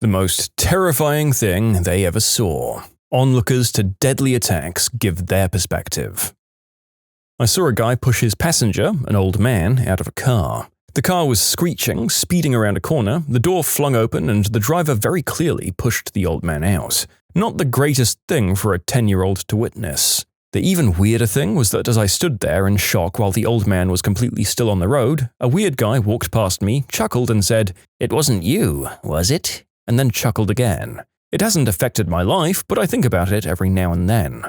The most terrifying thing they ever saw. Onlookers to deadly attacks give their perspective. I saw a guy push his passenger, an old man, out of a car. The car was screeching, speeding around a corner, the door flung open, and the driver very clearly pushed the old man out. Not the greatest thing for a 10-year-old to witness. The even weirder thing was that as I stood there in shock while the old man was completely still on the road, a weird guy walked past me, chuckled and said, "It wasn't you, was it?" and then chuckled again. It hasn't affected my life, but I think about it every now and then.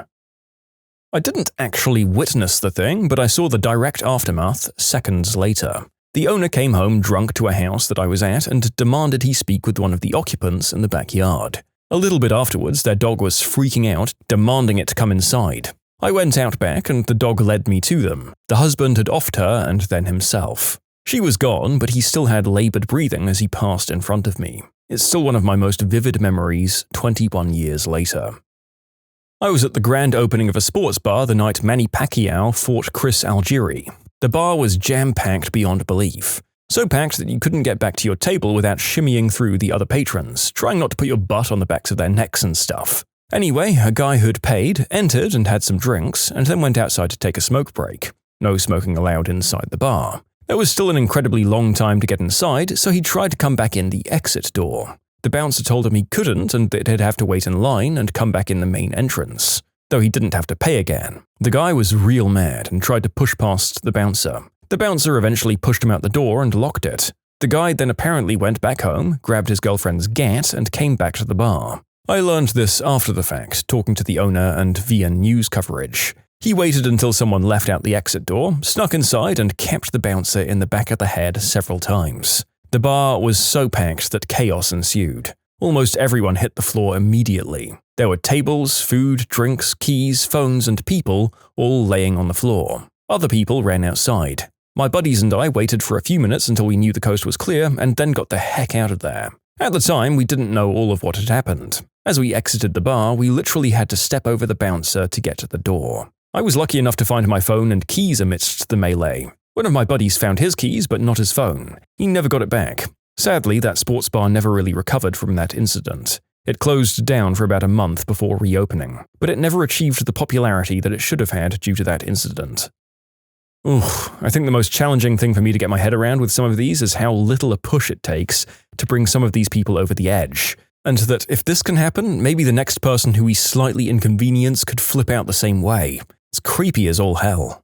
I didn't actually witness the thing, but I saw the direct aftermath seconds later. The owner came home drunk to a house that I was at and demanded he speak with one of the occupants in the backyard. A little bit afterwards, their dog was freaking out, demanding it to come inside. I went out back and the dog led me to them. The husband had offed her and then himself. She was gone, but he still had labored breathing as he passed in front of me. It's still one of my most vivid memories 21 years later. I was at the grand opening of a sports bar the night Manny Pacquiao fought Chris Algieri. The bar was jam-packed beyond belief. So packed that you couldn't get back to your table without shimmying through the other patrons, trying not to put your butt on the backs of their necks and stuff. Anyway, a guy who'd paid entered and had some drinks, and then went outside to take a smoke break. No smoking allowed inside the bar. There was still an incredibly long time to get inside, so he tried to come back in the exit door. The bouncer told him he couldn't and that he'd have to wait in line and come back in the main entrance, though he didn't have to pay again. The guy was real mad and tried to push past the bouncer. The bouncer eventually pushed him out the door and locked it. The guy then apparently went back home, grabbed his girlfriend's gat, and came back to the bar. I learned this after the fact, talking to the owner and via news coverage. He waited until someone left out the exit door, snuck inside, and kept the bouncer in the back of the head several times. The bar was so packed that chaos ensued. Almost everyone hit the floor immediately. There were tables, food, drinks, keys, phones, and people all laying on the floor. Other people ran outside. My buddies and I waited for a few minutes until we knew the coast was clear and then got the heck out of there. At the time, we didn't know all of what had happened. As we exited the bar, we literally had to step over the bouncer to get to the door. I was lucky enough to find my phone and keys amidst the melee. One of my buddies found his keys, but not his phone. He never got it back. Sadly, that sports bar never really recovered from that incident. It closed down for about a month before reopening, but it never achieved the popularity that it should have had due to that incident. I think the most challenging thing for me to get my head around with some of these is how little a push it takes to bring some of these people over the edge. And that if this can happen, maybe the next person who we slightly inconvenience could flip out the same way. It's creepy as all hell.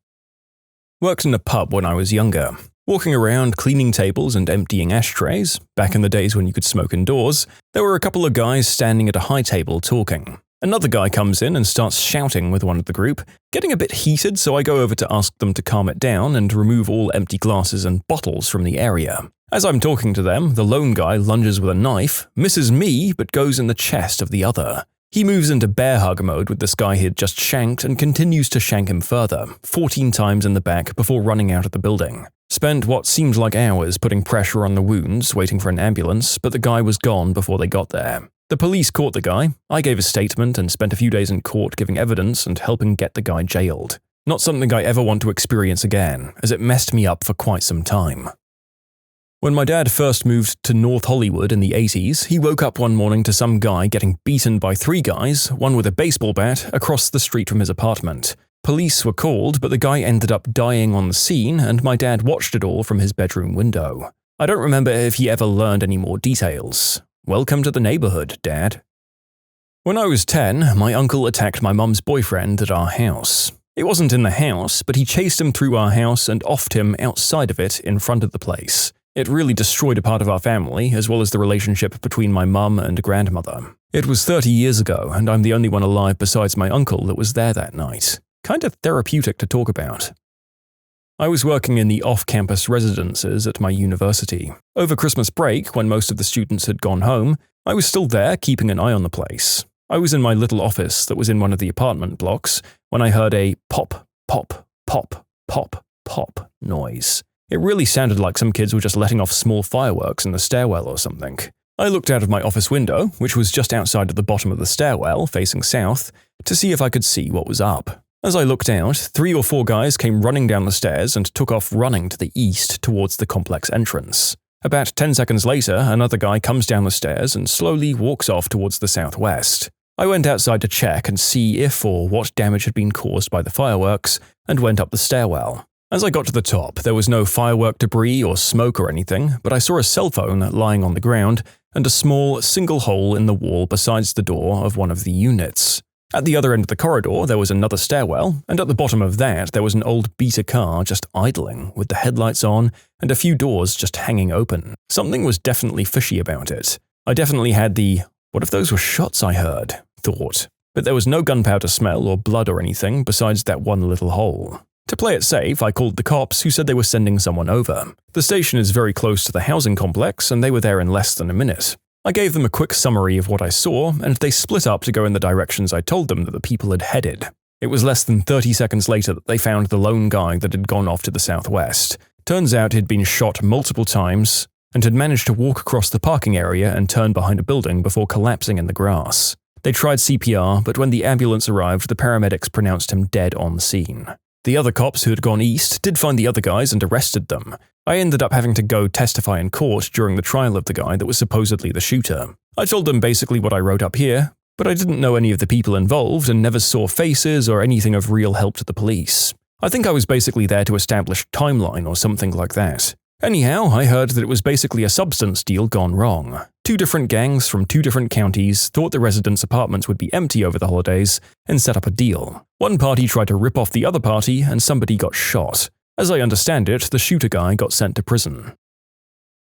Worked in a pub when I was younger. Walking around cleaning tables and emptying ashtrays, back in the days when you could smoke indoors, there were a couple of guys standing at a high table talking. Another guy comes in and starts shouting with one of the group, getting a bit heated, so I go over to ask them to calm it down and remove all empty glasses and bottles from the area. As I'm talking to them, the lone guy lunges with a knife, misses me, but goes in the chest of the other. He moves into bear hug mode with this guy he'd just shanked and continues to shank him further, 14 times in the back before running out of the building. Spent what seemed like hours putting pressure on the wounds, waiting for an ambulance, but the guy was gone before they got there. The police caught the guy, I gave a statement and spent a few days in court giving evidence and helping get the guy jailed. Not something I ever want to experience again, as it messed me up for quite some time. When my dad first moved to North Hollywood in the 80s, he woke up one morning to some guy getting beaten by 3 guys, one with a baseball bat, across the street from his apartment. Police were called, but the guy ended up dying on the scene, and my dad watched it all from his bedroom window. I don't remember if he ever learned any more details. Welcome to the neighborhood, Dad. When I was 10, my uncle attacked my mum's boyfriend at our house. It wasn't in the house, but he chased him through our house and offed him outside of it in front of the place. It really destroyed a part of our family, as well as the relationship between my mum and grandmother. It was 30 years ago, and I'm the only one alive besides my uncle that was there that night. Kind of therapeutic to talk about. I was working in the off-campus residences at my university. Over Christmas break, when most of the students had gone home, I was still there keeping an eye on the place. I was in my little office that was in one of the apartment blocks when I heard a pop, pop, pop, pop, pop noise. It really sounded like some kids were just letting off small fireworks in the stairwell or something. I looked out of my office window, which was just outside of the bottom of the stairwell, facing south, to see if I could see what was up. As I looked out, 3 or 4 guys came running down the stairs and took off running to the east towards the complex entrance. About 10 seconds later, another guy comes down the stairs and slowly walks off towards the southwest. I went outside to check and see if or what damage had been caused by the fireworks, and went up the stairwell. As I got to the top, there was no firework debris or smoke or anything, but I saw a cell phone lying on the ground and a small, single hole in the wall besides the door of one of the units. At the other end of the corridor, there was another stairwell, and at the bottom of that, there was an old beater car just idling, with the headlights on and a few doors just hanging open. Something was definitely fishy about it. I definitely had the, "What if those were shots I heard?" thought. But there was no gunpowder smell or blood or anything besides that one little hole. To play it safe, I called the cops, who said they were sending someone over. The station is very close to the housing complex, and they were there in less than a minute. I gave them a quick summary of what I saw, and they split up to go in the directions I told them that the people had headed. It was less than 30 seconds later that they found the lone guy that had gone off to the southwest. Turns out he'd been shot multiple times, and had managed to walk across the parking area and turn behind a building before collapsing in the grass. They tried CPR, but when the ambulance arrived, the paramedics pronounced him dead on scene. The other cops who had gone east did find the other guys and arrested them. I ended up having to go testify in court during the trial of the guy that was supposedly the shooter. I told them basically what I wrote up here, but I didn't know any of the people involved and never saw faces or anything of real help to the police. I think I was basically there to establish timeline or something like that. Anyhow, I heard that it was basically a substance deal gone wrong. 2 different gangs from 2 different counties thought the residents' apartments would be empty over the holidays and set up a deal. One party tried to rip off the other party and somebody got shot. As I understand it, the shooter guy got sent to prison.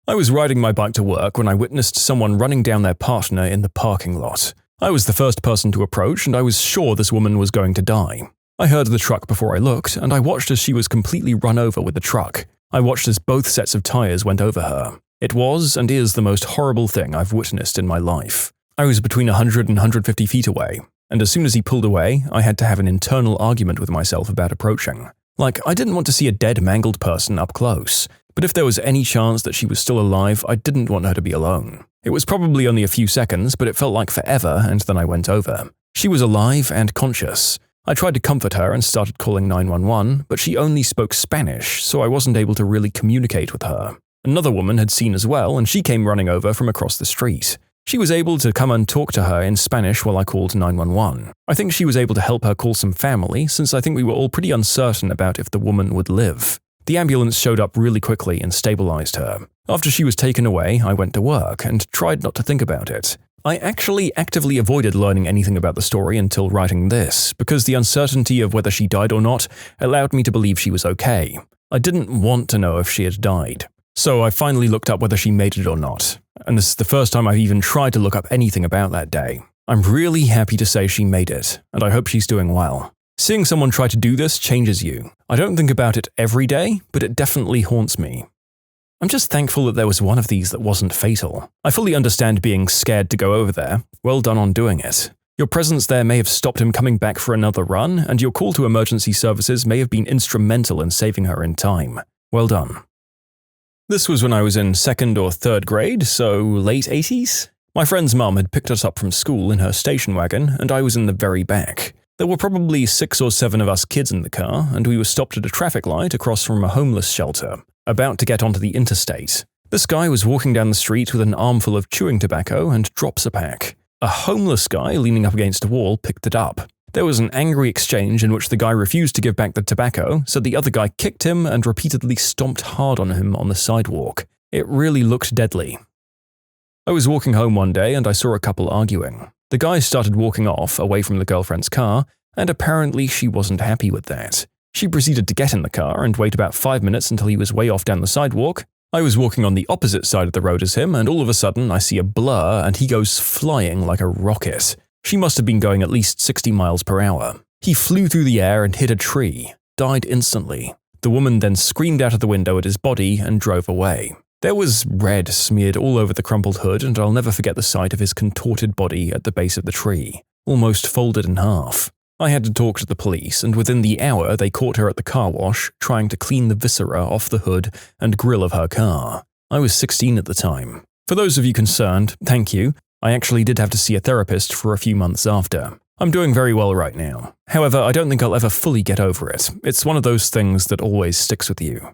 I was riding my bike to work when I witnessed someone running down their partner in the parking lot. I was the first person to approach, and I was sure this woman was going to die. I heard the truck before I looked, and I watched as she was completely run over with the truck. I watched as both sets of tires went over her. It was and is the most horrible thing I've witnessed in my life. I was between 100 and 150 feet away, and as soon as he pulled away, I had to have an internal argument with myself about approaching. Like, I didn't want to see a dead, mangled person up close, but if there was any chance that she was still alive, I didn't want her to be alone. It was probably only a few seconds, but it felt like forever, and then I went over. She was alive and conscious. I tried to comfort her and started calling 911, but she only spoke Spanish, so I wasn't able to really communicate with her. Another woman had seen as well, and she came running over from across the street. She was able to come and talk to her in Spanish while I called 911. I think she was able to help her call some family, since I think we were all pretty uncertain about if the woman would live. The ambulance showed up really quickly and stabilized her. After she was taken away, I went to work and tried not to think about it. I actually actively avoided learning anything about the story until writing this, because the uncertainty of whether she died or not allowed me to believe she was okay. I didn't want to know if she had died. So I finally looked up whether she made it or not, and this is the first time I've even tried to look up anything about that day. I'm really happy to say she made it, and I hope she's doing well. Seeing someone try to do this changes you. I don't think about it every day, but it definitely haunts me. I'm just thankful that there was one of these that wasn't fatal. I fully understand being scared to go over there. Well done on doing it. Your presence there may have stopped him coming back for another run, and your call to emergency services may have been instrumental in saving her in time. Well done. This was when I was in 2nd or 3rd grade, so late 80s? My friend's mum had picked us up from school in her station wagon, and I was in the very back. There were probably 6 or 7 of us kids in the car, and we were stopped at a traffic light across from a homeless shelter, about to get onto the interstate. This guy was walking down the street with an armful of chewing tobacco and drops a pack. A homeless guy leaning up against a wall picked it up. There was an angry exchange in which the guy refused to give back the tobacco, so the other guy kicked him and repeatedly stomped hard on him on the sidewalk. It really looked deadly. I was walking home one day and I saw a couple arguing. The guy started walking off, away from the girlfriend's car, and apparently she wasn't happy with that. She proceeded to get in the car and wait about 5 minutes until he was way off down the sidewalk. I was walking on the opposite side of the road as him, and all of a sudden I see a blur and he goes flying like a rocket. She must have been going at least 60 miles per hour. He flew through the air and hit a tree, died instantly. The woman then screamed out of the window at his body and drove away. There was red smeared all over the crumpled hood, and I'll never forget the sight of his contorted body at the base of the tree, almost folded in half. I had to talk to the police, and within the hour they caught her at the car wash, trying to clean the viscera off the hood and grille of her car. I was 16 at the time. For those of you concerned, thank you. I actually did have to see a therapist for a few months after. I'm doing very well right now. However, I don't think I'll ever fully get over it. It's one of those things that always sticks with you.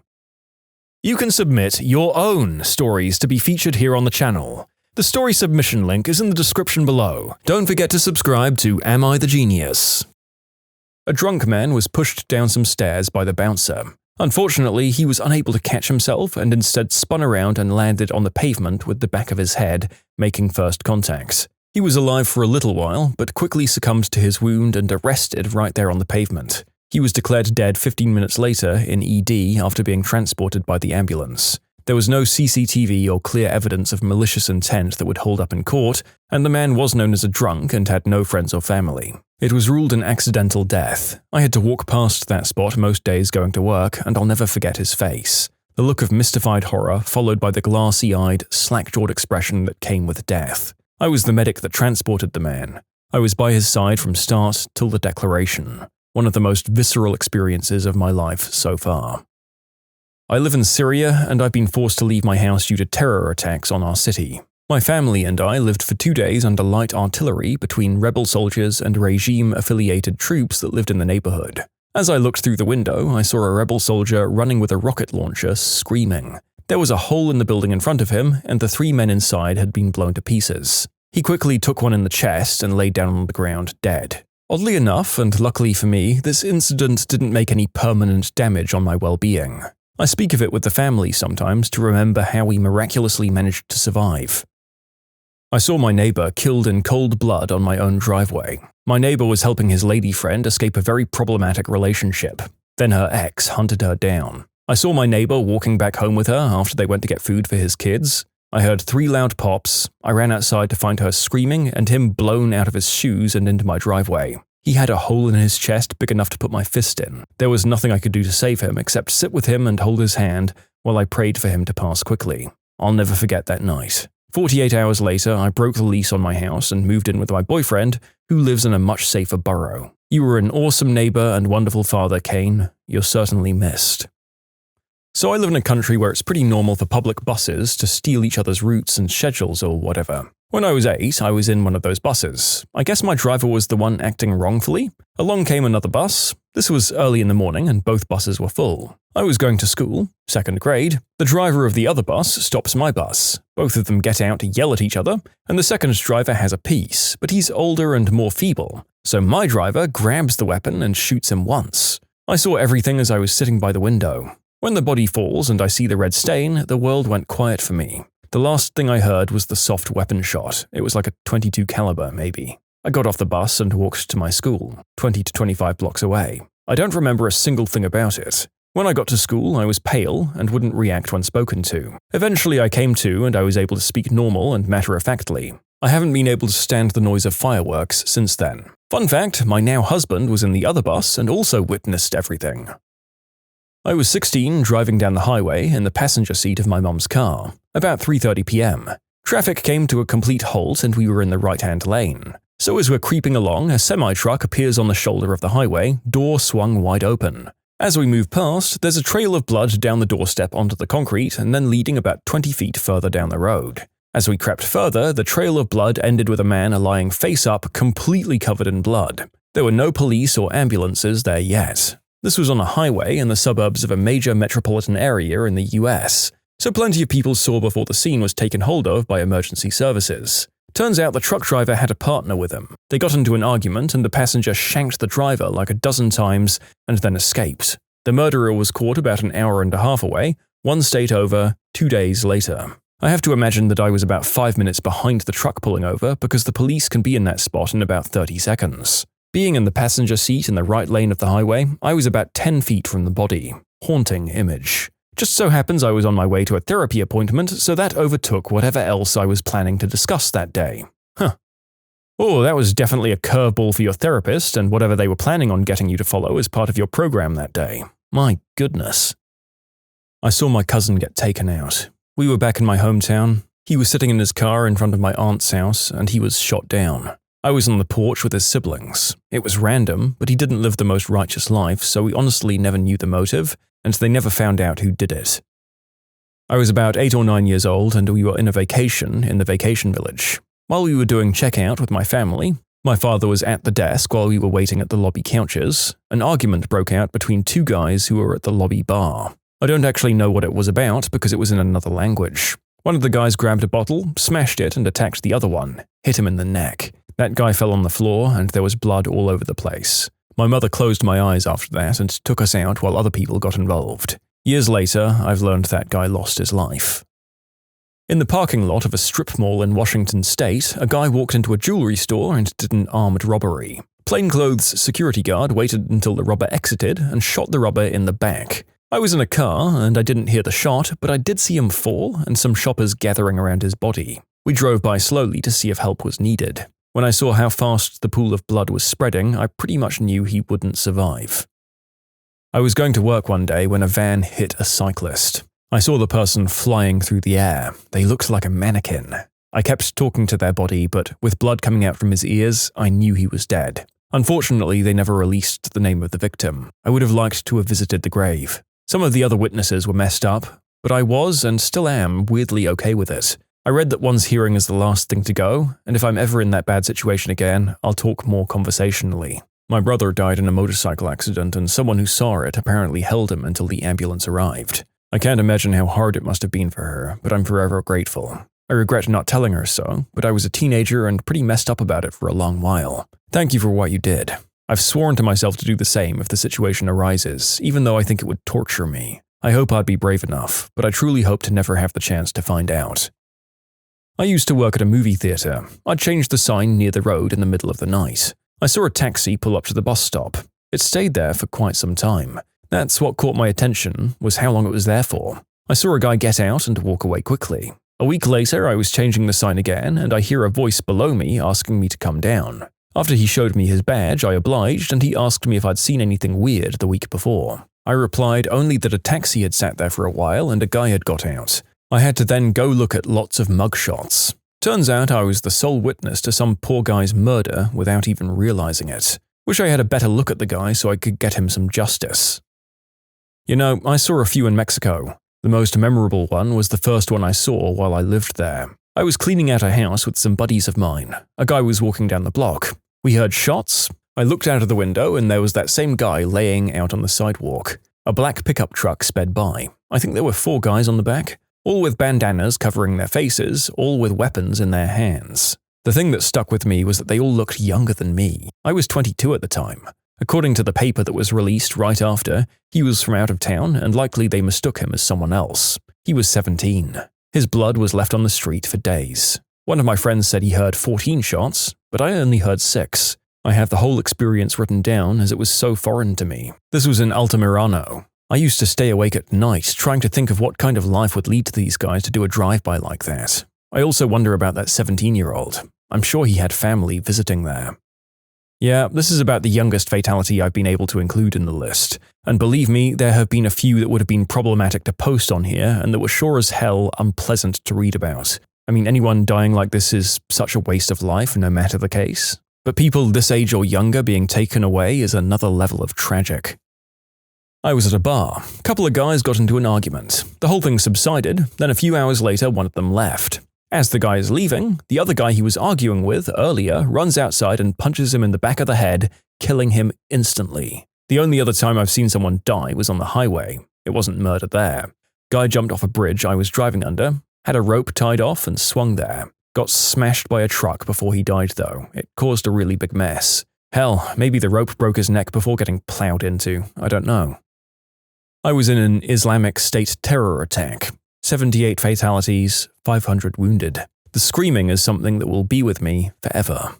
You can submit your own stories to be featured here on the channel. The story submission link is in the description below. Don't forget to subscribe to Am I the Genius? A drunk man was pushed down some stairs by the bouncer. Unfortunately, he was unable to catch himself and instead spun around and landed on the pavement with the back of his head, making first contact. He was alive for a little while, but quickly succumbed to his wound and arrested right there on the pavement. He was declared dead 15 minutes later in ED after being transported by the ambulance. There was no CCTV or clear evidence of malicious intent that would hold up in court, and the man was known as a drunk and had no friends or family. It was ruled an accidental death. I had to walk past that spot most days going to work, and I'll never forget his face. The look of mystified horror, followed by the glassy-eyed, slack-jawed expression that came with death. I was the medic that transported the man. I was by his side from start till the declaration. One of the most visceral experiences of my life so far. I live in Syria, and I've been forced to leave my house due to terror attacks on our city. My family and I lived for 2 days under light artillery between rebel soldiers and regime-affiliated troops that lived in the neighborhood. As I looked through the window, I saw a rebel soldier running with a rocket launcher, screaming. There was a hole in the building in front of him, and the 3 men inside had been blown to pieces. He quickly took one in the chest and lay down on the ground dead. Oddly enough, and luckily for me, this incident didn't make any permanent damage on my well-being. I speak of it with the family sometimes to remember how we miraculously managed to survive. I saw my neighbor killed in cold blood on my own driveway. My neighbor was helping his lady friend escape a very problematic relationship. Then her ex hunted her down. I saw my neighbor walking back home with her after they went to get food for his kids. I heard 3 loud pops. I ran outside to find her screaming and him blown out of his shoes and into my driveway. He had a hole in his chest big enough to put my fist in. There was nothing I could do to save him except sit with him and hold his hand while I prayed for him to pass quickly. I'll never forget that night. 48 hours later, I broke the lease on my house and moved in with my boyfriend, who lives in a much safer borough. You were an awesome neighbor and wonderful father, Kane. You're certainly missed. So I live in a country where it's pretty normal for public buses to steal each other's routes and schedules or whatever. When I was 8, I was in one of those buses. I guess my driver was the one acting wrongfully. Along came another bus. This was early in the morning and both buses were full. I was going to school, 2nd grade. The driver of the other bus stops my bus. Both of them get out to yell at each other, and the second driver has a piece, but he's older and more feeble. So my driver grabs the weapon and shoots him once. I saw everything as I was sitting by the window. When the body falls and I see the red stain, the world went quiet for me. The last thing I heard was the soft weapon shot. It was like a .22 caliber, maybe. I got off the bus and walked to my school, 20 to 25 blocks away. I don't remember a single thing about it. When I got to school, I was pale and wouldn't react when spoken to. Eventually I came to and I was able to speak normal and matter-of-factly. I haven't been able to stand the noise of fireworks since then. Fun fact, my now husband was in the other bus and also witnessed everything. I was 16, driving down the highway in the passenger seat of my mum's car. About 3:30 p.m. Traffic came to a complete halt and we were in the right-hand lane. So as we're creeping along, a semi-truck appears on the shoulder of the highway, door swung wide open. As we move past, there's a trail of blood down the doorstep onto the concrete and then leading about 20 feet further down the road. As we crept further, the trail of blood ended with a man lying face up, completely covered in blood. There were no police or ambulances there yet. This was on a highway in the suburbs of a major metropolitan area in the US, so plenty of people saw before the scene was taken hold of by emergency services. Turns out the truck driver had a partner with him. They got into an argument and the passenger shanked the driver like a dozen times and then escaped. The murderer was caught about an hour and a half away, 1 state over, 2 days later. I have to imagine that I was about 5 minutes behind the truck pulling over because the police can be in that spot in about 30 seconds. Being in the passenger seat in the right lane of the highway, I was about 10 feet from the body. Haunting image. Just so happens I was on my way to a therapy appointment, so that overtook whatever else I was planning to discuss that day. Oh, that was definitely a curveball for your therapist and whatever they were planning on getting you to follow as part of your program that day. My goodness. I saw my cousin get taken out. We were back in my hometown. He was sitting in his car in front of my aunt's house and he was shot down. I was on the porch with his siblings. It was random, but he didn't live the most righteous life, so we honestly never knew the motive, and they never found out who did it. I was about 8 or 9 years old and we were in a vacation in the vacation village. While we were doing checkout with my family, my father was at the desk while we were waiting at the lobby couches. An argument broke out between 2 guys who were at the lobby bar. I don't actually know what it was about because it was in another language. One of the guys grabbed a bottle, smashed it, and attacked the other one, hit him in the neck. That guy fell on the floor, and there was blood all over the place. My mother closed my eyes after that and took us out while other people got involved. Years later, I've learned that guy lost his life. In the parking lot of a strip mall in Washington state, a guy walked into a jewelry store and did an armed robbery. Plainclothes security guard waited until the robber exited and shot the robber in the back. I was in a car and I didn't hear the shot, but I did see him fall and some shoppers gathering around his body. We drove by slowly to see if help was needed. When I saw how fast the pool of blood was spreading, I pretty much knew he wouldn't survive. I was going to work one day when a van hit a cyclist. I saw the person flying through the air. They looked like a mannequin. I kept talking to their body, but with blood coming out from his ears, I knew he was dead. Unfortunately, they never released the name of the victim. I would have liked to have visited the grave. Some of the other witnesses were messed up, but I was, and still am, weirdly okay with it. I read that one's hearing is the last thing to go, and if I'm ever in that bad situation again, I'll talk more conversationally. My brother died in a motorcycle accident, and someone who saw it apparently held him until the ambulance arrived. I can't imagine how hard it must have been for her, but I'm forever grateful. I regret not telling her so, but I was a teenager and pretty messed up about it for a long while. Thank you for what you did. I've sworn to myself to do the same if the situation arises, even though I think it would torture me. I hope I'd be brave enough, but I truly hope to never have the chance to find out. I used to work at a movie theater. I'd changed the sign near the road in the middle of the night. I saw a taxi pull up to the bus stop. It stayed there for quite some time. That's what caught my attention, was how long it was there for. I saw a guy get out and walk away quickly. A week later, I was changing the sign again, and I hear a voice below me asking me to come down. After he showed me his badge, I obliged, and he asked me if I'd seen anything weird the week before. I replied only that a taxi had sat there for a while and a guy had got out. I had to then go look at lots of mugshots. Turns out I was the sole witness to some poor guy's murder without even realizing it. Wish I had a better look at the guy so I could get him some justice. You know, I saw a few in Mexico. The most memorable one was the first one I saw while I lived there. I was cleaning out a house with some buddies of mine. A guy was walking down the block. We heard shots. I looked out of the window and there was that same guy laying out on the sidewalk. A black pickup truck sped by. I think there were 4 guys on the back, all with bandanas covering their faces, all with weapons in their hands. The thing that stuck with me was that they all looked younger than me. I was 22 at the time. According to the paper that was released right after, he was from out of town and likely they mistook him as someone else. He was 17. His blood was left on the street for days. One of my friends said he heard 14 shots, but I only heard 6. I have the whole experience written down as it was so foreign to me. This was in Altamirano. I used to stay awake at night trying to think of what kind of life would lead to these guys to do a drive-by like that. I also wonder about that 17-year-old. I'm sure he had family visiting there. Yeah, this is about the youngest fatality I've been able to include in the list. And believe me, there have been a few that would have been problematic to post on here and that were sure as hell unpleasant to read about. I mean, anyone dying like this is such a waste of life, no matter the case. But people this age or younger being taken away is another level of tragic. I was at a bar. A couple of guys got into an argument. The whole thing subsided, then a few hours later one of them left. As the guy is leaving, the other guy he was arguing with earlier runs outside and punches him in the back of the head, killing him instantly. The only other time I've seen someone die was on the highway. It wasn't murder there. Guy jumped off a bridge I was driving under, had a rope tied off and swung there. Got smashed by a truck before he died though. It caused a really big mess. Hell, maybe the rope broke his neck before getting plowed into. I don't know. I was in an Islamic State terror attack. 78 fatalities, 500 wounded. The screaming is something that will be with me forever.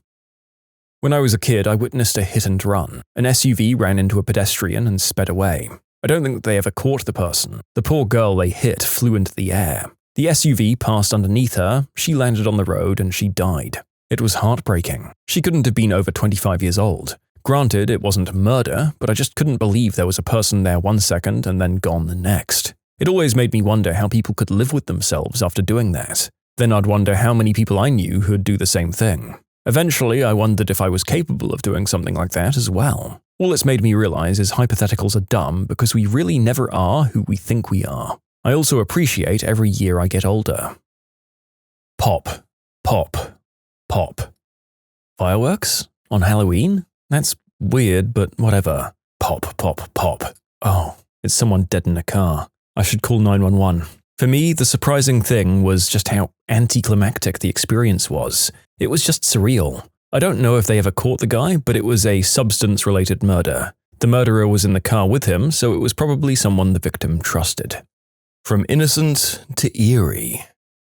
When I was a kid, I witnessed a hit and run. An SUV ran into a pedestrian and sped away. I don't think they ever caught the person. The poor girl they hit flew into the air. The SUV passed underneath her, she landed on the road and she died. It was heartbreaking. She couldn't have been over 25 years old. Granted, it wasn't murder, but I just couldn't believe there was a person there one second and then gone the next. It always made me wonder how people could live with themselves after doing that. Then I'd wonder how many people I knew who'd do the same thing. Eventually, I wondered if I was capable of doing something like that as well. All it's made me realize is hypotheticals are dumb because we really never are who we think we are. I also appreciate every year I get older. Pop, pop, pop. Fireworks? On Halloween? That's weird, but whatever. Pop, pop, pop. Oh, it's someone dead in a car. I should call 911. For me, the surprising thing was just how anticlimactic the experience was. It was just surreal. I don't know if they ever caught the guy, but it was a substance-related murder. The murderer was in the car with him, so it was probably someone the victim trusted. From innocent to eerie.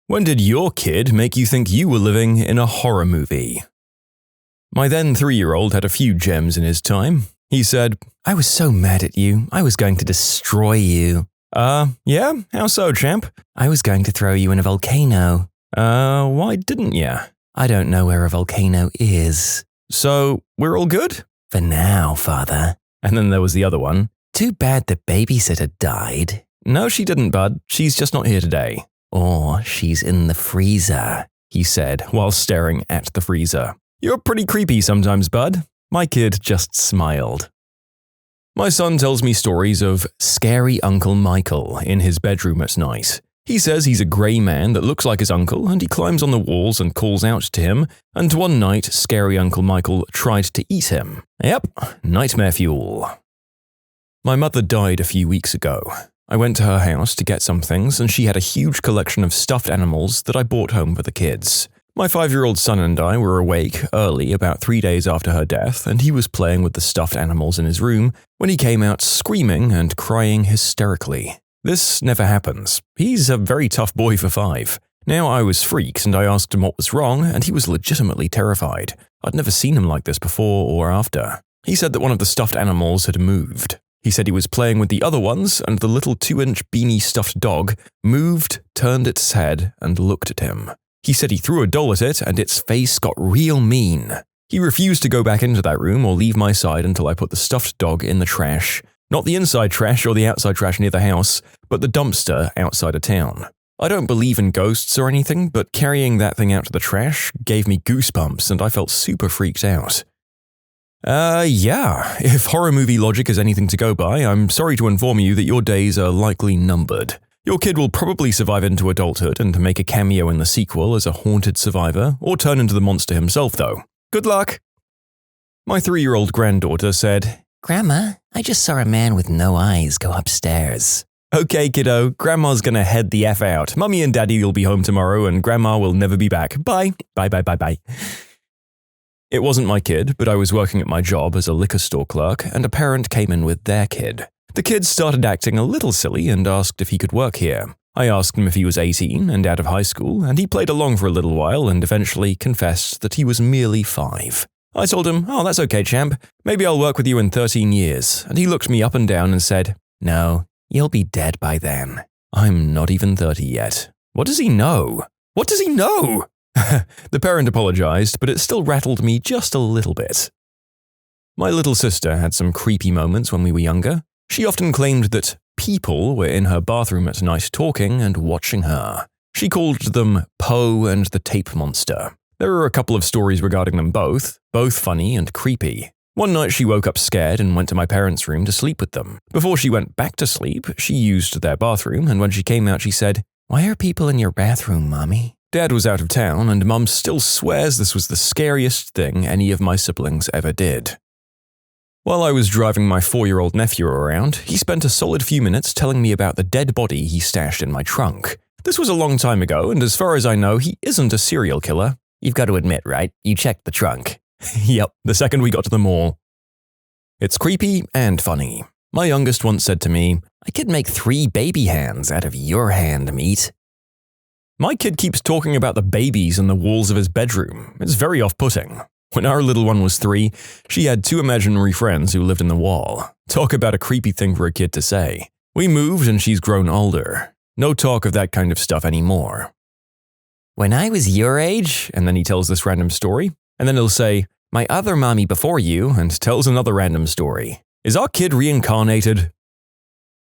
When did your kid make you think you were living in a horror movie? My then 3-year-old had a few gems in his time. He said, "I was so mad at you, I was going to destroy you." Yeah? How so, champ? "I was going to throw you in a volcano." Why didn't ya? "I don't know where a volcano is." "So, we're all good?" "For now, father." And then there was the other one. "Too bad the babysitter died." "No, she didn't, bud. She's just not here today." "Or she's in the freezer," he said while staring at the freezer. "You're pretty creepy sometimes, bud." My kid just smiled. My son tells me stories of scary Uncle Michael in his bedroom at night. He says he's a grey man that looks like his uncle, and he climbs on the walls and calls out to him, and one night, scary Uncle Michael tried to eat him. Yep, nightmare fuel. My mother died a few weeks ago. I went to her house to get some things, and she had a huge collection of stuffed animals that I brought home for the kids. My 5-year-old son and I were awake early about 3 days after her death, and he was playing with the stuffed animals in his room when he came out screaming and crying hysterically. This never happens. He's a very tough boy for 5. Now I was freaked, and I asked him what was wrong, and he was legitimately terrified. I'd never seen him like this before or after. He said that one of the stuffed animals had moved. He said he was playing with the other ones, and the little 2-inch beanie stuffed dog moved, turned its head, and looked at him. He said he threw a doll at it, and its face got real mean. He refused to go back into that room or leave my side until I put the stuffed dog in the trash. Not the inside trash or the outside trash near the house, but the dumpster outside of town. I don't believe in ghosts or anything, but carrying that thing out to the trash gave me goosebumps, and I felt super freaked out. Yeah, if horror movie logic is anything to go by, I'm sorry to inform you that your days are likely numbered. Your kid will probably survive into adulthood and make a cameo in the sequel as a haunted survivor, or turn into the monster himself though. Good luck! My 3-year-old granddaughter said, "Grandma, I just saw a man with no eyes go upstairs." "Okay, kiddo, Grandma's gonna head the F out. Mummy and Daddy will be home tomorrow and Grandma will never be back. Bye. Bye bye bye bye." It wasn't my kid, but I was working at my job as a liquor store clerk, and a parent came in with their kid. The kid started acting a little silly and asked if he could work here. I asked him if he was 18 and out of high school, and he played along for a little while and eventually confessed that he was merely 5. I told him, "Oh, that's okay, champ. Maybe I'll work with you in 13 years, and he looked me up and down and said, "No, you'll be dead by then." I'm not even 30 yet. What does he know? What does he know? The parent apologized, but it still rattled me just a little bit. My little sister had some creepy moments when we were younger. She often claimed that people were in her bathroom at night talking and watching her. She called them Poe and the Tape Monster. There are a couple of stories regarding them both funny and creepy. One night she woke up scared and went to my parents' room to sleep with them. Before she went back to sleep, she used their bathroom, and when she came out she said, "Why are people in your bathroom, Mommy?" Dad was out of town, and Mum still swears this was the scariest thing any of my siblings ever did. While I was driving my 4-year-old nephew around, he spent a solid few minutes telling me about the dead body he stashed in my trunk. This was a long time ago, and as far as I know, he isn't a serial killer. You've got to admit, right? You checked the trunk. Yep, the second we got to the mall. It's creepy and funny. My youngest once said to me, "I could make 3 baby hands out of your hand meat." My kid keeps talking about the babies on the walls of his bedroom. It's very off-putting. When our little one was 3, she had 2 imaginary friends who lived in the wall. Talk about a creepy thing for a kid to say. We moved and she's grown older. No talk of that kind of stuff anymore. "When I was your age," and then he tells this random story, and then he'll say, "My other mommy before you," and tells another random story. Is our kid reincarnated?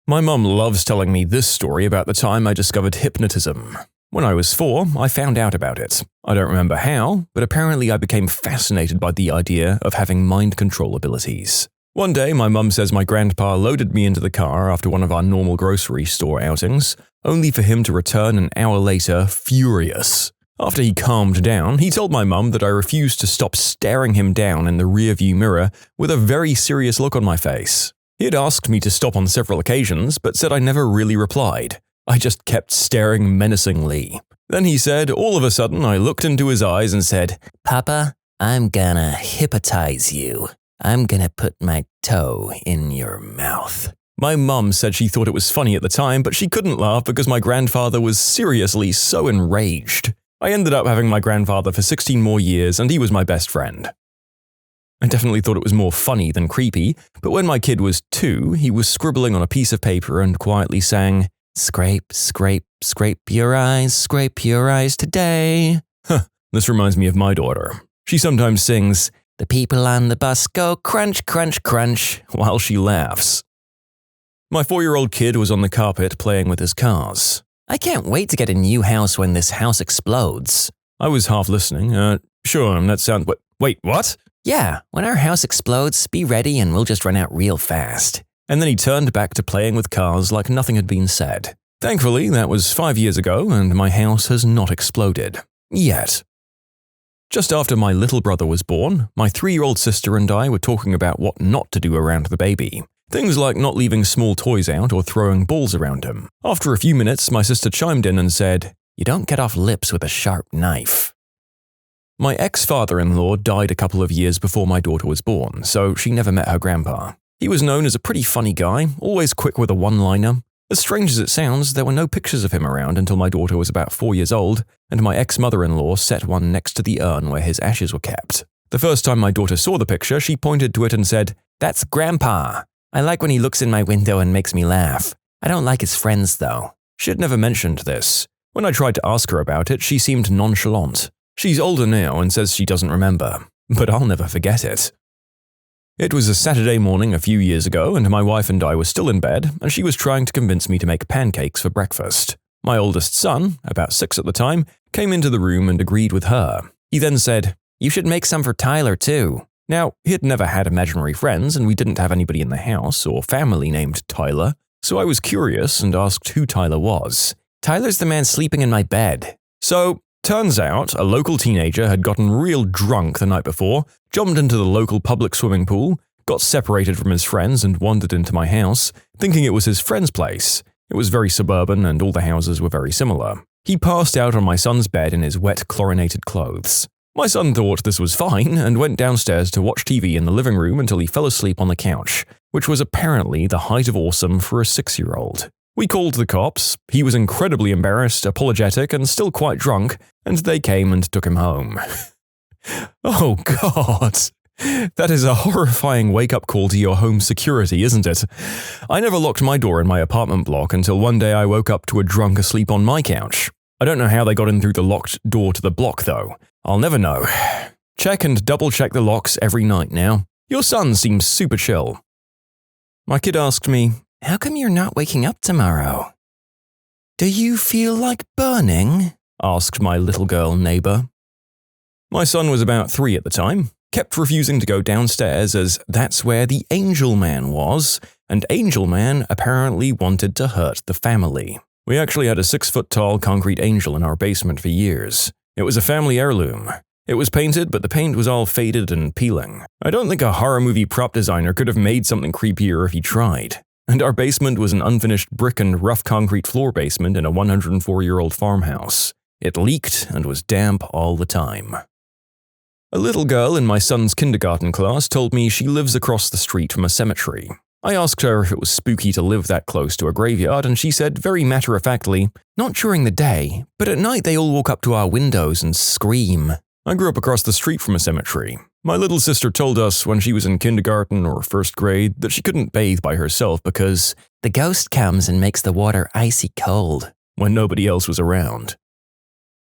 My mum loves telling me this story about the time I discovered hypnotism. When I was 4, I found out about it. I don't remember how, but apparently I became fascinated by the idea of having mind control abilities. One day, my mum says my grandpa loaded me into the car after one of our normal grocery store outings, only for him to return an hour later furious. After he calmed down, he told my mum that I refused to stop staring him down in the rearview mirror with a very serious look on my face. He had asked me to stop on several occasions, but said I never really replied. I just kept staring menacingly. Then he said, all of a sudden, I looked into his eyes and said, "Papa, I'm gonna hypnotize you. I'm gonna put my toe in your mouth." My mum said she thought it was funny at the time, but she couldn't laugh because my grandfather was seriously so enraged. I ended up having my grandfather for 16 more years, and he was my best friend. I definitely thought it was more funny than creepy, but when my kid was 2, he was scribbling on a piece of paper and quietly sang, "Scrape, scrape, scrape your eyes today." This reminds me of my daughter. She sometimes sings, "The people on the bus go crunch, crunch, crunch," while she laughs. My 4-year-old kid was on the carpet playing with his cars. "I can't wait to get a new house when this house explodes." I was half listening. Sure, that sounds… Wait, what? "Yeah, when our house explodes, be ready and we'll just run out real fast." And then he turned back to playing with cars like nothing had been said. Thankfully, that was 5 years ago and my house has not exploded. Yet. Just after my little brother was born, my 3-year-old sister and I were talking about what not to do around the baby. Things like not leaving small toys out or throwing balls around him. After a few minutes, my sister chimed in and said, "You don't cut off lips with a sharp knife." My ex-father-in-law died a couple of years before my daughter was born, so she never met her grandpa. He was known as a pretty funny guy, always quick with a one-liner. As strange as it sounds, there were no pictures of him around until my daughter was about 4 years old, and my ex-mother-in-law set one next to the urn where his ashes were kept. The first time my daughter saw the picture, she pointed to it and said, "That's Grandpa. I like when he looks in my window and makes me laugh. I don't like his friends, though." She had never mentioned this. When I tried to ask her about it, she seemed nonchalant. She's older now and says she doesn't remember, but I'll never forget it. It was a Saturday morning a few years ago, and my wife and I were still in bed, and she was trying to convince me to make pancakes for breakfast. My oldest son, about 6 at the time, came into the room and agreed with her. He then said, "You should make some for Tyler, too." Now, he'd never had imaginary friends, and we didn't have anybody in the house or family named Tyler, so I was curious and asked who Tyler was. "Tyler's the man sleeping in my bed." So, turns out a local teenager had gotten real drunk the night before, jumped into the local public swimming pool, got separated from his friends and wandered into my house, thinking it was his friend's place. It was very suburban and all the houses were very similar. He passed out on my son's bed in his wet, chlorinated clothes. My son thought this was fine and went downstairs to watch TV in the living room until he fell asleep on the couch, which was apparently the height of awesome for a 6-year-old. We called the cops. He was incredibly embarrassed, apologetic, and still quite drunk, and they came and took him home. Oh God! That is a horrifying wake-up call to your home security, isn't it? I never locked my door in my apartment block until one day I woke up to a drunk asleep on my couch. I don't know how they got in through the locked door to the block, though. I'll never know. Check and double-check the locks every night now. Your son seems super chill. My kid asked me, "How come you're not waking up tomorrow?" "Do you feel like burning?" asked my little girl neighbor. My son was about 3 at the time, kept refusing to go downstairs as that's where the Angel Man was, and Angel Man apparently wanted to hurt the family. We actually had a 6-foot-tall concrete angel in our basement for years. It was a family heirloom. It was painted, but the paint was all faded and peeling. I don't think a horror movie prop designer could have made something creepier if he tried. And our basement was an unfinished brick and rough concrete floor basement in a 104-year-old farmhouse. It leaked and was damp all the time. A little girl in my son's kindergarten class told me she lives across the street from a cemetery. I asked her if it was spooky to live that close to a graveyard, and she said very matter-of-factly, "Not during the day, but at night they all walk up to our windows and scream." I grew up across the street from a cemetery. My little sister told us when she was in kindergarten or 1st grade that she couldn't bathe by herself because the ghost comes and makes the water icy cold when nobody else was around.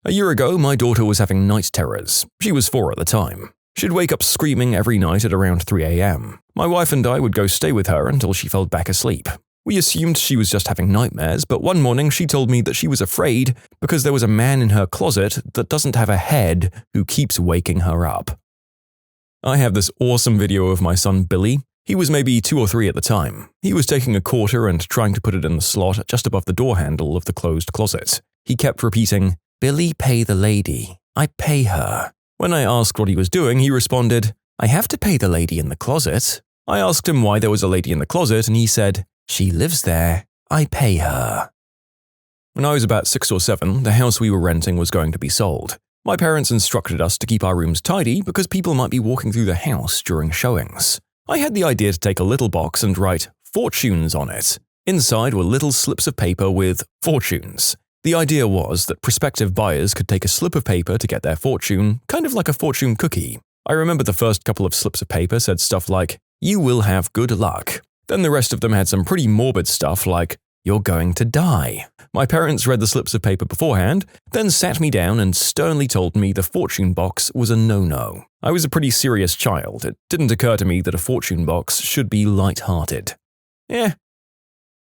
A year ago, my daughter was having night terrors. She was 4 at the time. She'd wake up screaming every night at around 3 a.m. My wife and I would go stay with her until she fell back asleep. We assumed she was just having nightmares, but one morning she told me that she was afraid because there was a man in her closet that doesn't have a head who keeps waking her up. I have this awesome video of my son Billy. He was maybe 2 or 3 at the time. He was taking a quarter and trying to put it in the slot just above the door handle of the closed closet. He kept repeating, "Billy, pay the lady. I pay her." When I asked what he was doing, he responded, "I have to pay the lady in the closet. I asked him why there was a lady in the closet, and he said, "She lives there. I pay her." When I was about 6 or 7, the house we were renting was going to be sold. My parents instructed us to keep our rooms tidy because people might be walking through the house during showings. I had the idea to take a little box and write "fortunes" on it. Inside were little slips of paper with "fortunes." The idea was that prospective buyers could take a slip of paper to get their fortune, kind of like a fortune cookie. I remember the first couple of slips of paper said stuff like, "You will have good luck." Then the rest of them had some pretty morbid stuff like, "You're going to die." My parents read the slips of paper beforehand, then sat me down and sternly told me the fortune box was a no-no. I was a pretty serious child. It didn't occur to me that a fortune box should be light-hearted.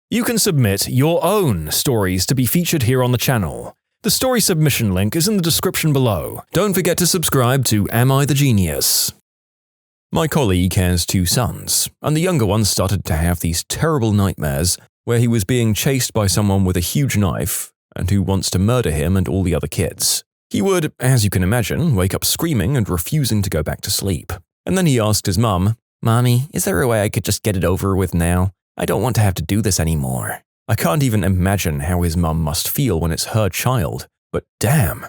You can submit your own stories to be featured here on the channel. The story submission link is in the description below. Don't forget to subscribe to Am I the Genius? My colleague has 2 sons, and the younger one started to have these terrible nightmares where he was being chased by someone with a huge knife and who wants to murder him and all the other kids. He would, as you can imagine, wake up screaming and refusing to go back to sleep. And then he asked his mum, "Mommy, is there a way I could just get it over with now? I don't want to have to do this anymore." I can't even imagine how his mum must feel when it's her child, but damn.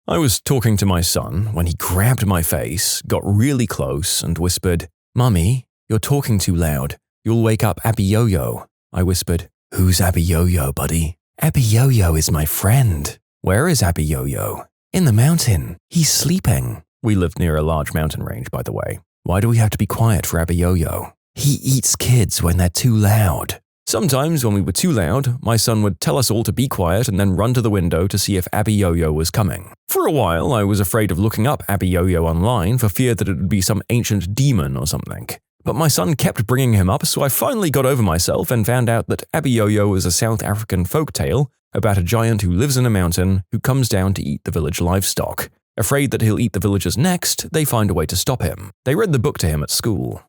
I was talking to my son when he grabbed my face, got really close, and whispered, "Mummy, you're talking too loud. You'll wake up AmITheA." I whispered, "Who's AmITheA, buddy?" "AmITheA is my friend." "Where is AmITheA?" "In the mountain. He's sleeping." We lived near a large mountain range, by the way. "Why do we have to be quiet for AmITheA?" "He eats kids when they're too loud." Sometimes when we were too loud, my son would tell us all to be quiet and then run to the window to see if AmITheA was coming. For a while, I was afraid of looking up AmITheA online for fear that it would be some ancient demon or something. But my son kept bringing him up, so I finally got over myself and found out that AmITheA was a South African folktale about a giant who lives in a mountain who comes down to eat the village livestock. Afraid that he'll eat the villagers next, they find a way to stop him. They read the book to him at school.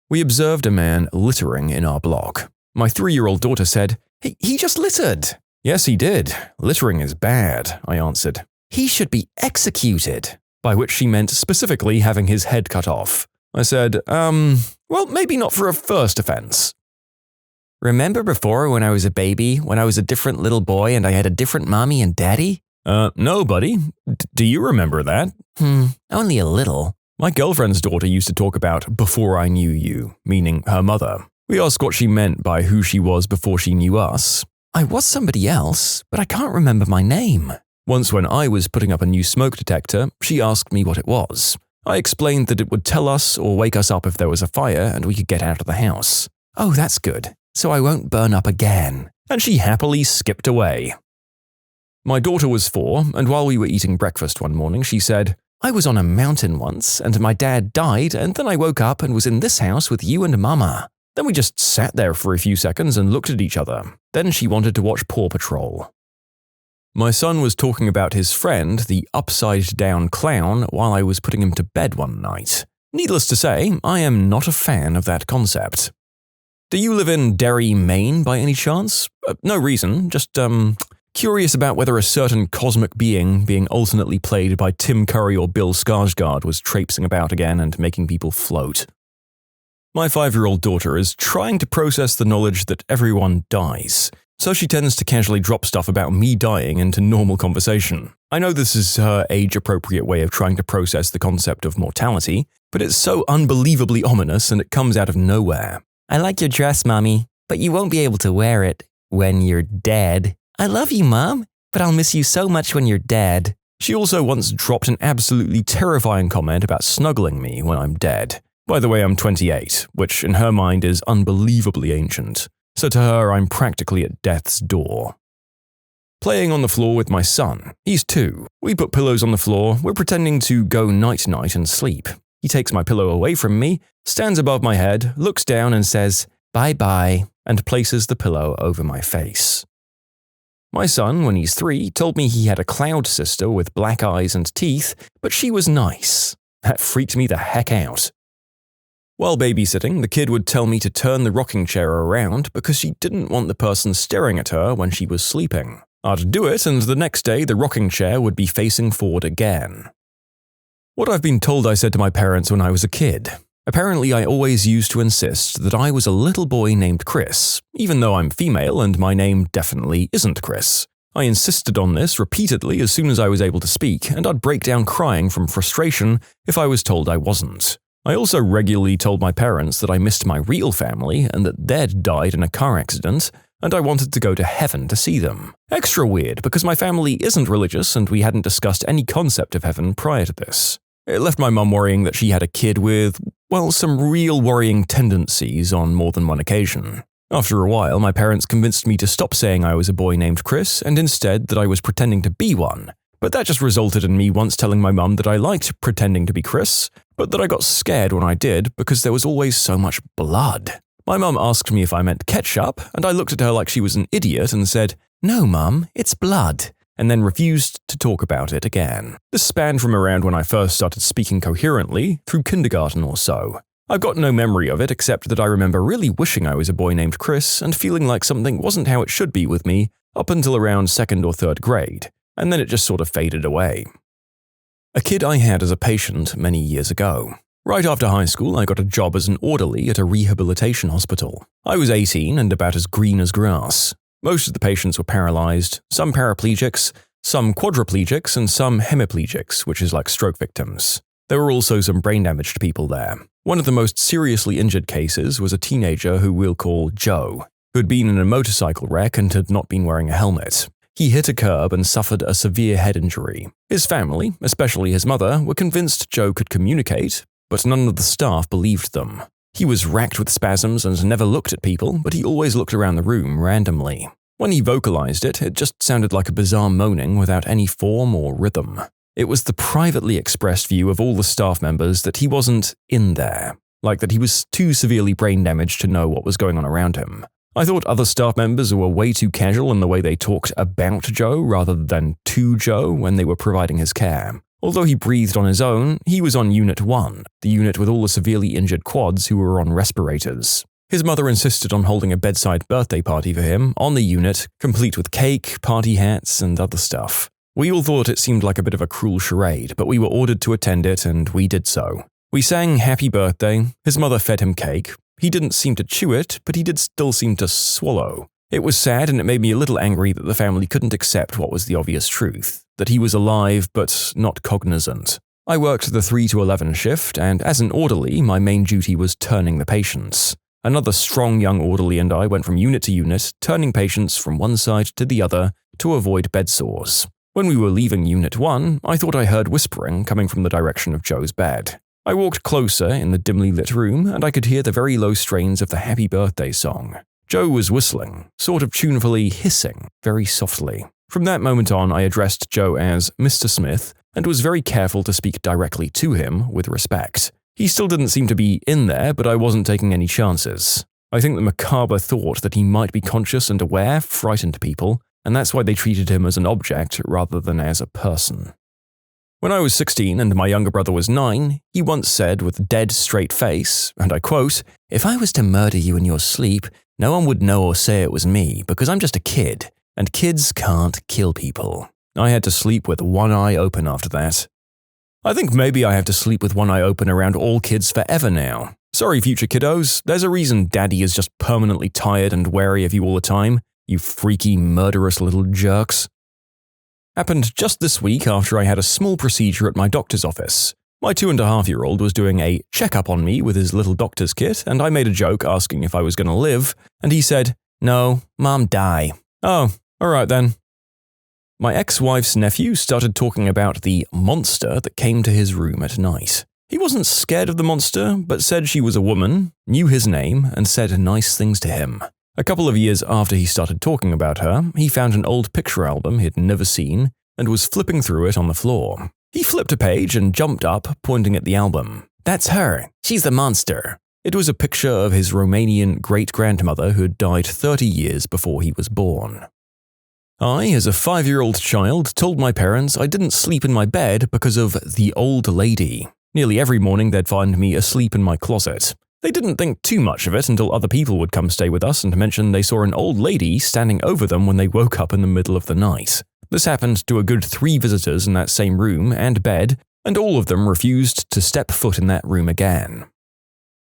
We observed a man littering in our block. My 3-year-old daughter said, He just littered." "Yes, he did. Littering is bad," I answered. "He should be executed," by which she meant specifically having his head cut off. I said, well, maybe not for a first offense." "Remember before when I was a baby, when I was a different little boy and I had a different mommy and daddy?" No, buddy. Do you remember that?" Only a little." My girlfriend's daughter used to talk about "before I knew you," meaning her mother. We asked what she meant by who she was before she knew us. "I was somebody else, but I can't remember my name." Once when I was putting up a new smoke detector, she asked me what it was. I explained that it would tell us or wake us up if there was a fire and we could get out of the house. "Oh, that's good. So I won't burn up again." And she happily skipped away. My daughter was 4, and while we were eating breakfast one morning, she said, "I was on a mountain once, and my dad died, and then I woke up and was in this house with you and Mama." Then we just sat there for a few seconds and looked at each other. Then she wanted to watch Paw Patrol. My son was talking about his friend, the upside-down clown, while I was putting him to bed one night. Needless to say, I am not a fan of that concept. Do you live in Derry, Maine, by any chance? No reason, just, curious about whether a certain cosmic being alternately played by Tim Curry or Bill Skarsgård was traipsing about again and making people float. My 5-year-old daughter is trying to process the knowledge that everyone dies, so she tends to casually drop stuff about me dying into normal conversation. I know this is her age-appropriate way of trying to process the concept of mortality, but it's so unbelievably ominous and it comes out of nowhere. "I like your dress, Mommy, but you won't be able to wear it when you're dead." "I love you, Mom, but I'll miss you so much when you're dead." She also once dropped an absolutely terrifying comment about snuggling me when I'm dead. By the way, I'm 28, which in her mind is unbelievably ancient. So to her, I'm practically at death's door. Playing on the floor with my son. He's 2. We put pillows on the floor, we're pretending to go night-night and sleep. He takes my pillow away from me, stands above my head, looks down and says, "Bye-bye," and places the pillow over my face. My son, when he's 3, told me he had a cloud sister with black eyes and teeth, but she was nice. That freaked me the heck out. While babysitting, the kid would tell me to turn the rocking chair around because she didn't want the person staring at her when she was sleeping. I'd do it, and the next day the rocking chair would be facing forward again. What I've been told I said to my parents when I was a kid. Apparently, I always used to insist that I was a little boy named Chris, even though I'm female and my name definitely isn't Chris. I insisted on this repeatedly as soon as I was able to speak, and I'd break down crying from frustration if I was told I wasn't. I also regularly told my parents that I missed my real family and that they'd died in a car accident, and I wanted to go to heaven to see them. Extra weird because my family isn't religious and we hadn't discussed any concept of heaven prior to this. It left my mum worrying that she had a kid with, well, some real worrying tendencies on more than one occasion. After a while, my parents convinced me to stop saying I was a boy named Chris and instead that I was pretending to be one. But that just resulted in me once telling my mum that I liked pretending to be Chris, but that I got scared when I did because there was always so much blood. My mum asked me if I meant ketchup, and I looked at her like she was an idiot and said, "No, Mum, it's blood," and then refused to talk about it again. This spanned from around when I first started speaking coherently through kindergarten or so. I've got no memory of it except that I remember really wishing I was a boy named Chris and feeling like something wasn't how it should be with me up until around 2nd or 3rd grade, and then it just sort of faded away. A kid I had as a patient many years ago. Right after high school, I got a job as an orderly at a rehabilitation hospital. I was 18 and about as green as grass. Most of the patients were paralyzed, some paraplegics, some quadriplegics, and some hemiplegics, which is like stroke victims. There were also some brain-damaged people there. One of the most seriously injured cases was a teenager who we'll call Joe, who had been in a motorcycle wreck and had not been wearing a helmet. He hit a curb and suffered a severe head injury. His family, especially his mother, were convinced Joe could communicate, but none of the staff believed them. He was racked with spasms and never looked at people, but he always looked around the room randomly. When he vocalized it, it just sounded like a bizarre moaning without any form or rhythm. It was the privately expressed view of all the staff members that he wasn't in there, like that he was too severely brain damaged to know what was going on around him. I thought other staff members were way too casual in the way they talked about Joe rather than to Joe when they were providing his care. Although he breathed on his own, he was on Unit 1, the unit with all the severely injured quads who were on respirators. His mother insisted on holding a bedside birthday party for him on the unit, complete with cake, party hats, and other stuff. We all thought it seemed like a bit of a cruel charade, but we were ordered to attend it, and we did so. We sang Happy Birthday, his mother fed him cake. He didn't seem to chew it, but he did still seem to swallow. It was sad and it made me a little angry that the family couldn't accept what was the obvious truth, that he was alive but not cognizant. I worked the 3 to 11 shift, and as an orderly, my main duty was turning the patients. Another strong young orderly and I went from unit to unit, turning patients from one side to the other to avoid bed sores. When we were leaving Unit 1, I thought I heard whispering coming from the direction of Joe's bed. I walked closer in the dimly lit room, and I could hear the very low strains of the Happy Birthday song. Joe was whistling, sort of tunefully hissing, very softly. From that moment on, I addressed Joe as Mr. Smith and was very careful to speak directly to him with respect. He still didn't seem to be in there, but I wasn't taking any chances. I think the macabre thought that he might be conscious and aware frightened people, and that's why they treated him as an object rather than as a person. When I was 16 and my younger brother was 9, he once said with a dead straight face, and I quote, "If I was to murder you in your sleep, no one would know or say it was me because I'm just a kid, and kids can't kill people." I had to sleep with one eye open after that. I think maybe I have to sleep with one eye open around all kids forever now. Sorry, future kiddos, there's a reason Daddy is just permanently tired and wary of you all the time, you freaky, murderous little jerks. Happened just this week after I had a small procedure at my doctor's office. My 2.5-year-old was doing a checkup on me with his little doctor's kit, and I made a joke asking if I was going to live, and he said, "No, Mom die." Oh, alright then. My ex-wife's nephew started talking about the monster that came to his room at night. He wasn't scared of the monster, but said she was a woman, knew his name, and said nice things to him. A couple of years after he started talking about her, he found an old picture album he'd never seen and was flipping through it on the floor. He flipped a page and jumped up, pointing at the album. "That's her. She's the monster." It was a picture of his Romanian great-grandmother who had died 30 years before he was born. I, as a 5-year-old child, told my parents I didn't sleep in my bed because of the old lady. Nearly every morning they'd find me asleep in my closet. They didn't think too much of it until other people would come stay with us and mention they saw an old lady standing over them when they woke up in the middle of the night. This happened to a good 3 visitors in that same room and bed, and all of them refused to step foot in that room again.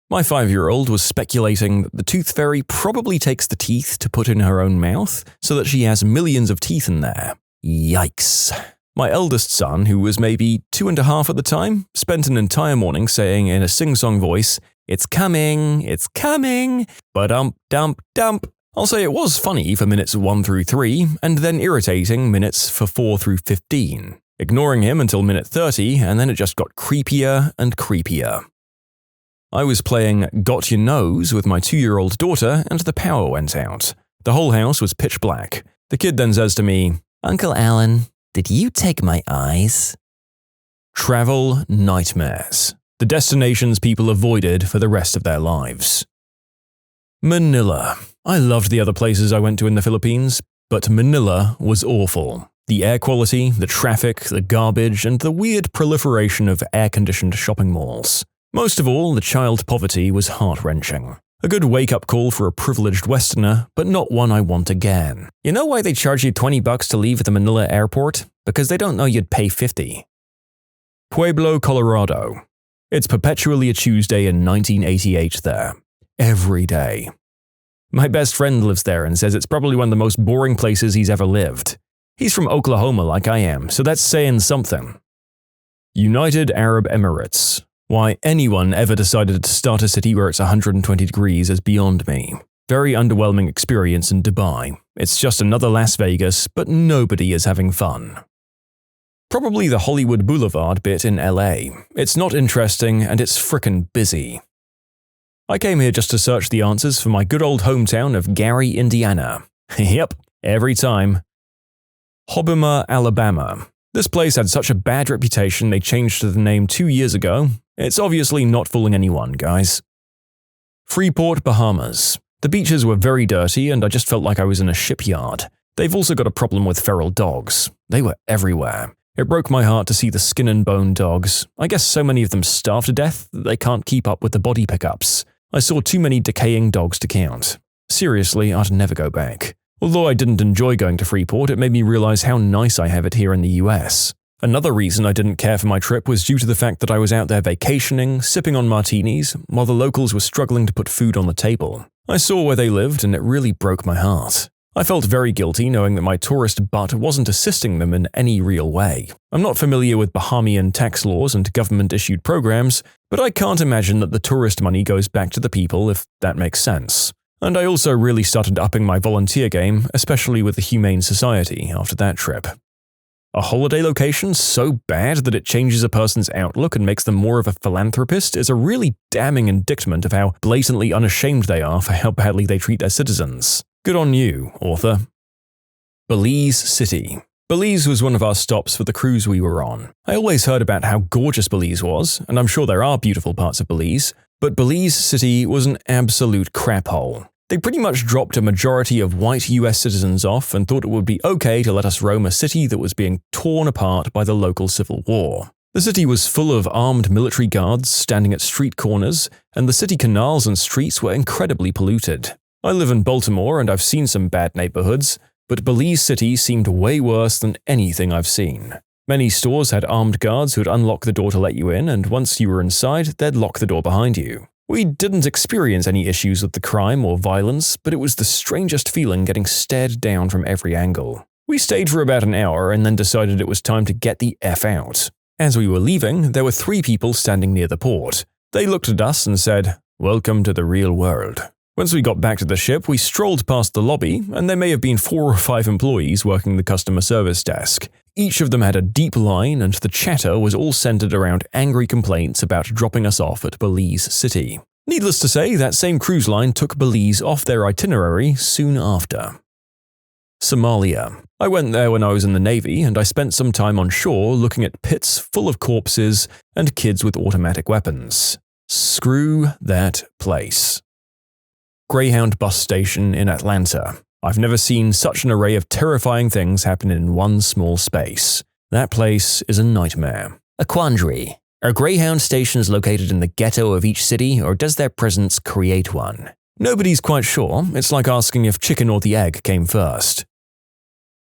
My 5-year-old was speculating that the tooth fairy probably takes the teeth to put in her own mouth so that she has millions of teeth in there. Yikes. My eldest son, who was maybe 2.5 at the time, spent an entire morning saying in a sing-song voice, it's coming, ba-dump-dump-dump. I'll say it was funny for minutes 1 through 3, and then irritating minutes for 4 through 15. Ignoring him until minute 30, and then it just got creepier and creepier. I was playing Got Your Nose with my 2-year-old daughter, and the power went out. The whole house was pitch black. The kid then says to me, Uncle Alan, did you take my eyes? Travel nightmares. The destinations people avoided for the rest of their lives. Manila. I loved the other places I went to in the Philippines, but Manila was awful. The air quality, the traffic, the garbage, and the weird proliferation of air-conditioned shopping malls. Most of all, the child poverty was heart-wrenching. A good wake-up call for a privileged Westerner, but not one I want again. You know why they charge you $20 to leave at the Manila airport? Because they don't know you'd pay $50. Pueblo, Colorado. It's perpetually a Tuesday in 1988 there. Every day. My best friend lives there and says it's probably one of the most boring places he's ever lived. He's from Oklahoma like I am, so that's saying something. United Arab Emirates. Why anyone ever decided to start a city where it's 120 degrees is beyond me. Very underwhelming experience in Dubai. It's just another Las Vegas, but nobody is having fun. Probably the Hollywood Boulevard bit in LA. It's not interesting and it's frickin' busy. I came here just to search the answers for my good old hometown of Gary, Indiana. Yep, every time. Hobbema, Alabama. This place had such a bad reputation they changed the name 2 years ago. It's obviously not fooling anyone, guys. Freeport, Bahamas. The beaches were very dirty and I just felt like I was in a shipyard. They've also got a problem with feral dogs. They were everywhere. It broke my heart to see the skin and bone dogs. I guess so many of them starve to death that they can't keep up with the body pickups. I saw too many decaying dogs to count. Seriously, I'd never go back. Although I didn't enjoy going to Freeport, it made me realize how nice I have it here in the US. Another reason I didn't care for my trip was due to the fact that I was out there vacationing, sipping on martinis, while the locals were struggling to put food on the table. I saw where they lived and it really broke my heart. I felt very guilty knowing that my tourist butt wasn't assisting them in any real way. I'm not familiar with Bahamian tax laws and government-issued programs, but I can't imagine that the tourist money goes back to the people if that makes sense. And I also really started upping my volunteer game, especially with the Humane Society after that trip. A holiday location so bad that it changes a person's outlook and makes them more of a philanthropist is a really damning indictment of how blatantly unashamed they are for how badly they treat their citizens. Good on you, author. Belize City. Belize was one of our stops for the cruise we were on. I always heard about how gorgeous Belize was, and I'm sure there are beautiful parts of Belize, but Belize City was an absolute crap hole. They pretty much dropped a majority of white US citizens off and thought it would be okay to let us roam a city that was being torn apart by the local civil war. The city was full of armed military guards standing at street corners, and the city canals and streets were incredibly polluted. I live in Baltimore and I've seen some bad neighborhoods, but Belize City seemed way worse than anything I've seen. Many stores had armed guards who'd unlock the door to let you in, and once you were inside, they'd lock the door behind you. We didn't experience any issues with the crime or violence, but it was the strangest feeling getting stared down from every angle. We stayed for about an hour and then decided it was time to get the F out. As we were leaving, there were 3 people standing near the port. They looked at us and said, "Welcome to the real world." Once we got back to the ship, we strolled past the lobby, and there may have been 4 or 5 employees working the customer service desk. Each of them had a deep line, and the chatter was all centered around angry complaints about dropping us off at Belize City. Needless to say, that same cruise line took Belize off their itinerary soon after. Somalia. I went there when I was in the Navy, and I spent some time on shore looking at pits full of corpses and kids with automatic weapons. Screw that place. Greyhound bus station in Atlanta. I've never seen such an array of terrifying things happen in one small space. That place is a nightmare. A quandary. Are Greyhound stations located in the ghetto of each city, or does their presence create one? Nobody's quite sure. It's like asking if chicken or the egg came first.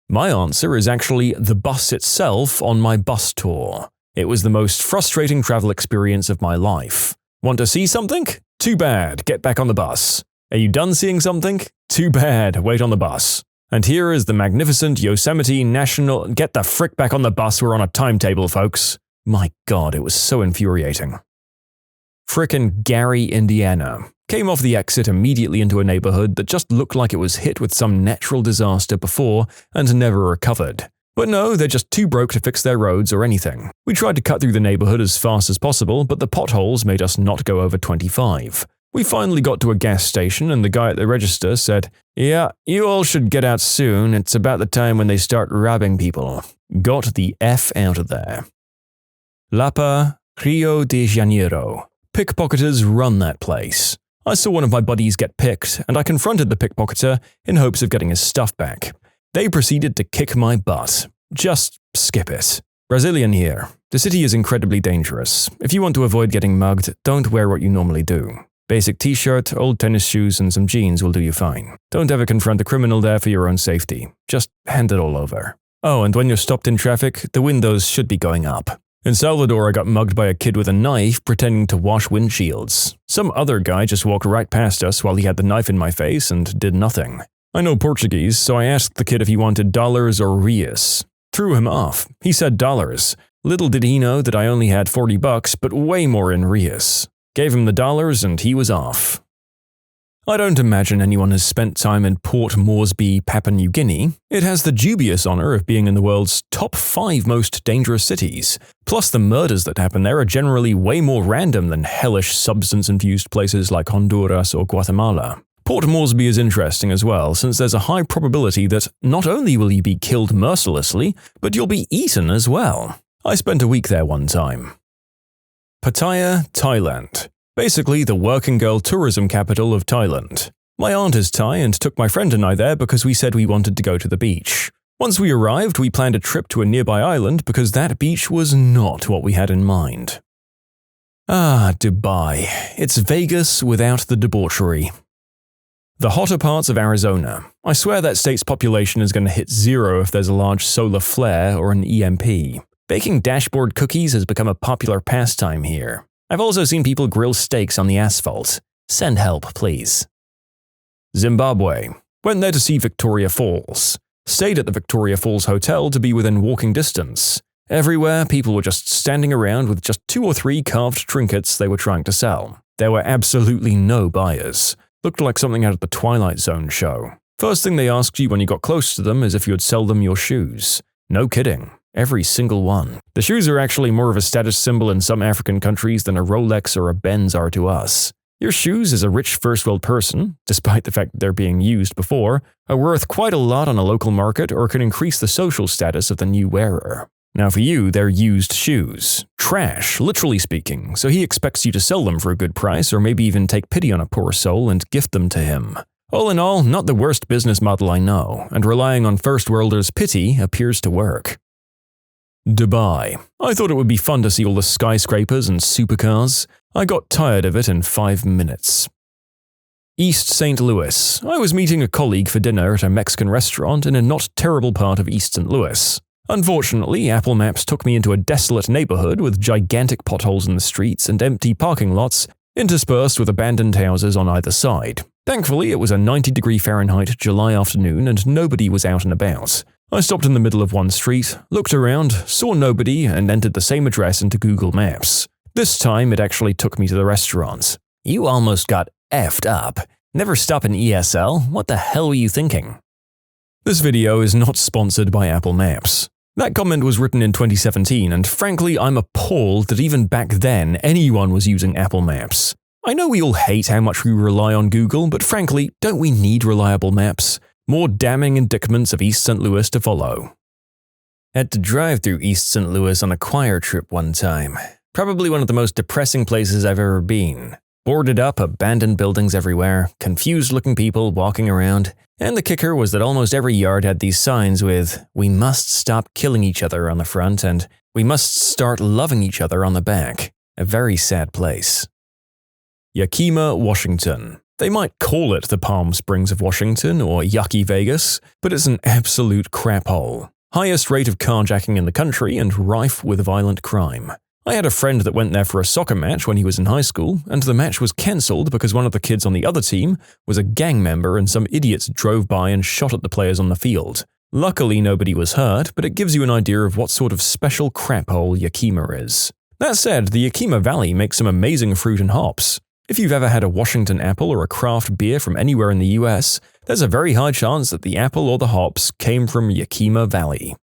My answer is actually the bus itself on my bus tour. It was the most frustrating travel experience of my life. Want to see something? Too bad, get back on the bus. Are you done seeing something? Too bad, wait on the bus. And here is the magnificent Yosemite National… Get the frick back on the bus, we're on a timetable, folks. My God, it was so infuriating. Frickin' Gary, Indiana. Came off the exit immediately into a neighborhood that just looked like it was hit with some natural disaster before and never recovered. But no, they're just too broke to fix their roads or anything. We tried to cut through the neighborhood as fast as possible, but the potholes made us not go over 25. We finally got to a gas station and the guy at the register said, "Yeah, you all should get out soon, it's about the time when they start robbing people." Got the F out of there. Lapa, Rio de Janeiro. Pickpocketers run that place. I saw one of my buddies get picked, and I confronted the pickpocketer in hopes of getting his stuff back. They proceeded to kick my butt. Just skip it. Brazilian here. The city is incredibly dangerous. If you want to avoid getting mugged, don't wear what you normally do. Basic t-shirt, old tennis shoes, and some jeans will do you fine. Don't ever confront a criminal there for your own safety. Just hand it all over. Oh, and when you're stopped in traffic, the windows should be going up. In Salvador, I got mugged by a kid with a knife pretending to wash windshields. Some other guy just walked right past us while he had the knife in my face and did nothing. I know Portuguese, so I asked the kid if he wanted dollars or reais. Threw him off. He said dollars. Little did he know that I only had $40, but way more in reais. Gave him the dollars and he was off. I don't imagine anyone has spent time in Port Moresby, Papua New Guinea. It has the dubious honor of being in the world's top 5 most dangerous cities. Plus, the murders that happen there are generally way more random than hellish substance-infused places like Honduras or Guatemala. Port Moresby is interesting as well, since there's a high probability that not only will you be killed mercilessly, but you'll be eaten as well. I spent a week there one time. Pattaya, Thailand. Basically the working girl tourism capital of Thailand. My aunt is Thai and took my friend and I there because we said we wanted to go to the beach. Once we arrived, we planned a trip to a nearby island because that beach was not what we had in mind. Ah, Dubai. It's Vegas without the debauchery. The hotter parts of Arizona. I swear that state's population is going to hit 0 if there's a large solar flare or an EMP. Baking dashboard cookies has become a popular pastime here. I've also seen people grill steaks on the asphalt. Send help, please. Zimbabwe. Went there to see Victoria Falls. Stayed at the Victoria Falls Hotel to be within walking distance. Everywhere, people were just standing around with just 2 or 3 carved trinkets they were trying to sell. There were absolutely no buyers. Looked like something out of the Twilight Zone show. First thing they asked you when you got close to them is if you would sell them your shoes. No kidding. Every single one. The shoes are actually more of a status symbol in some African countries than a Rolex or a Benz are to us. Your shoes as a rich first-world person, despite the fact that they're being used before, are worth quite a lot on a local market or can increase the social status of the new wearer. Now for you, they're used shoes. Trash, literally speaking, so he expects you to sell them for a good price or maybe even take pity on a poor soul and gift them to him. All in all, not the worst business model I know, and relying on first-worlders' pity appears to work. Dubai. I thought it would be fun to see all the skyscrapers and supercars. I got tired of it in 5 minutes. East St. Louis. I was meeting a colleague for dinner at a Mexican restaurant in a not terrible part of East St. Louis. Unfortunately, Apple Maps took me into a desolate neighborhood with gigantic potholes in the streets and empty parking lots, interspersed with abandoned houses on either side. Thankfully, it was a 90-degree Fahrenheit July afternoon and nobody was out and about. I stopped in the middle of one street, looked around, saw nobody, and entered the same address into Google Maps. This time, it actually took me to the restaurant. You almost got effed up. Never stop in ESL? What the hell were you thinking? This video is not sponsored by Apple Maps. That comment was written in 2017, and frankly, I'm appalled that even back then, anyone was using Apple Maps. I know we all hate how much we rely on Google, but frankly, don't we need reliable maps? More damning indictments of East St. Louis to follow. Had to drive through East St. Louis on a choir trip one time. Probably one of the most depressing places I've ever been. Boarded up, abandoned buildings everywhere, confused-looking people walking around, and the kicker was that almost every yard had these signs with, "We must stop killing each other" on the front and "We must start loving each other" on the back. A very sad place. Yakima, Washington. They might call it the Palm Springs of Washington or Yucky Vegas, but it's an absolute crap hole. Highest rate of carjacking in the country and rife with violent crime. I had a friend that went there for a soccer match when he was in high school, and the match was cancelled because one of the kids on the other team was a gang member and some idiots drove by and shot at the players on the field. Luckily, nobody was hurt, but it gives you an idea of what sort of special crap hole Yakima is. That said, the Yakima Valley makes some amazing fruit and hops. If you've ever had a Washington apple or a craft beer from anywhere in the US, there's a very high chance that the apple or the hops came from Yakima Valley.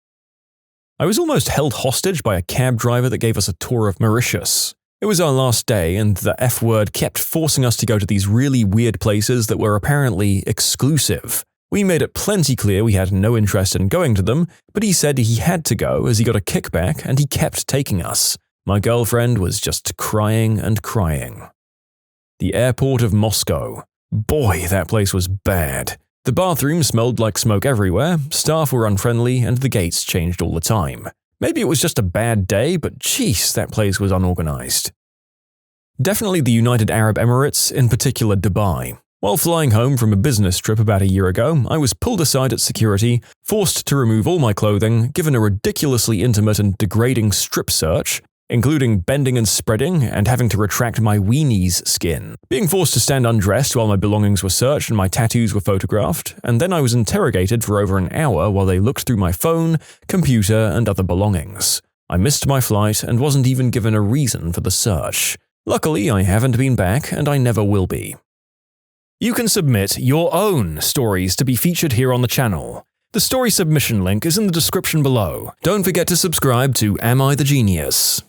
I was almost held hostage by a cab driver that gave us a tour of Mauritius. It was our last day, and the F word kept forcing us to go to these really weird places that were apparently exclusive. We made it plenty clear we had no interest in going to them, but he said he had to go as he got a kickback and he kept taking us. My girlfriend was just crying and crying. The airport of Moscow. Boy, that place was bad. The bathroom smelled like smoke everywhere, staff were unfriendly, and the gates changed all the time. Maybe it was just a bad day, but jeez, that place was unorganized. Definitely the United Arab Emirates, in particular Dubai. While flying home from a business trip about a year ago, I was pulled aside at security, forced to remove all my clothing, given a ridiculously intimate and degrading strip search, including bending and spreading and having to retract my weenie's skin, being forced to stand undressed while my belongings were searched and my tattoos were photographed, and then I was interrogated for over an hour while they looked through my phone, computer, and other belongings. I missed my flight and wasn't even given a reason for the search. Luckily, I haven't been back, and I never will be. You can submit your own stories to be featured here on the channel. The story submission link is in the description below. Don't forget to subscribe to Am I the Genius?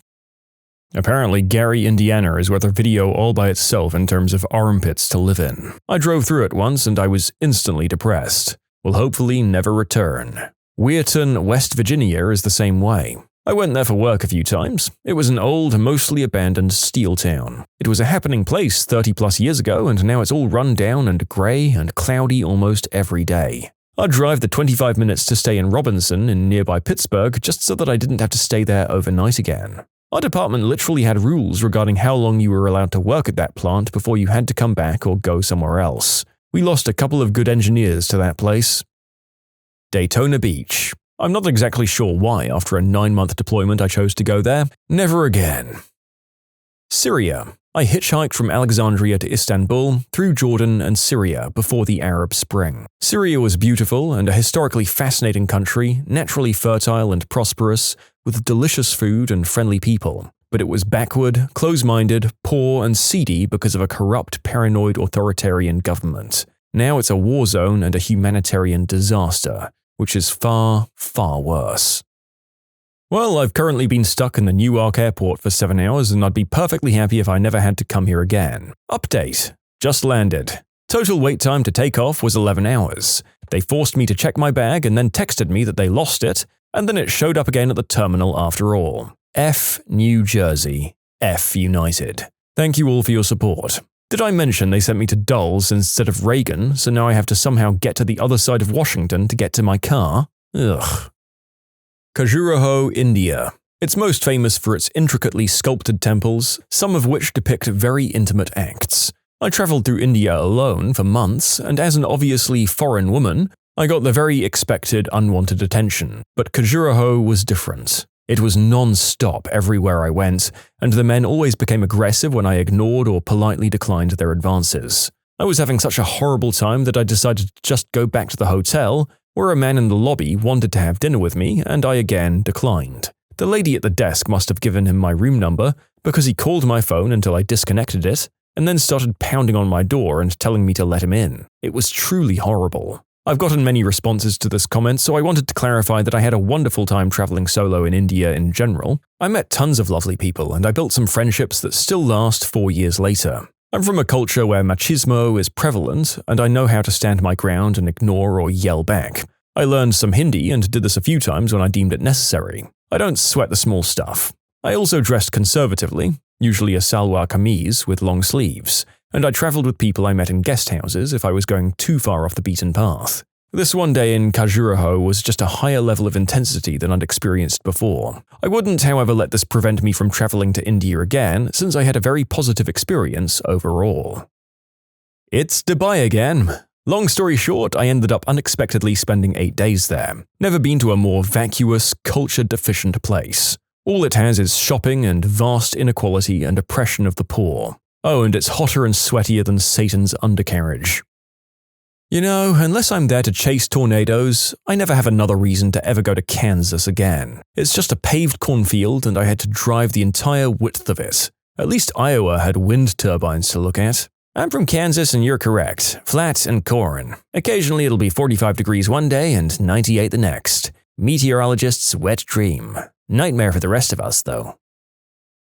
Apparently, Gary, Indiana is worth a video all by itself in terms of armpits to live in. I drove through it once and I was instantly depressed. Will hopefully never return. Weirton, West Virginia is the same way. I went there for work a few times. It was an old, mostly abandoned steel town. It was a happening place 30 plus years ago, and now it's all run down and grey and cloudy almost every day. I'd drive the 25 minutes to stay in Robinson in nearby Pittsburgh just so that I didn't have to stay there overnight again. Our department literally had rules regarding how long you were allowed to work at that plant before you had to come back or go somewhere else. We lost a couple of good engineers to that place. Daytona Beach. I'm not exactly sure why after a 9-month deployment I chose to go there. Never again. Syria. I hitchhiked from Alexandria to Istanbul, through Jordan and Syria before the Arab Spring. Syria was beautiful and a historically fascinating country, naturally fertile and prosperous, with delicious food and friendly people. But it was backward, close-minded, poor, and seedy because of a corrupt, paranoid authoritarian government. Now it's a war zone and a humanitarian disaster, which is far, far worse. Well, I've currently been stuck in the Newark airport for 7 hours, and I'd be perfectly happy if I never had to come here again. Update. Just landed. Total wait time to take off was 11 hours. They forced me to check my bag and then texted me that they lost it, and then it showed up again at the terminal after all. F New Jersey. F United. Thank you all for your support. Did I mention they sent me to Dulles instead of Reagan, so now I have to somehow get to the other side of Washington to get to my car? Ugh. Khajuraho, India. It's most famous for its intricately sculpted temples, some of which depict very intimate acts. I traveled through India alone for months, and as an obviously foreign woman, I got the very expected unwanted attention. But Khajuraho was different. It was non-stop everywhere I went, and the men always became aggressive when I ignored or politely declined their advances. I was having such a horrible time that I decided to just go back to the hotel, where a man in the lobby wanted to have dinner with me, and I again declined. The lady at the desk must have given him my room number, because he called my phone until I disconnected it, and then started pounding on my door and telling me to let him in. It was truly horrible. I've gotten many responses to this comment, so I wanted to clarify that I had a wonderful time traveling solo in India in general. I met tons of lovely people, and I built some friendships that still last 4 years later. I'm from a culture where machismo is prevalent, and I know how to stand my ground and ignore or yell back. I learned some Hindi and did this a few times when I deemed it necessary. I don't sweat the small stuff. I also dressed conservatively, usually a salwar kameez with long sleeves, and I traveled with people I met in guest houses if I was going too far off the beaten path. This one day in Khajuraho was just a higher level of intensity than I'd experienced before. I wouldn't, however, let this prevent me from traveling to India again, since I had a very positive experience overall. It's Dubai again. Long story short, I ended up unexpectedly spending 8 days there. Never been to a more vacuous, culture-deficient place. All it has is shopping and vast inequality and oppression of the poor. Oh, and it's hotter and sweatier than Satan's undercarriage. You know, unless I'm there to chase tornadoes, I never have another reason to ever go to Kansas again. It's just a paved cornfield and I had to drive the entire width of it. At least Iowa had wind turbines to look at. I'm from Kansas and you're correct. Flat and corn. Occasionally it'll be 45 degrees one day and 98 the next. Meteorologist's wet dream. Nightmare for the rest of us, though.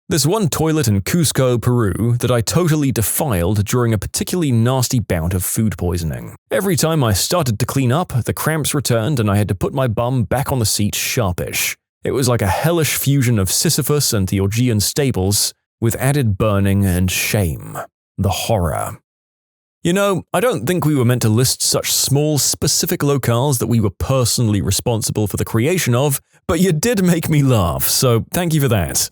There's one toilet in Cusco, Peru, that I totally defiled during a particularly nasty bout of food poisoning. Every time I started to clean up, the cramps returned and I had to put my bum back on the seat sharpish. It was like a hellish fusion of Sisyphus and the Augean stables, with added burning and shame. The horror. You know, I don't think we were meant to list such small, specific locales that we were personally responsible for the creation of, but you did make me laugh, so thank you for that.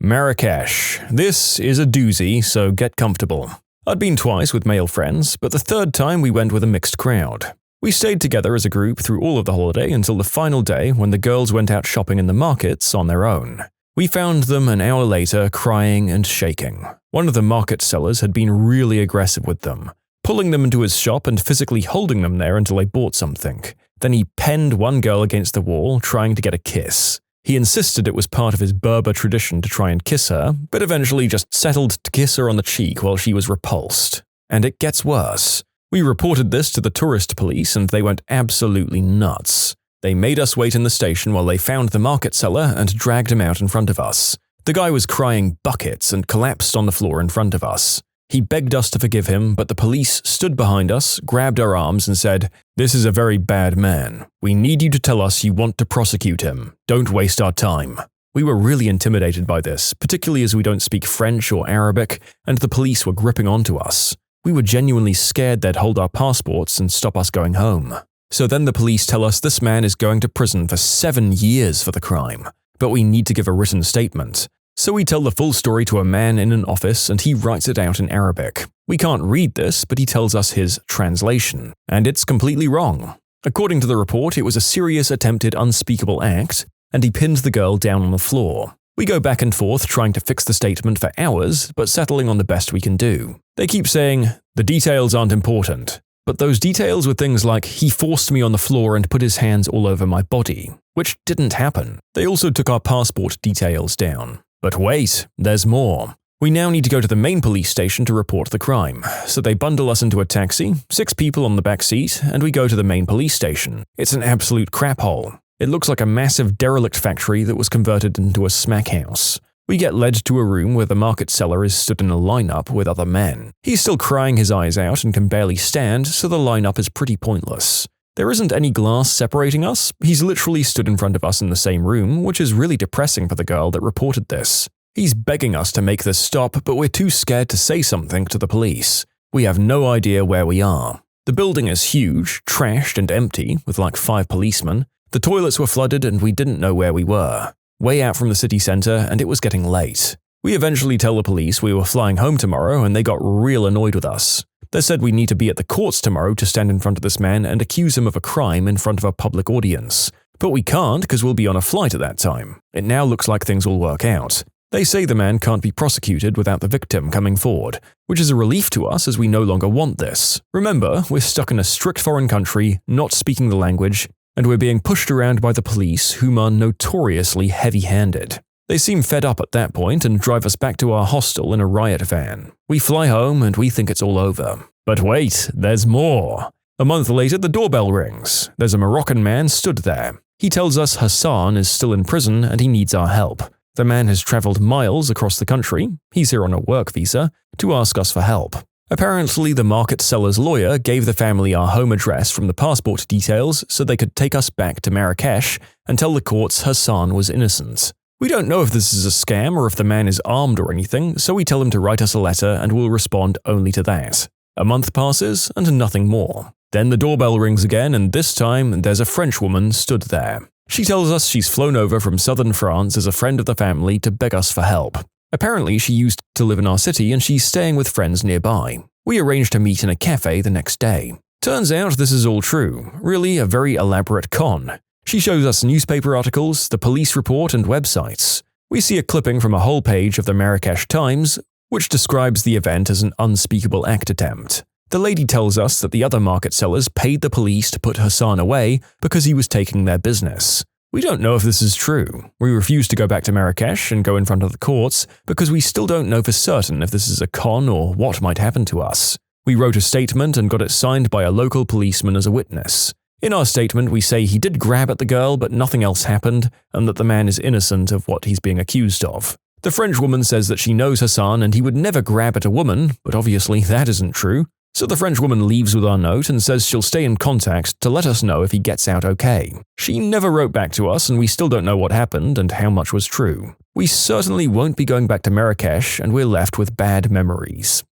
Marrakesh. This is a doozy, so get comfortable. I'd been twice with male friends, but the third time we went with a mixed crowd. We stayed together as a group through all of the holiday until the final day when the girls went out shopping in the markets on their own. We found them an hour later crying and shaking. One of the market sellers had been really aggressive with them, pulling them into his shop and physically holding them there until they bought something. Then he penned one girl against the wall, trying to get a kiss. He insisted it was part of his Berber tradition to try and kiss her, but eventually just settled to kiss her on the cheek while she was repulsed. And it gets worse. We reported this to the tourist police and they went absolutely nuts. They made us wait in the station while they found the market seller and dragged him out in front of us. The guy was crying buckets and collapsed on the floor in front of us. He begged us to forgive him, but the police stood behind us, grabbed our arms and said, "This is a very bad man. We need you to tell us you want to prosecute him. Don't waste our time." We were really intimidated by this, particularly as we don't speak French or Arabic, and the police were gripping onto us. We were genuinely scared they'd hold our passports and stop us going home. So then the police tell us this man is going to prison for 7 years for the crime, but we need to give a written statement. So we tell the full story to a man in an office and he writes it out in Arabic. We can't read this, but he tells us his translation, and it's completely wrong. According to the report, it was a serious attempted unspeakable act, and he pinned the girl down on the floor. We go back and forth trying to fix the statement for hours, but settling on the best we can do. They keep saying, the details aren't important. But those details were things like he forced me on the floor and put his hands all over my body, which didn't happen. They also took our passport details down. But wait, there's more. We now need to go to the main police station to report the crime, so they bundle us into a taxi, 6 people on the back seat, and we go to the main police station. It's an absolute crap hole. It looks like a massive derelict factory that was converted into a smack house. We get led to a room where the market seller is stood in a lineup with other men. He's still crying his eyes out and can barely stand, so the lineup is pretty pointless. There isn't any glass separating us. He's literally stood in front of us in the same room, which is really depressing for the girl that reported this. He's begging us to make this stop, but we're too scared to say something to the police. We have no idea where we are. The building is huge, trashed and empty, with like 5 policemen. The toilets were flooded and we didn't know where we were. Way out from the city center, and it was getting late. We eventually tell the police we were flying home tomorrow and they got real annoyed with us. They said we need to be at the courts tomorrow to stand in front of this man and accuse him of a crime in front of a public audience. But we can't because we'll be on a flight at that time. It now looks like things will work out. They say the man can't be prosecuted without the victim coming forward, which is a relief to us as we no longer want this. Remember, we're stuck in a strict foreign country, not speaking the language, and we're being pushed around by the police, whom are notoriously heavy-handed. They seem fed up at that point and drive us back to our hostel in a riot van. We fly home and we think it's all over. But wait, there's more. A month later, the doorbell rings. There's a Moroccan man stood there. He tells us Hassan is still in prison and he needs our help. The man has traveled miles across the country, he's here on a work visa, to ask us for help. Apparently, the market seller's lawyer gave the family our home address from the passport details so they could take us back to Marrakesh and tell the courts Hassan was innocent. We don't know if this is a scam or if the man is armed or anything, so we tell him to write us a letter and we'll respond only to that. A month passes and nothing more. Then the doorbell rings again and this time there's a French woman stood there. She tells us she's flown over from southern France as a friend of the family to beg us for help. Apparently she used to live in our city and she's staying with friends nearby. We arranged to meet in a cafe the next day. Turns out this is all true, really a very elaborate con. She shows us newspaper articles, the police report, and websites. We see a clipping from a whole page of the Marrakesh Times, which describes the event as an unspeakable act attempt. The lady tells us that the other market sellers paid the police to put Hassan away because he was taking their business. We don't know if this is true. We refuse to go back to Marrakesh and go in front of the courts because we still don't know for certain if this is a con or what might happen to us. We wrote a statement and got it signed by a local policeman as a witness. In our statement, we say he did grab at the girl, but nothing else happened, and that the man is innocent of what he's being accused of. The French woman says that she knows Hassan and he would never grab at a woman, but obviously that isn't true. So the French woman leaves with our note and says she'll stay in contact to let us know if he gets out okay. She never wrote back to us and we still don't know what happened and how much was true. We certainly won't be going back to Marrakesh and we're left with bad memories.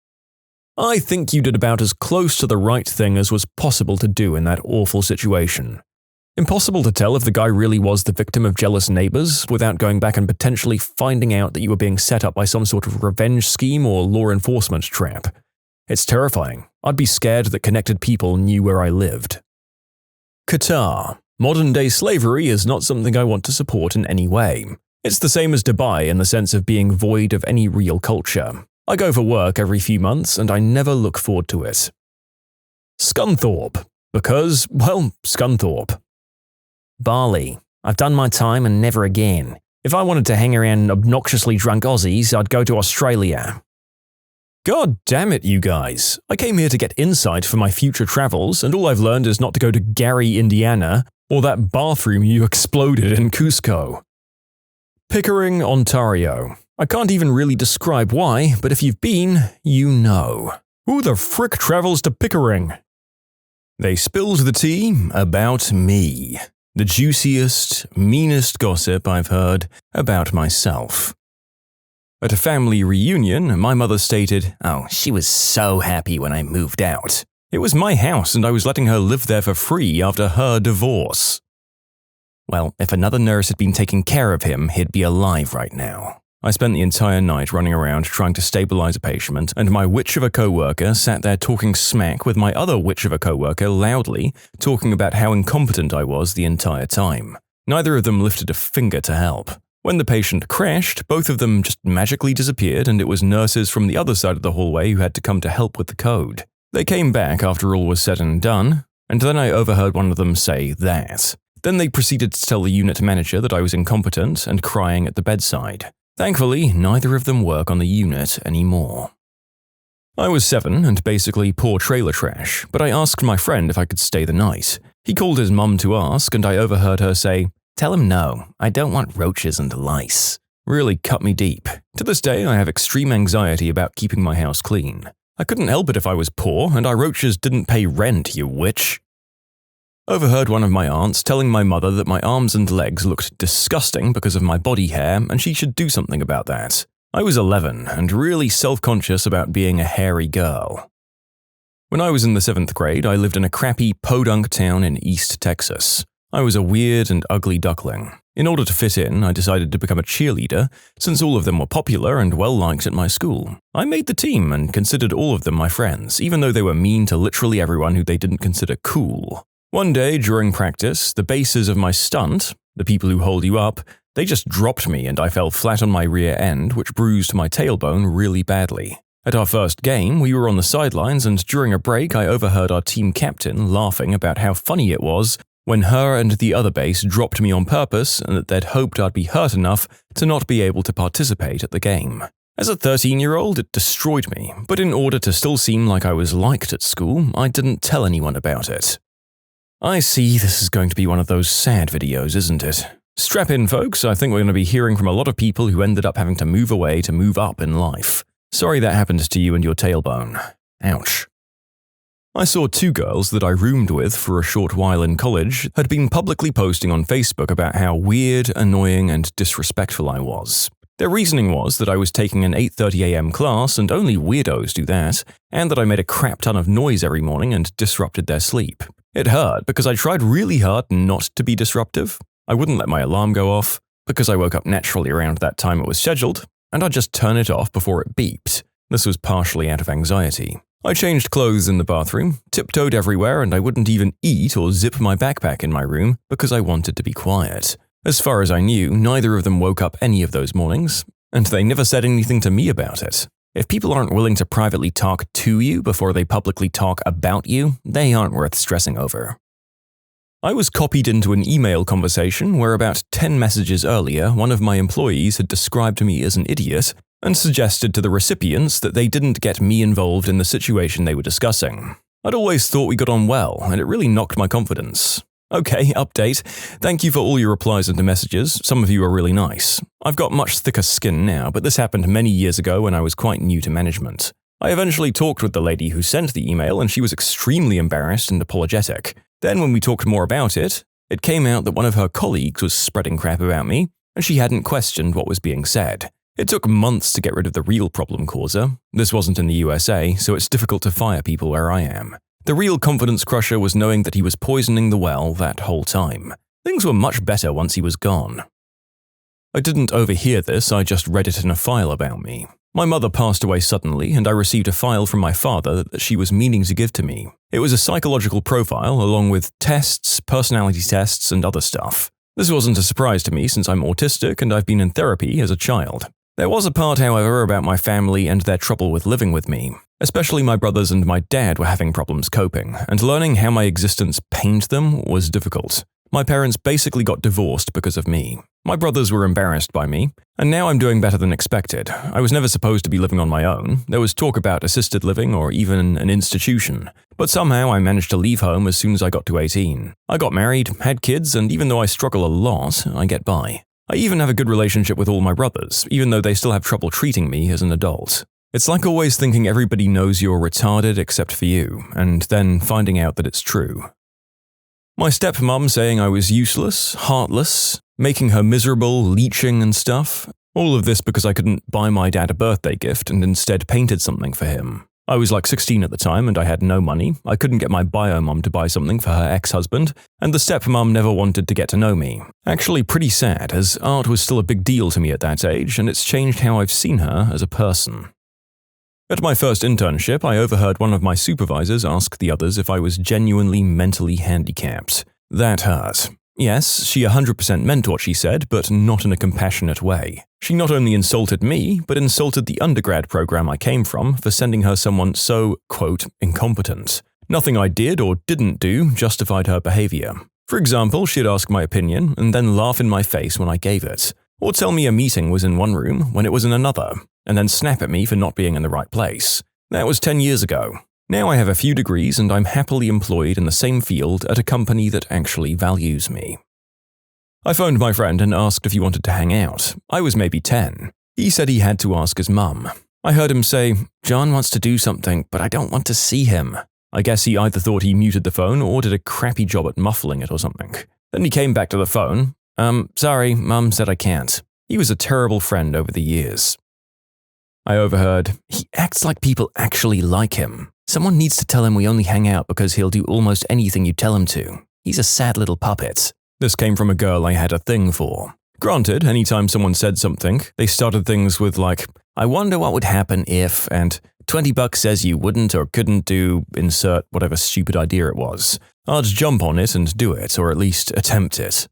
I think you did about as close to the right thing as was possible to do in that awful situation. Impossible to tell if the guy really was the victim of jealous neighbors without going back and potentially finding out that you were being set up by some sort of revenge scheme or law enforcement trap. It's terrifying. I'd be scared that connected people knew where I lived. Qatar. Modern-day slavery is not something I want to support in any way. It's the same as Dubai in the sense of being void of any real culture. I go for work every few months and I never look forward to it. Scunthorpe. Because, well, Scunthorpe. Bali. I've done my time and never again. If I wanted to hang around obnoxiously drunk Aussies, I'd go to Australia. God damn it, you guys. I came here to get insight for my future travels, and all I've learned is not to go to Gary, Indiana, or that bathroom you exploded in Cusco. Pickering, Ontario. I can't even really describe why, but if you've been, you know. Who the frick travels to Pickering? They spilled the tea about me. The juiciest, meanest gossip I've heard about myself. At a family reunion, my mother stated, "Oh, she was so happy when I moved out. It was my house and I was letting her live there for free after her divorce." Well, if another nurse had been taking care of him, he'd be alive right now. I spent the entire night running around trying to stabilize a patient, and my witch of a coworker sat there talking smack with my other witch of a coworker loudly, talking about how incompetent I was the entire time. Neither of them lifted a finger to help. When the patient crashed, both of them just magically disappeared, and it was nurses from the other side of the hallway who had to come to help with the code. They came back after all was said and done, and then I overheard one of them say that. Then they proceeded to tell the unit manager that I was incompetent and crying at the bedside. Thankfully, neither of them work on the unit anymore. I was 7 and basically poor trailer trash, but I asked my friend if I could stay the night. He called his mum to ask, and I overheard her say, "Tell him no, I don't want roaches and lice." Really cut me deep. To this day, I have extreme anxiety about keeping my house clean. I couldn't help it if I was poor, and our roaches didn't pay rent, you witch. Overheard one of my aunts telling my mother that my arms and legs looked disgusting because of my body hair and she should do something about that. I was 11 and really self-conscious about being a hairy girl. When I was in the 7th grade, I lived in a crappy podunk town in East Texas. I was a weird and ugly duckling. In order to fit in, I decided to become a cheerleader, since all of them were popular and well-liked at my school. I made the team and considered all of them my friends, even though they were mean to literally everyone who they didn't consider cool. One day during practice, the bases of my stunt, the people who hold you up, they just dropped me and I fell flat on my rear end, which bruised my tailbone really badly. At our first game, we were on the sidelines and during a break I overheard our team captain laughing about how funny it was when her and the other base dropped me on purpose and that they'd hoped I'd be hurt enough to not be able to participate at the game. As a 13-year-old, it destroyed me, but in order to still seem like I was liked at school, I didn't tell anyone about it. I see this is going to be one of those sad videos, isn't it? Strap in, folks, I think we're going to be hearing from a lot of people who ended up having to move away to move up in life. Sorry that happened to you and your tailbone. Ouch. I saw 2 girls that I roomed with for a short while in college had been publicly posting on Facebook about how weird, annoying, and disrespectful I was. Their reasoning was that I was taking an 8:30 a.m. class and only weirdos do that, and that I made a crap ton of noise every morning and disrupted their sleep. It hurt because I tried really hard not to be disruptive. I wouldn't let my alarm go off, because I woke up naturally around that time it was scheduled, and I'd just turn it off before it beeped. This was partially out of anxiety. I changed clothes in the bathroom, tiptoed everywhere, and I wouldn't even eat or zip my backpack in my room because I wanted to be quiet. As far as I knew, neither of them woke up any of those mornings, and they never said anything to me about it. If people aren't willing to privately talk to you before they publicly talk about you, they aren't worth stressing over. I was copied into an email conversation where about 10 messages earlier, one of my employees had described me as an idiot and suggested to the recipients that they didn't get me involved in the situation they were discussing. I'd always thought we got on well, and it really knocked my confidence. Okay, update. Thank you for all your replies and messages. Some of you are really nice. I've got much thicker skin now, but this happened many years ago when I was quite new to management. I eventually talked with the lady who sent the email, and she was extremely embarrassed and apologetic. Then when we talked more about it, it came out that one of her colleagues was spreading crap about me, and she hadn't questioned what was being said. It took months to get rid of the real problem causer. This wasn't in the USA, so it's difficult to fire people where I am. The real confidence crusher was knowing that he was poisoning the well that whole time. Things were much better once he was gone. I didn't overhear this, I just read it in a file about me. My mother passed away suddenly, and I received a file from my father that she was meaning to give to me. It was a psychological profile along with tests, personality tests, and other stuff. This wasn't a surprise to me since I'm autistic and I've been in therapy as a child. There was a part, however, about my family and their trouble with living with me. Especially my brothers and my dad were having problems coping, and learning how my existence pained them was difficult. My parents basically got divorced because of me. My brothers were embarrassed by me, and now I'm doing better than expected. I was never supposed to be living on my own. There was talk about assisted living or even an institution. But somehow I managed to leave home as soon as I got to 18. I got married, had kids, and even though I struggle a lot, I get by. I even have a good relationship with all my brothers, even though they still have trouble treating me as an adult. It's like always thinking everybody knows you're retarded except for you, and then finding out that it's true. My stepmom saying I was useless, heartless, making her miserable, leeching and stuff. All of this because I couldn't buy my dad a birthday gift and instead painted something for him. I was like 16 at the time and I had no money. I couldn't get my bio mom to buy something for her ex-husband, and the stepmom never wanted to get to know me. Actually pretty sad, as art was still a big deal to me at that age, and it's changed how I've seen her as a person. At my first internship, I overheard one of my supervisors ask the others if I was genuinely mentally handicapped. That hurt. Yes, she 100% meant what she said, but not in a compassionate way. She not only insulted me, but insulted the undergrad program I came from for sending her someone so, quote, incompetent. Nothing I did or didn't do justified her behavior. For example, she'd ask my opinion and then laugh in my face when I gave it. Or tell me a meeting was in one room when it was in another, and then snap at me for not being in the right place. That was 10 years ago. Now I have a few degrees and I'm happily employed in the same field at a company that actually values me. I phoned my friend and asked if he wanted to hang out. I was maybe 10. He said he had to ask his mum. I heard him say, "John wants to do something, but I don't want to see him." I guess he either thought he muted the phone or did a crappy job at muffling it or something. Then he came back to the phone. Sorry, Mum said I can't." He was a terrible friend over the years. I overheard, "He acts like people actually like him. Someone needs to tell him we only hang out because he'll do almost anything you tell him to. He's a sad little puppet." This came from a girl I had a thing for. Granted, anytime someone said something, they started things with like, "I wonder what would happen if," and $20 says you wouldn't or couldn't do, insert whatever stupid idea it was. I'd jump on it and do it, or at least attempt it.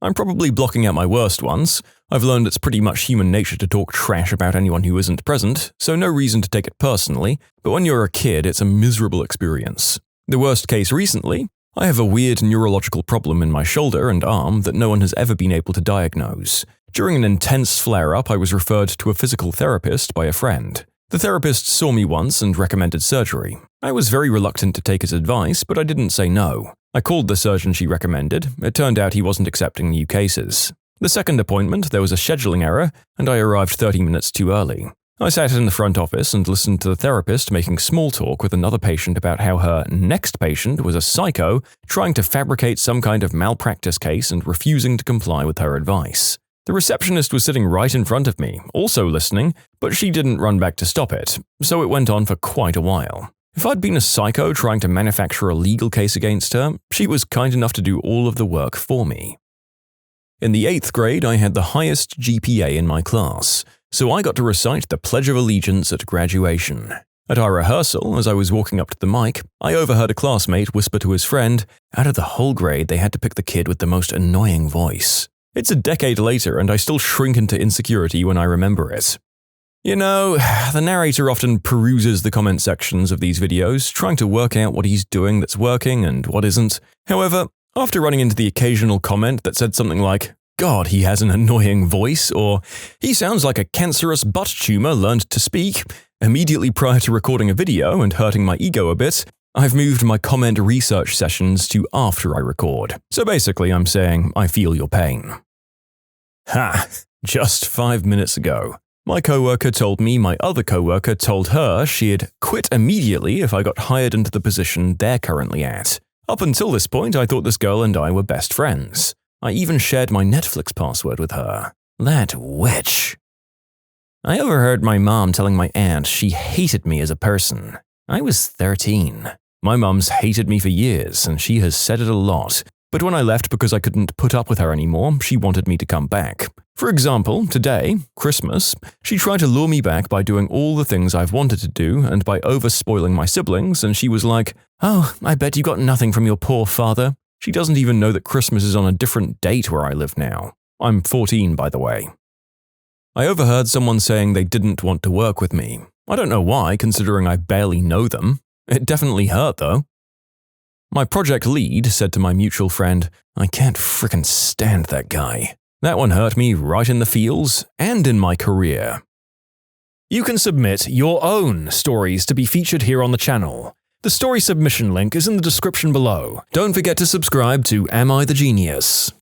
I'm probably blocking out my worst ones. I've learned it's pretty much human nature to talk trash about anyone who isn't present, so no reason to take it personally, but when you're a kid, it's a miserable experience. The worst case recently, I have a weird neurological problem in my shoulder and arm that no one has ever been able to diagnose. During an intense flare-up, I was referred to a physical therapist by a friend. The therapist saw me once and recommended surgery. I was very reluctant to take his advice, but I didn't say no. I called the surgeon she recommended. It turned out he wasn't accepting new cases. The second appointment, there was a scheduling error, and I arrived 30 minutes too early. I sat in the front office and listened to the therapist making small talk with another patient about how her next patient was a psycho trying to fabricate some kind of malpractice case and refusing to comply with her advice. The receptionist was sitting right in front of me, also listening, but she didn't run back to stop it, so it went on for quite a while. If I'd been a psycho trying to manufacture a legal case against her, she was kind enough to do all of the work for me. In the 8th grade, I had the highest GPA in my class, so I got to recite the Pledge of Allegiance at graduation. At our rehearsal, as I was walking up to the mic, I overheard a classmate whisper to his friend, out of the whole grade they had to pick the kid with the most annoying voice. It's a decade later and I still shrink into insecurity when I remember it. You know, the narrator often peruses the comment sections of these videos, trying to work out what he's doing that's working and what isn't. However, after running into the occasional comment that said something like, "God, he has an annoying voice," or "He sounds like a cancerous butt tumor learned to speak," immediately prior to recording a video and hurting my ego a bit, I've moved my comment research sessions to after I record. So basically I'm saying I feel your pain. Ha! Just 5 minutes ago. My coworker told me my other coworker told her she'd quit immediately if I got hired into the position they're currently at. Up until this point, I thought this girl and I were best friends. I even shared my Netflix password with her. That witch. I overheard my mom telling my aunt she hated me as a person. I was 13. My mom's hated me for years, and she has said it a lot. But when I left because I couldn't put up with her anymore, she wanted me to come back. For example, today, Christmas, she tried to lure me back by doing all the things I've wanted to do and by over-spoiling my siblings, and she was like, "Oh, I bet you got nothing from your poor father." She doesn't even know that Christmas is on a different date where I live now. I'm 14, by the way. I overheard someone saying they didn't want to work with me. I don't know why, considering I barely know them. It definitely hurt, though. My project lead said to my mutual friend, "I can't frickin' stand that guy." That one hurt me right in the feels and in my career. You can submit your own stories to be featured here on the channel. The story submission link is in the description below. Don't forget to subscribe to Am I the Genius?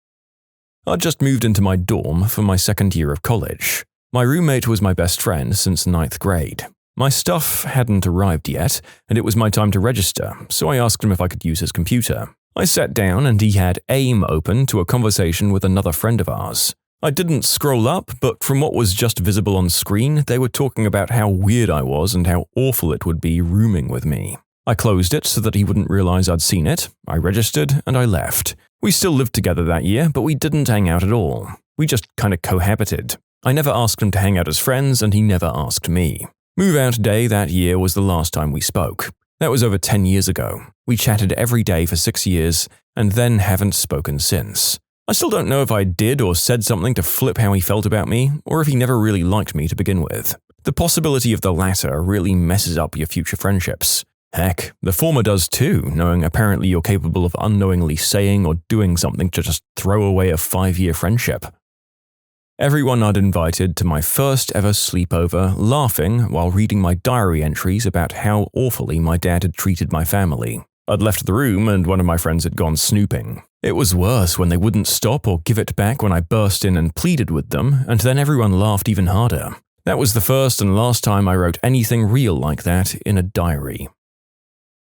I just moved into my dorm for my second year of college. My roommate was my best friend since 9th grade. My stuff hadn't arrived yet, and it was my time to register, so I asked him if I could use his computer. I sat down and he had AIM open to a conversation with another friend of ours. I didn't scroll up, but from what was just visible on screen, they were talking about how weird I was and how awful it would be rooming with me. I closed it so that he wouldn't realize I'd seen it, I registered, and I left. We still lived together that year, but we didn't hang out at all. We just kinda cohabited. I never asked him to hang out as friends, and he never asked me. Move-out day that year was the last time we spoke. That was over 10 years ago. We chatted every day for 6 years, and then haven't spoken since. I still don't know if I did or said something to flip how he felt about me, or if he never really liked me to begin with. The possibility of the latter really messes up your future friendships. Heck, the former does too, knowing apparently you're capable of unknowingly saying or doing something to just throw away a 5-year friendship. Everyone I'd invited to my first ever sleepover laughing while reading my diary entries about how awfully my dad had treated my family. I'd left the room and one of my friends had gone snooping. It was worse when they wouldn't stop or give it back when I burst in and pleaded with them, and then everyone laughed even harder. That was the first and last time I wrote anything real like that in a diary.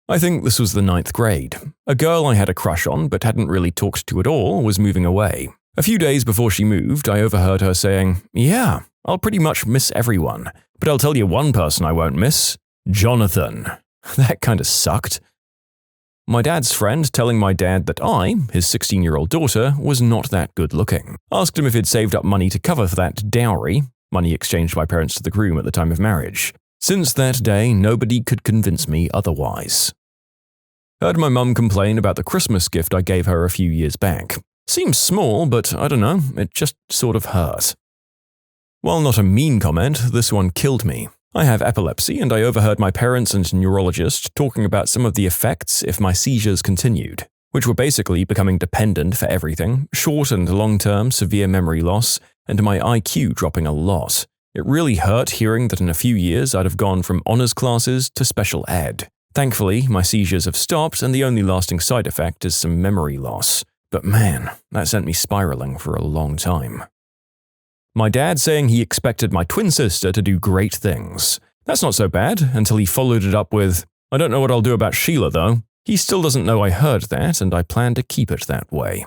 I think this was the 9th grade. A girl I had a crush on but hadn't really talked to at all was moving away. A few days before she moved, I overheard her saying, "Yeah, I'll pretty much miss everyone, but I'll tell you one person I won't miss. Jonathan." That kinda sucked. My dad's friend telling my dad that I, his 16-year-old daughter, was not that good looking. Asked him if he'd saved up money to cover for that dowry, money exchanged by parents to the groom at the time of marriage. Since that day, nobody could convince me otherwise. Heard my mum complain about the Christmas gift I gave her a few years back. Seems small, but I don't know, it just sort of hurt. While not a mean comment, this one killed me. I have epilepsy, and I overheard my parents and neurologist talking about some of the effects if my seizures continued, which were basically becoming dependent for everything, short and long-term severe memory loss, and my IQ dropping a lot. It really hurt hearing that in a few years I'd have gone from honors classes to special ed. Thankfully, my seizures have stopped, and the only lasting side effect is some memory loss. But man, that sent me spiraling for a long time. My dad saying he expected my twin sister to do great things. That's not so bad, until he followed it up with, "I don't know what I'll do about Sheila though." He still doesn't know I heard that, and I plan to keep it that way.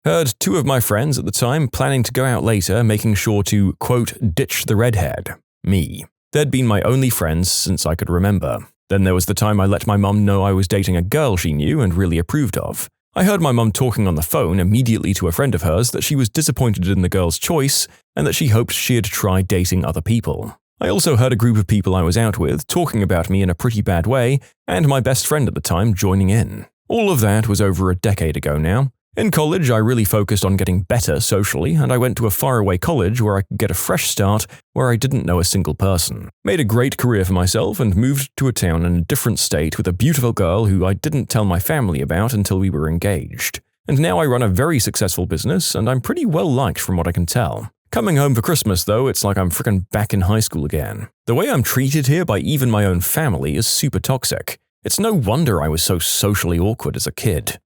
Heard 2 of my friends at the time planning to go out later, making sure to, quote, ditch the redhead. Me. They'd been my only friends since I could remember. Then there was the time I let my mum know I was dating a girl she knew and really approved of. I heard my mum talking on the phone immediately to a friend of hers that she was disappointed in the girl's choice and that she hoped she'd try dating other people. I also heard a group of people I was out with talking about me in a pretty bad way, and my best friend at the time joining in. All of that was over a decade ago now. In college, I really focused on getting better socially, and I went to a faraway college where I could get a fresh start where I didn't know a single person. Made a great career for myself and moved to a town in a different state with a beautiful girl who I didn't tell my family about until we were engaged. And now I run a very successful business, and I'm pretty well liked from what I can tell. Coming home for Christmas, though, it's like I'm frickin' back in high school again. The way I'm treated here by even my own family is super toxic. It's no wonder I was so socially awkward as a kid.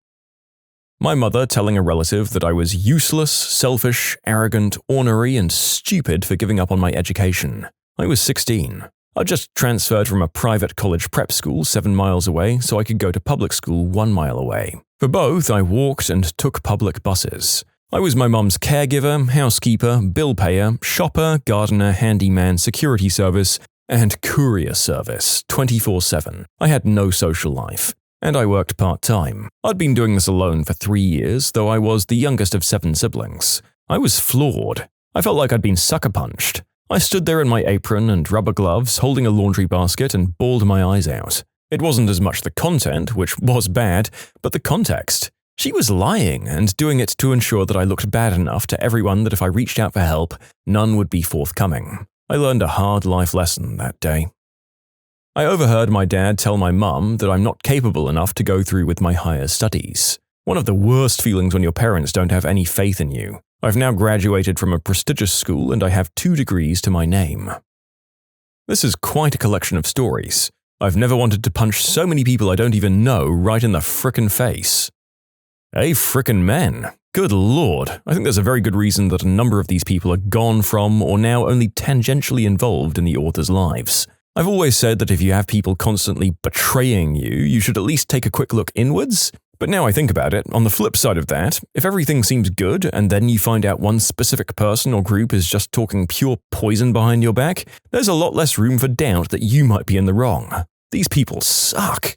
My mother telling a relative that I was useless, selfish, arrogant, ornery, and stupid for giving up on my education. I was 16. I just transferred from a private college prep school 7 miles away so I could go to public school 1 mile away. For both, I walked and took public buses. I was my mum's caregiver, housekeeper, bill payer, shopper, gardener, handyman, security service, and courier service 24/7. I had no social life. And I worked part-time. I'd been doing this alone for 3 years, though I was the youngest of 7 siblings. I was floored. I felt like I'd been sucker-punched. I stood there in my apron and rubber gloves, holding a laundry basket, and bawled my eyes out. It wasn't as much the content, which was bad, but the context. She was lying and doing it to ensure that I looked bad enough to everyone that if I reached out for help, none would be forthcoming. I learned a hard life lesson that day. I overheard my dad tell my mum that I'm not capable enough to go through with my higher studies. One of the worst feelings when your parents don't have any faith in you. I've now graduated from a prestigious school and I have 2 degrees to my name. This is quite a collection of stories. I've never wanted to punch so many people I don't even know right in the frickin' face. Hey frickin' men. Good lord, I think there's a very good reason that a number of these people are gone from or now only tangentially involved in the authors' lives. I've always said that if you have people constantly betraying you, you should at least take a quick look inwards. But now I think about it, on the flip side of that, if everything seems good and then you find out one specific person or group is just talking pure poison behind your back, there's a lot less room for doubt that you might be in the wrong. These people suck.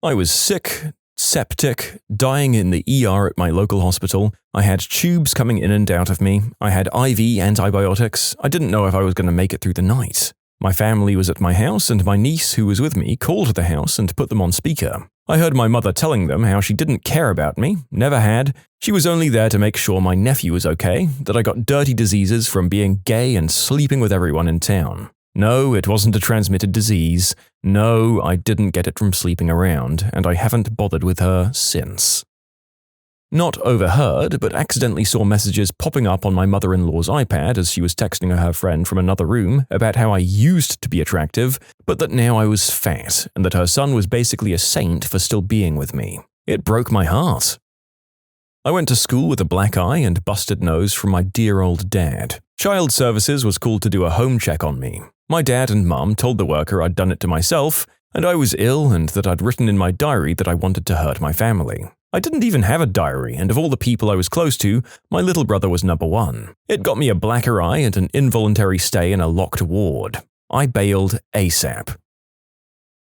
I was sick, septic, dying in the ER at my local hospital. I had tubes coming in and out of me. I had IV antibiotics. I didn't know if I was going to make it through the night. My family was at my house, and my niece, who was with me, called the house and put them on speaker. I heard my mother telling them how she didn't care about me, never had. She was only there to make sure my nephew was okay, that I got dirty diseases from being gay and sleeping with everyone in town. No, it wasn't a transmitted disease. No, I didn't get it from sleeping around, and I haven't bothered with her since. Not overheard, but accidentally saw messages popping up on my mother-in-law's iPad as she was texting her friend from another room about how I used to be attractive, but that now I was fat, and that her son was basically a saint for still being with me. It broke my heart. I went to school with a black eye and busted nose from my dear old dad. Child Services was called to do a home check on me. My dad and mum told the worker I'd done it to myself, and I was ill and that I'd written in my diary that I wanted to hurt my family. I didn't even have a diary, and of all the people I was close to, my little brother was number 1. It got me a blacker eye and an involuntary stay in a locked ward. I bailed ASAP.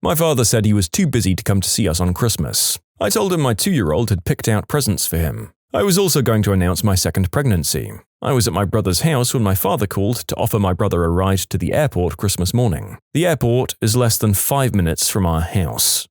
My father said he was too busy to come to see us on Christmas. I told him my 2-year-old had picked out presents for him. I was also going to announce my second pregnancy. I was at my brother's house when my father called to offer my brother a ride to the airport Christmas morning. The airport is less than 5 minutes from our house.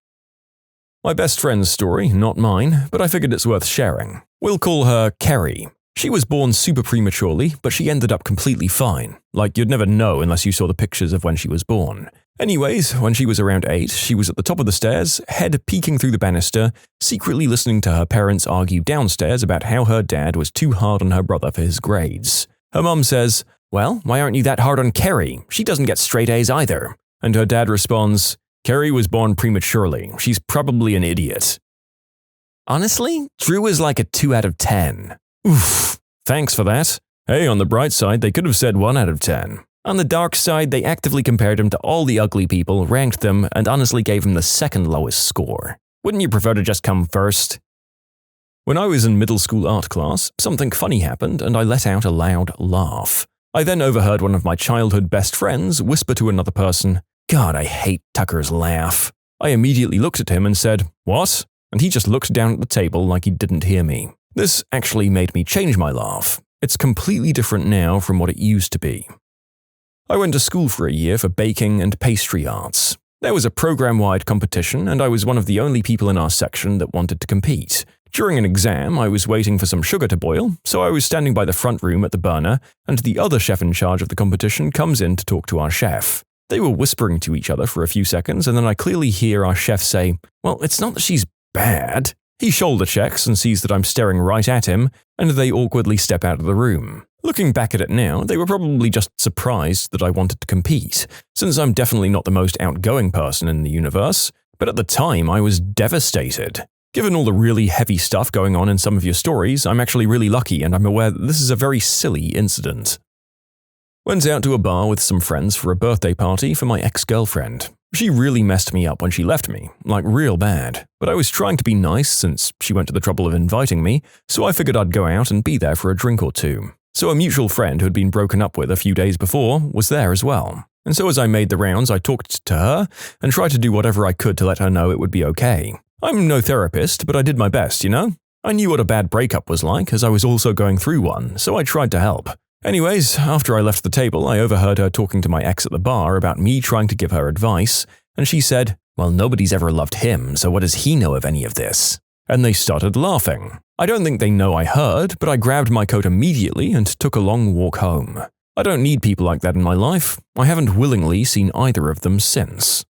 My best friend's story, not mine, but I figured it's worth sharing. We'll call her Kerry. She was born super prematurely, but she ended up completely fine. Like you'd never know unless you saw the pictures of when she was born. Anyways, when she was around 8, she was at the top of the stairs, head peeking through the banister, secretly listening to her parents argue downstairs about how her dad was too hard on her brother for his grades. Her mum says, "Well, why aren't you that hard on Kerry? She doesn't get straight A's either." And her dad responds, "Kerry was born prematurely. She's probably an idiot." Honestly, Drew is like a 2 out of 10. Oof, thanks for that. Hey, on the bright side, they could have said 1 out of 10. On the dark side, they actively compared him to all the ugly people, ranked them, and honestly gave him the second lowest score. Wouldn't you prefer to just come first? When I was in middle school art class, something funny happened and I let out a loud laugh. I then overheard one of my childhood best friends whisper to another person, "God, I hate Tucker's laugh." I immediately looked at him and said, "What?" And he just looked down at the table like he didn't hear me. This actually made me change my laugh. It's completely different now from what it used to be. I went to school for a year for baking and pastry arts. There was a program-wide competition, and I was one of the only people in our section that wanted to compete. During an exam, I was waiting for some sugar to boil, so I was standing by the front room at the burner, and the other chef in charge of the competition comes in to talk to our chef. They were whispering to each other for a few seconds, and then I clearly hear our chef say, "Well, it's not that she's bad." He shoulder checks and sees that I'm staring right at him, and they awkwardly step out of the room. Looking back at it now, they were probably just surprised that I wanted to compete, since I'm definitely not the most outgoing person in the universe, but at the time I was devastated. Given all the really heavy stuff going on in some of your stories, I'm actually really lucky, and I'm aware that this is a very silly incident. Went out to a bar with some friends for a birthday party for my ex-girlfriend. She really messed me up when she left me, like real bad, but I was trying to be nice since she went to the trouble of inviting me, so I figured I'd go out and be there for a drink or two. So a mutual friend who had been broken up with a few days before was there as well. And so as I made the rounds, I talked to her and tried to do whatever I could to let her know it would be okay. I'm no therapist, but I did my best, you know? I knew what a bad breakup was like, as I was also going through one, so I tried to help. Anyways, after I left the table, I overheard her talking to my ex at the bar about me trying to give her advice, and she said, "Well, nobody's ever loved him, so what does he know of any of this?" And they started laughing. I don't think they know I heard, but I grabbed my coat immediately and took a long walk home. I don't need people like that in my life. I haven't willingly seen either of them since.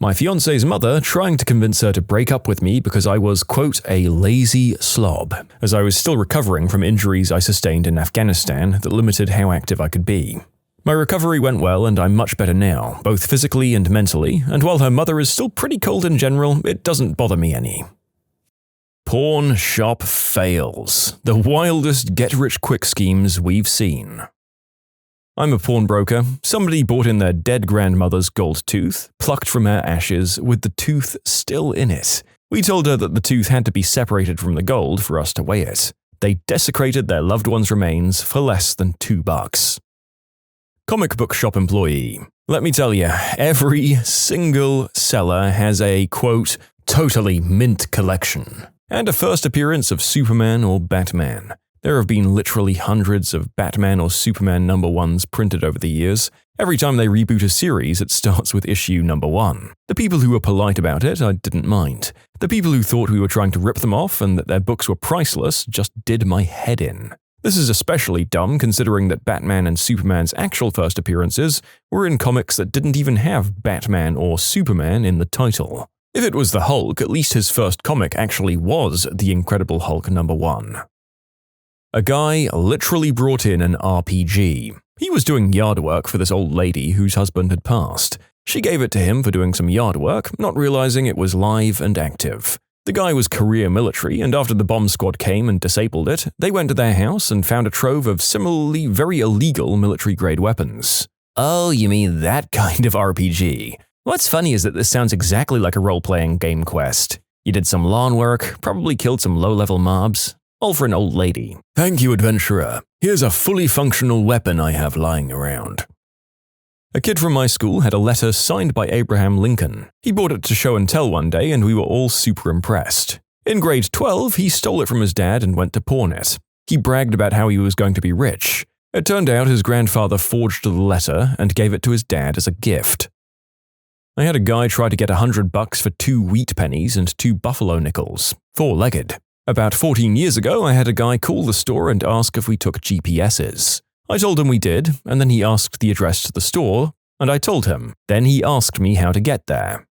My fiance's mother trying to convince her to break up with me because I was, quote, a lazy slob, as I was still recovering from injuries I sustained in Afghanistan that limited how active I could be. My recovery went well and I'm much better now, both physically and mentally, and while her mother is still pretty cold in general, it doesn't bother me any. Pawn shop fails. The wildest get-rich-quick schemes we've seen. I'm a pawnbroker. Somebody bought in their dead grandmother's gold tooth, plucked from her ashes, with the tooth still in it. We told her that the tooth had to be separated from the gold for us to weigh it. They desecrated their loved one's remains for less than $2. Comic book shop employee. Let me tell you, every single seller has a, quote, totally mint collection, and a first appearance of Superman or Batman. There have been literally hundreds of Batman or Superman #1s printed over the years. Every time they reboot a series, it starts with issue #1. The people who were polite about it, I didn't mind. The people who thought we were trying to rip them off and that their books were priceless just did my head in. This is especially dumb considering that Batman and Superman's actual first appearances were in comics that didn't even have Batman or Superman in the title. If it was the Hulk, at least his first comic actually was The Incredible Hulk #1. A guy literally brought in an RPG. He was doing yard work for this old lady whose husband had passed. She gave it to him for doing some yard work, not realizing it was live and active. The guy was career military, and after the bomb squad came and disabled it, they went to their house and found a trove of similarly very illegal military-grade weapons. Oh, you mean that kind of RPG? What's funny is that this sounds exactly like a role-playing game quest. You did some lawn work, probably killed some low-level mobs. All for an old lady. Thank you, adventurer. Here's a fully functional weapon I have lying around. A kid from my school had a letter signed by Abraham Lincoln. He brought it to show and tell one day and we were all super impressed. In grade 12, he stole it from his dad and went to pawn it. He bragged about how he was going to be rich. It turned out his grandfather forged the letter and gave it to his dad as a gift. I had a guy try to get $100 for 2 wheat pennies and 2 buffalo nickels, 4-legged. About 14 years ago, I had a guy call the store and ask if we took GPSs. I told him we did, and then he asked the address to the store, and I told him. Then he asked me how to get there.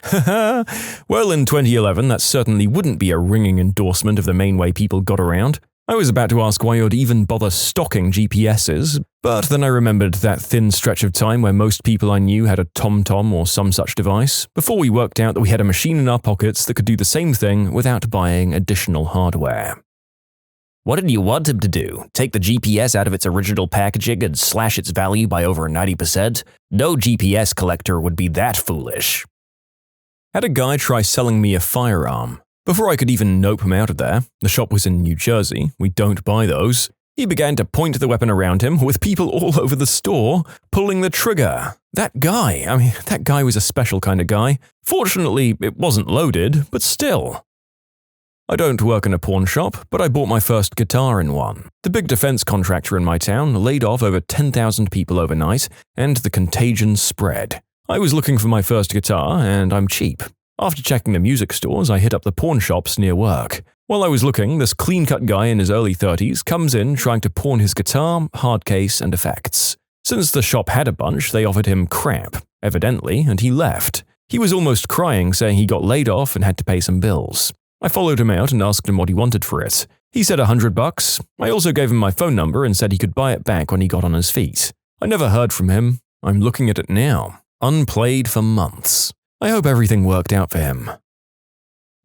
Haha, well, in 2011, that certainly wouldn't be a ringing endorsement of the main way people got around. I was about to ask why you'd even bother stocking GPSs, but then I remembered that thin stretch of time where most people I knew had a TomTom or some such device, before we worked out that we had a machine in our pockets that could do the same thing without buying additional hardware. What did you want him to do? Take the GPS out of its original packaging and slash its value by over 90%? No GPS collector would be that foolish. Had a guy try selling me a firearm. Before I could even nope him out of there, the shop was in New Jersey, we don't buy those, he began to point the weapon around him with people all over the store pulling the trigger. That guy was a special kind of guy. Fortunately, it wasn't loaded, but still. I don't work in a pawn shop, but I bought my first guitar in one. The big defense contractor in my town laid off over 10,000 people overnight, and the contagion spread. I was looking for my first guitar, and I'm cheap. After checking the music stores, I hit up the pawn shops near work. While I was looking, this clean-cut guy in his early 30s comes in trying to pawn his guitar, hard case, and effects. Since the shop had a bunch, they offered him crap, evidently, and he left. He was almost crying, saying he got laid off and had to pay some bills. I followed him out and asked him what he wanted for it. He said $100. I also gave him my phone number and said he could buy it back when he got on his feet. I never heard from him. I'm looking at it now. Unplayed for months. I hope everything worked out for him.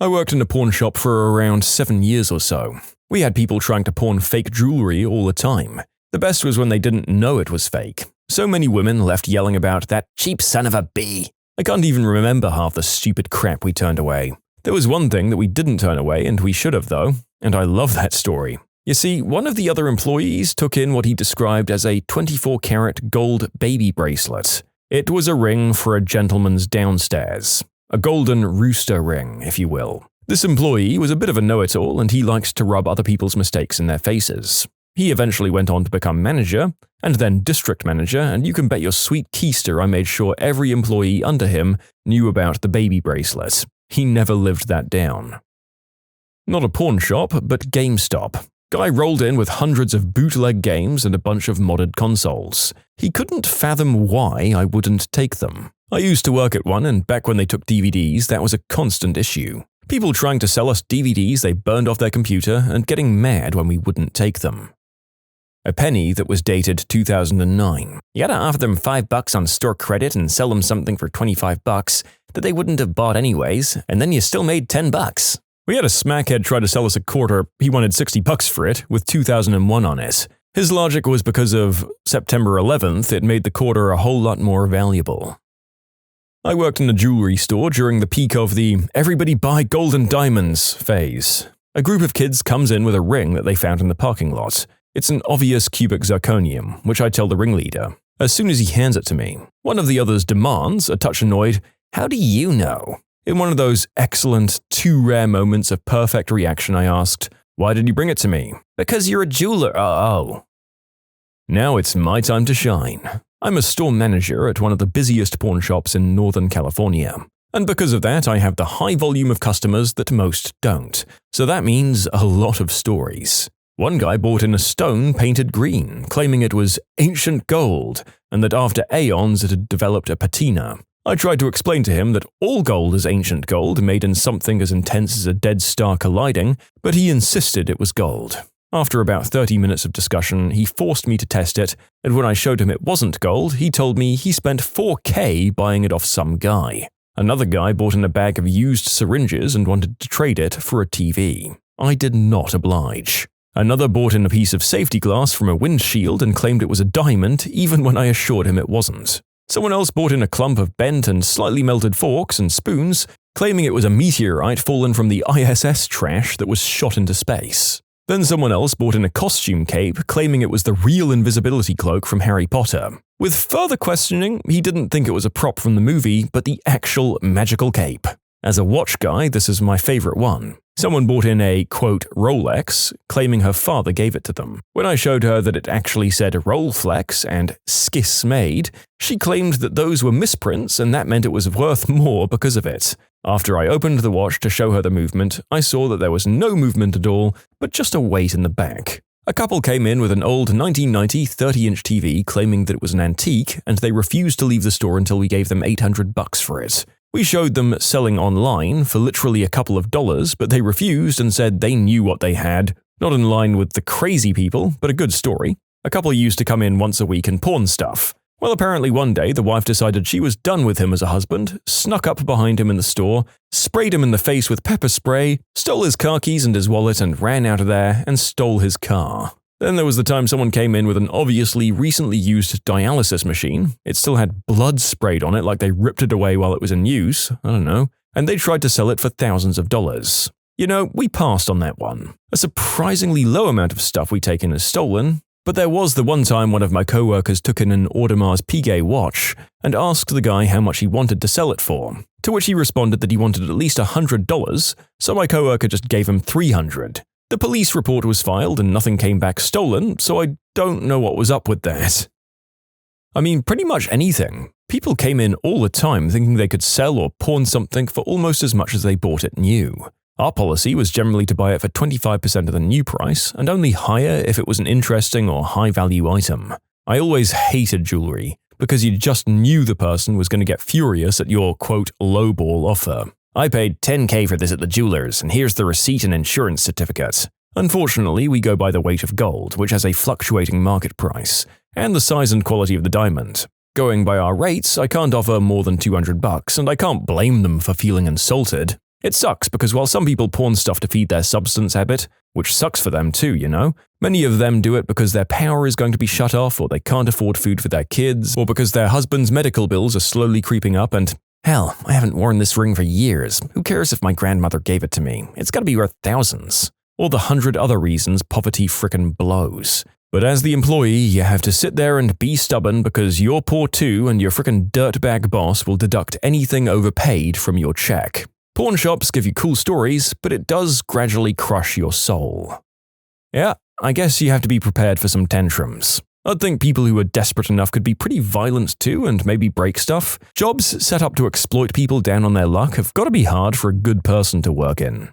I worked in a pawn shop for around 7 years or so. We had people trying to pawn fake jewelry all the time. The best was when they didn't know it was fake. So many women left yelling about that cheap son of a bee. I can't even remember half the stupid crap we turned away. There was one thing that we didn't turn away, and we should have though, and I love that story. You see, one of the other employees took in what he described as a 24-karat gold baby bracelet. It was a ring for a gentleman's downstairs. A golden rooster ring, if you will. This employee was a bit of a know-it-all, and he liked to rub other people's mistakes in their faces. He eventually went on to become manager, and then district manager, and you can bet your sweet keister I made sure every employee under him knew about the baby bracelet. He never lived that down. Not a pawn shop, but GameStop. Guy rolled in with hundreds of bootleg games and a bunch of modded consoles. He couldn't fathom why I wouldn't take them. I used to work at one, and back when they took DVDs, that was a constant issue. People trying to sell us DVDs they burned off their computer and getting mad when we wouldn't take them. A penny that was dated 2009. You gotta offer them $5 on store credit and sell them something for $25 that they wouldn't have bought anyways, and then you still made $10. We had a smackhead try to sell us a quarter. He wanted $60 for it, with 2001 on it. His logic was because of September 11th, it made the quarter a whole lot more valuable. I worked in a jewelry store during the peak of the "everybody buy gold and diamonds" phase. A group of kids comes in with a ring that they found in the parking lot. It's an obvious cubic zirconium, which I tell the ringleader. As soon as he hands it to me, one of the others demands, a touch annoyed, "How do you know?" In one of those excellent, too rare moments of perfect reaction, I asked, "Why did you bring it to me?" "Because you're a jeweler." Oh. Now it's my time to shine. I'm a store manager at one of the busiest pawn shops in Northern California. And because of that, I have the high volume of customers that most don't. So that means a lot of stories. One guy bought in a stone painted green, claiming it was ancient gold, and that after aeons it had developed a patina. I tried to explain to him that all gold is ancient gold made in something as intense as a dead star colliding, but he insisted it was gold. After about 30 minutes of discussion, he forced me to test it, and when I showed him it wasn't gold, he told me he spent $4,000 buying it off some guy. Another guy bought in a bag of used syringes and wanted to trade it for a TV. I did not oblige. Another bought in a piece of safety glass from a windshield and claimed it was a diamond even when I assured him it wasn't. Someone else bought in a clump of bent and slightly melted forks and spoons, claiming it was a meteorite fallen from the ISS trash that was shot into space. Then someone else bought in a costume cape, claiming it was the real invisibility cloak from Harry Potter. With further questioning, he didn't think it was a prop from the movie, but the actual magical cape. As a watch guy, this is my favorite one. Someone bought in a, quote, Rolex, claiming her father gave it to them. When I showed her that it actually said Rolflex and Skiss Made, she claimed that those were misprints and that meant it was worth more because of it. After I opened the watch to show her the movement, I saw that there was no movement at all, but just a weight in the back. A couple came in with an old 1990 30-inch TV claiming that it was an antique, and they refused to leave the store until we gave them $800 for it. We showed them selling online for literally a couple of dollars, but they refused and said they knew what they had. Not in line with the crazy people, but a good story. A couple used to come in once a week and pawn stuff. Well, apparently one day the wife decided she was done with him as a husband, snuck up behind him in the store, sprayed him in the face with pepper spray, stole his car keys and his wallet and ran out of there and stole his car. Then there was the time someone came in with an obviously recently used dialysis machine. It still had blood sprayed on it like they ripped it away while it was in use, I don't know, and they tried to sell it for thousands of dollars. You know, we passed on that one. A surprisingly low amount of stuff we take in is stolen, But there was the one time one of my coworkers took in an Audemars Piguet watch and asked the guy how much he wanted to sell it for, to which he responded that he wanted at least $100, so my coworker just gave him $300. The police report was filed and nothing came back stolen, so I don't know what was up with that. I mean, pretty much anything. People came in all the time thinking they could sell or pawn something for almost as much as they bought it new. Our policy was generally to buy it for 25% of the new price, and only higher if it was an interesting or high-value item. I always hated jewelry, because you just knew the person was going to get furious at your, quote, lowball offer. I paid $10K for this at the jeweler's, and here's the receipt and insurance certificate. Unfortunately, we go by the weight of gold, which has a fluctuating market price, and the size and quality of the diamond. Going by our rates, I can't offer more than $200, and I can't blame them for feeling insulted. It sucks because while some people pawn stuff to feed their substance habit, which sucks for them too, you know, many of them do it because their power is going to be shut off, or they can't afford food for their kids, or because their husband's medical bills are slowly creeping up and, hell, I haven't worn this ring for years. Who cares if my grandmother gave it to me? It's gotta be worth thousands. Or the 100 other reasons poverty frickin' blows. But as the employee, you have to sit there and be stubborn because you're poor too and your frickin' dirtbag boss will deduct anything overpaid from your check. Pawn shops give you cool stories, but it does gradually crush your soul. Yeah, I guess you have to be prepared for some tantrums. I'd think people who are desperate enough could be pretty violent too and maybe break stuff. Jobs set up to exploit people down on their luck have got to be hard for a good person to work in.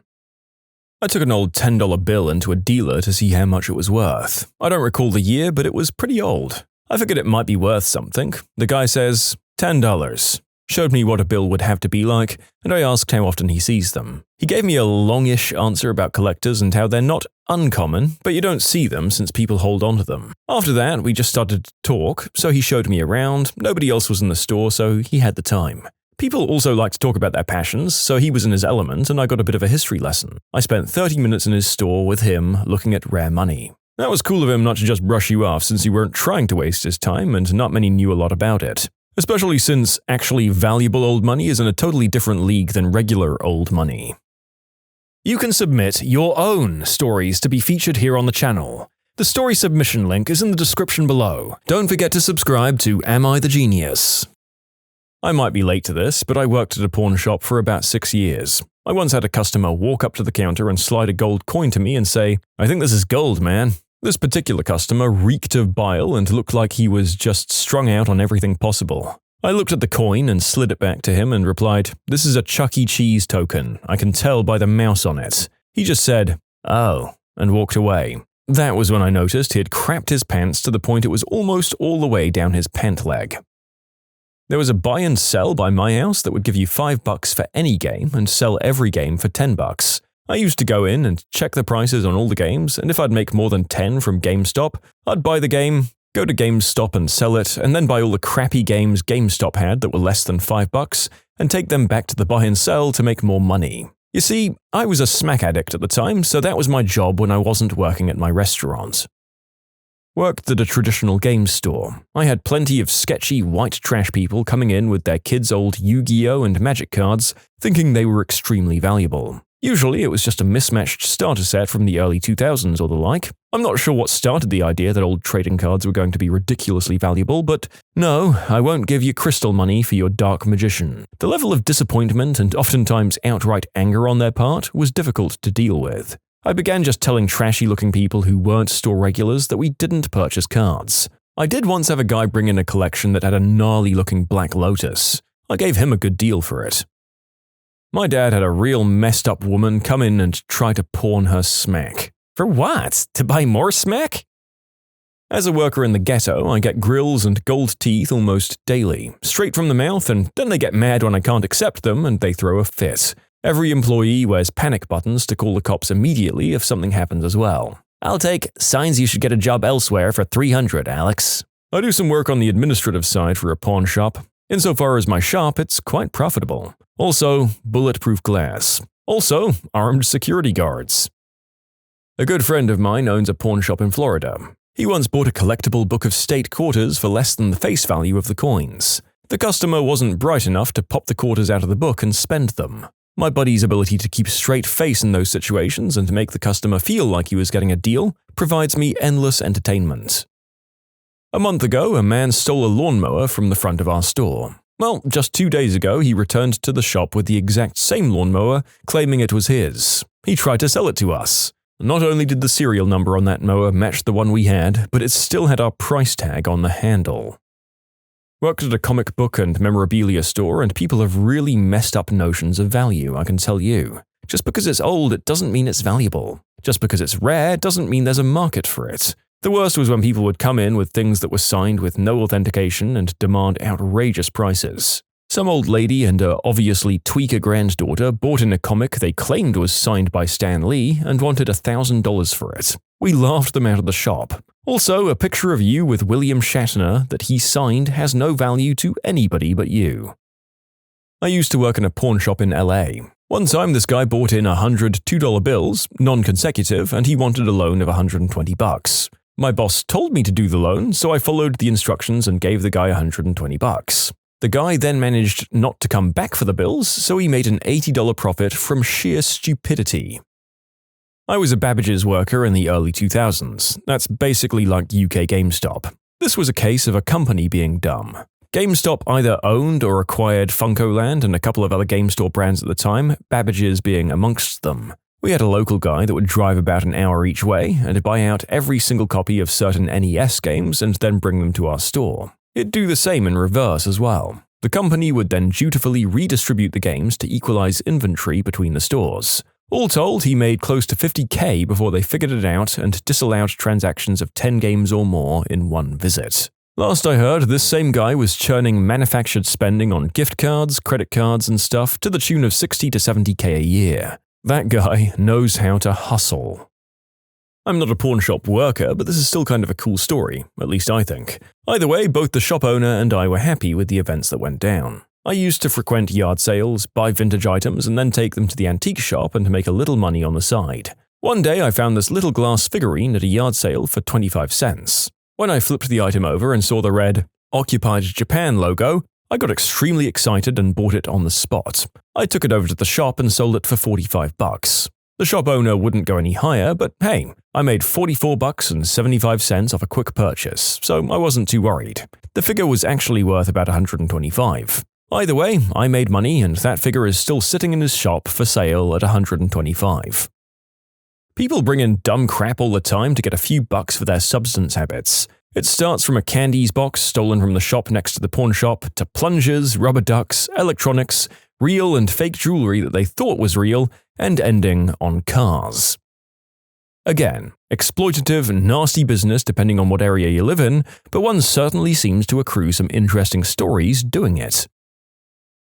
I took an old $10 bill into a dealer to see how much it was worth. I don't recall the year, but it was pretty old. I figured it might be worth something. The guy says, $10. Showed me what a bill would have to be like, and I asked how often he sees them. He gave me a longish answer about collectors and how they're not uncommon, but you don't see them since people hold on to them. After that, we just started to talk, so he showed me around. Nobody else was in the store, so he had the time. People also like to talk about their passions, so he was in his element and I got a bit of a history lesson. I spent 30 minutes in his store with him looking at rare money. That was cool of him not to just brush you off since you weren't trying to waste his time and not many knew a lot about it. Especially since actually valuable old money is in a totally different league than regular old money. You can submit your own stories to be featured here on the channel. The story submission link is in the description below. Don't forget to subscribe to Am I the Genius? I might be late to this, but I worked at a pawn shop for about 6 years. I once had a customer walk up to the counter and slide a gold coin to me and say, "I think this is gold, man." This particular customer reeked of bile and looked like he was just strung out on everything possible. I looked at the coin and slid it back to him and replied, "This is a Chuck E. Cheese token. I can tell by the mouse on it." He just said, "Oh," and walked away. That was when I noticed he had crapped his pants to the point it was almost all the way down his pant leg. There was a buy and sell by my house that would give you $5 for any game and sell every game for $10. I used to go in and check the prices on all the games, and if I'd make more than 10 from GameStop, I'd buy the game, go to GameStop and sell it, and then buy all the crappy games GameStop had that were less than $5, and take them back to the buy and sell to make more money. You see, I was a smack addict at the time, so that was my job when I wasn't working at my restaurant. Worked at a traditional games store. I had plenty of sketchy white trash people coming in with their kids' old Yu-Gi-Oh! And Magic cards, thinking they were extremely valuable. Usually it was just a mismatched starter set from the early 2000s or the like. I'm not sure what started the idea that old trading cards were going to be ridiculously valuable, but no, I won't give you crystal money for your dark magician. The level of disappointment and oftentimes outright anger on their part was difficult to deal with. I began just telling trashy-looking people who weren't store regulars that we didn't purchase cards. I did once have a guy bring in a collection that had a gnarly-looking Black Lotus. I gave him a good deal for it. My dad had a real messed up woman come in and try to pawn her smack. For what? To buy more smack? As a worker in the ghetto, I get grills and gold teeth almost daily, straight from the mouth, and then they get mad when I can't accept them and they throw a fit. Every employee wears panic buttons to call the cops immediately if something happens as well. "I'll take signs you should get a job elsewhere for $300, Alex." I do some work on the administrative side for a pawn shop. Insofar as my shop, it's quite profitable. Also, bulletproof glass. Also, armed security guards. A good friend of mine owns a pawn shop in Florida. He once bought a collectible book of state quarters for less than the face value of the coins. The customer wasn't bright enough to pop the quarters out of the book and spend them. My buddy's ability to keep straight face in those situations and make the customer feel like he was getting a deal provides me endless entertainment. A month ago, a man stole a lawnmower from the front of our store. Well, just 2 days ago, he returned to the shop with the exact same lawnmower, claiming it was his. He tried to sell it to us. Not only did the serial number on that mower match the one we had, but it still had our price tag on the handle. Worked at a comic book and memorabilia store, and people have really messed up notions of value, I can tell you. Just because it's old, it doesn't mean it's valuable. Just because it's rare, doesn't mean there's a market for it. The worst was when people would come in with things that were signed with no authentication and demand outrageous prices. Some old lady and her obviously tweaker granddaughter bought in a comic they claimed was signed by Stan Lee and wanted $1,000 for it. We laughed them out of the shop. Also, a picture of you with William Shatner that he signed has no value to anybody but you. I used to work in a pawn shop in LA. One time this guy bought in 100 $2 bills, non-consecutive, and he wanted a loan of $120. My boss told me to do the loan, so I followed the instructions and gave the guy $120. The guy then managed not to come back for the bills, so he made an $80 profit from sheer stupidity. I was a Babbage's worker in the early 2000s. That's basically like UK GameStop. This was a case of a company being dumb. GameStop either owned or acquired Funkoland and a couple of other GameStop brands at the time, Babbage's being amongst them. We had a local guy that would drive about an hour each way and buy out every single copy of certain NES games and then bring them to our store. It'd do the same in reverse as well. The company would then dutifully redistribute the games to equalize inventory between the stores. All told, he made close to $50K before they figured it out and disallowed transactions of 10 games or more in one visit. Last I heard, this same guy was churning manufactured spending on gift cards, credit cards, and stuff to the tune of $60 to $70K a year. That guy knows how to hustle. I'm not a pawn shop worker, but this is still kind of a cool story, at least I think. Either way, both the shop owner and I were happy with the events that went down. I used to frequent yard sales, buy vintage items, and then take them to the antique shop and make a little money on the side. One day I found this little glass figurine at a yard sale for 25 cents. When I flipped the item over and saw the red Occupied Japan logo, I got extremely excited and bought it on the spot. I took it over to the shop and sold it for $45. The shop owner wouldn't go any higher, but hey, I made $44.75 off a quick purchase, so I wasn't too worried. The figure was actually worth about $125. Either way, I made money and that figure is still sitting in his shop for sale at $125. People bring in dumb crap all the time to get a few bucks for their substance habits. It starts from a candies box stolen from the shop next to the pawn shop, to plungers, rubber ducks, electronics, real and fake jewelry that they thought was real, and ending on cars. Again, exploitative and nasty business depending on what area you live in, but one certainly seems to accrue some interesting stories doing it.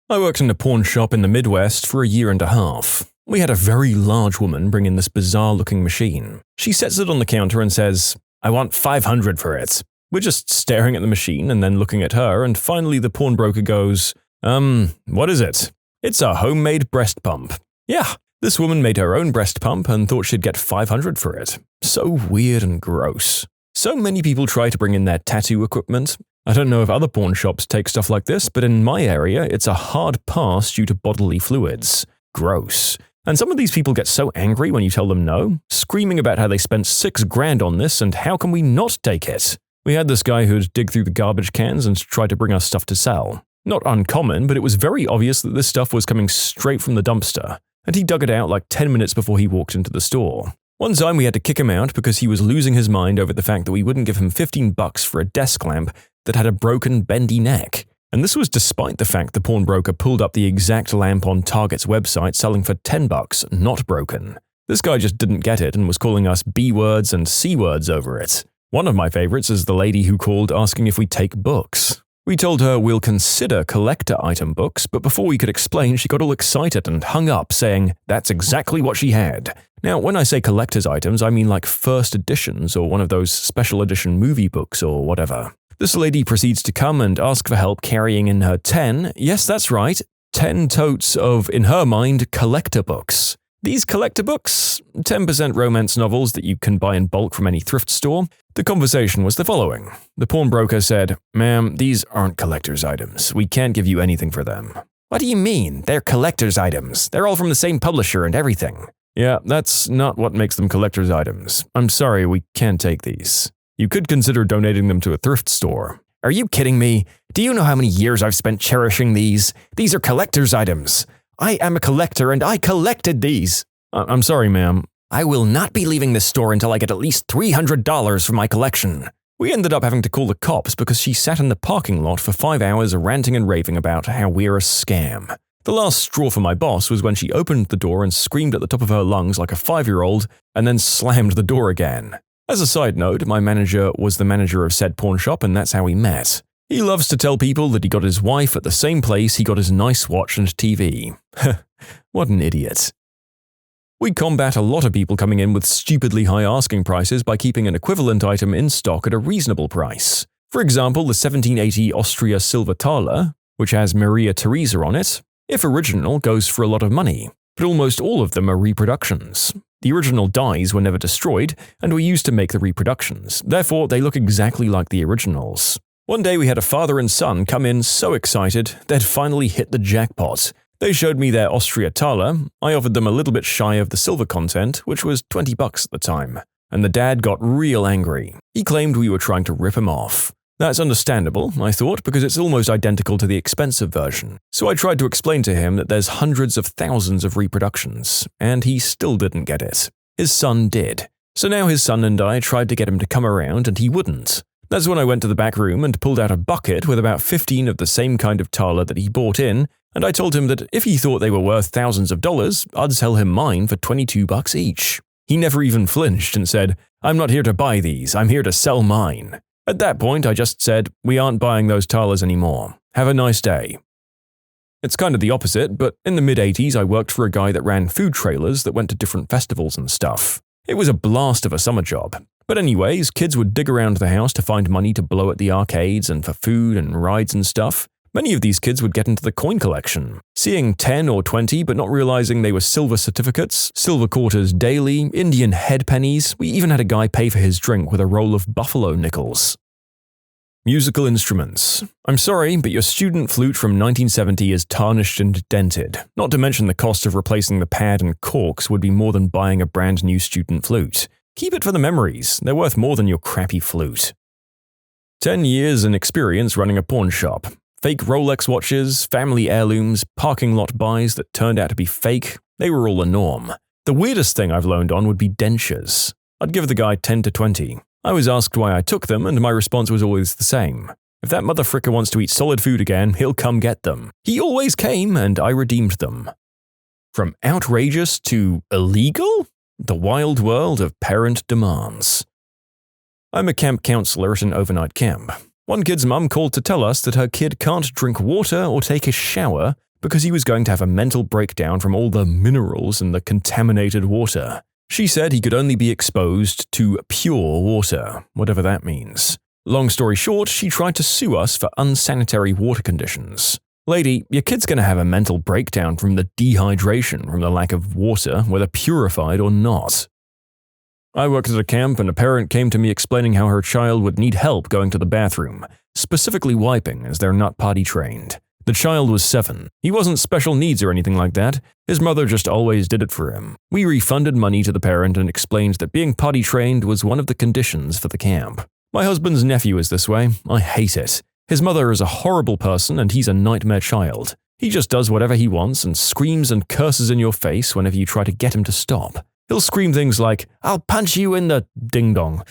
I worked in a pawn shop in the Midwest for a year and a half. We had a very large woman bring in this bizarre-looking machine. She sets it on the counter and says, "I want $500 for it." We're just staring at the machine and then looking at her, and finally the pawnbroker goes, what is it?" "It's a homemade breast pump." Yeah, this woman made her own breast pump and thought she'd get $500 for it. So weird and gross. So many people try to bring in their tattoo equipment. I don't know if other pawn shops take stuff like this, but in my area, it's a hard pass due to bodily fluids. Gross. And some of these people get so angry when you tell them no, screaming about how they spent $6,000 on this and how can we not take it. We had this guy who'd dig through the garbage cans and try to bring us stuff to sell. Not uncommon, but it was very obvious that this stuff was coming straight from the dumpster, and he dug it out like 10 minutes before he walked into the store. One time we had to kick him out because he was losing his mind over the fact that we wouldn't give him $15 for a desk lamp that had a broken, bendy neck. And this was despite the fact the pawnbroker pulled up the exact lamp on Target's website selling for $10, not broken. This guy just didn't get it and was calling us B-words and C-words over it. One of my favorites is the lady who called asking if we take books. We told her we'll consider collector item books, but before we could explain, she got all excited and hung up, saying that's exactly what she had. Now, when I say collector's items, I mean like first editions or one of those special edition movie books or whatever. This lady proceeds to come and ask for help carrying in her 10, yes, that's right, 10 totes of, in her mind, collector books. These collector books? 10% romance novels that you can buy in bulk from any thrift store. The conversation was the following. The pawnbroker said, "Ma'am, these aren't collector's items. We can't give you anything for them." What do you mean? They're collector's items. They're all from the same publisher and everything. Yeah, that's not what makes them collector's items. I'm sorry, we can't take these. You could consider donating them to a thrift store. Are you kidding me? Do you know how many years I've spent cherishing these? These are collector's items. I am a collector and I collected these. I'm sorry, ma'am. I will not be leaving this store until I get at least $300 for my collection. We ended up having to call the cops because she sat in the parking lot for 5 hours ranting and raving about how we're a scam. The last straw for my boss was when she opened the door and screamed at the top of her lungs like a 5-year-old and then slammed the door again. As a side note, my manager was the manager of said pawn shop and that's how we met. He loves to tell people that he got his wife at the same place he got his nice watch and TV. What an idiot. We combat a lot of people coming in with stupidly high asking prices by keeping an equivalent item in stock at a reasonable price. For example, the 1780 Austria silver thaler, which has Maria Theresa on it, if original, goes for a lot of money, but almost all of them are reproductions. The original dies were never destroyed and were used to make the reproductions, therefore they look exactly like the originals. One day we had a father and son come in so excited they'd finally hit the jackpot. They showed me their Austria thaler. I offered them a little bit shy of the silver content, which was $20 at the time, and the dad got real angry. He claimed we were trying to rip him off. That's understandable, I thought, because it's almost identical to the expensive version. So I tried to explain to him that there's hundreds of thousands of reproductions, and he still didn't get it. His son did. So now his son and I tried to get him to come around, and he wouldn't. That's when I went to the back room and pulled out a bucket with about 15 of the same kind of thaler that he bought in, and I told him that if he thought they were worth thousands of dollars, I'd sell him mine for $22 each. He never even flinched and said, "I'm not here to buy these, I'm here to sell mine." At that point, I just said, "We aren't buying those thalers anymore. Have a nice day." It's kind of the opposite, but in the mid-80s I worked for a guy that ran food trailers that went to different festivals and stuff. It was a blast of a summer job. But anyways, kids would dig around the house to find money to blow at the arcades and for food and rides and stuff. Many of these kids would get into the coin collection, seeing 10 or 20 but not realizing they were silver certificates, silver quarters daily, Indian head pennies. We even had a guy pay for his drink with a roll of buffalo nickels. Musical instruments. I'm sorry, but your student flute from 1970 is tarnished and dented. Not to mention the cost of replacing the pad and corks would be more than buying a brand new student flute. Keep it for the memories. They're worth more than your crappy flute. 10 years in experience running a pawn shop. Fake Rolex watches, family heirlooms, parking lot buys that turned out to be fake, they were all the norm. The weirdest thing I've loaned on would be dentures. I'd give the guy 10 to 20. I was asked why I took them, and my response was always the same. If that motherfricker wants to eat solid food again, he'll come get them. He always came, and I redeemed them. From outrageous to illegal? The wild world of parent demands. I'm a camp counselor at an overnight camp. One kid's mum called to tell us that her kid can't drink water or take a shower because he was going to have a mental breakdown from all the minerals in the contaminated water. She said he could only be exposed to pure water, whatever that means. Long story short, she tried to sue us for unsanitary water conditions. Lady, your kid's going to have a mental breakdown from the dehydration from the lack of water, whether purified or not. I worked at a camp and a parent came to me explaining how her child would need help going to the bathroom, specifically wiping as they're not potty trained. The child was 7. He wasn't special needs or anything like that. His mother just always did it for him. We refunded money to the parent and explained that being potty trained was one of the conditions for the camp. My husband's nephew is this way. I hate it. His mother is a horrible person and he's a nightmare child. He just does whatever he wants and screams and curses in your face whenever you try to get him to stop. He'll scream things like, "I'll punch you in the ding-dong,"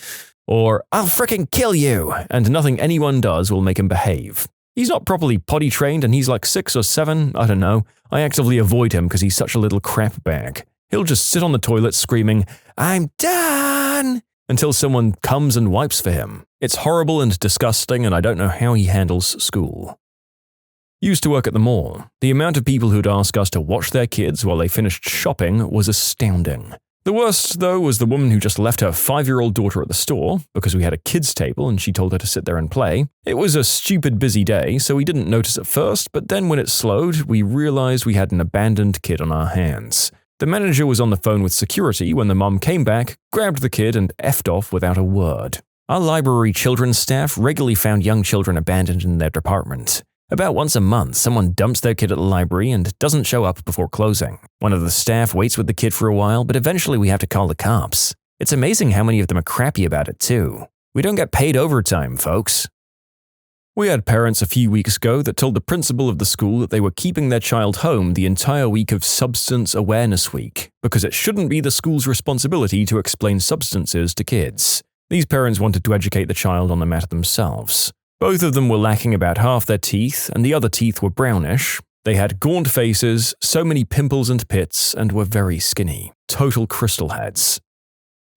or "I'll frickin' kill you," and nothing anyone does will make him behave. He's not properly potty trained and he's like 6 or 7, I don't know. I actively avoid him because he's such a little crap bag. He'll just sit on the toilet screaming, "I'm done," until someone comes and wipes for him. It's horrible and disgusting and I don't know how he handles school. Used to work at the mall. The amount of people who'd ask us to watch their kids while they finished shopping was astounding. The worst, though, was the woman who just left her 5-year-old daughter at the store because we had a kids' table and she told her to sit there and play. It was a stupid busy day, so we didn't notice at first, but then when it slowed, we realized we had an abandoned kid on our hands. The manager was on the phone with security when the mum came back, grabbed the kid, and effed off without a word. Our library children's staff regularly found young children abandoned in their department. About once a month, someone dumps their kid at the library and doesn't show up before closing. One of the staff waits with the kid for a while, but eventually we have to call the cops. It's amazing how many of them are crappy about it too. We don't get paid overtime, folks. We had parents a few weeks ago that told the principal of the school that they were keeping their child home the entire week of Substance Awareness Week because it shouldn't be the school's responsibility to explain substances to kids. These parents wanted to educate the child on the matter themselves. Both of them were lacking about half their teeth, and the other teeth were brownish. They had gaunt faces, so many pimples and pits, and were very skinny. Total crystal heads.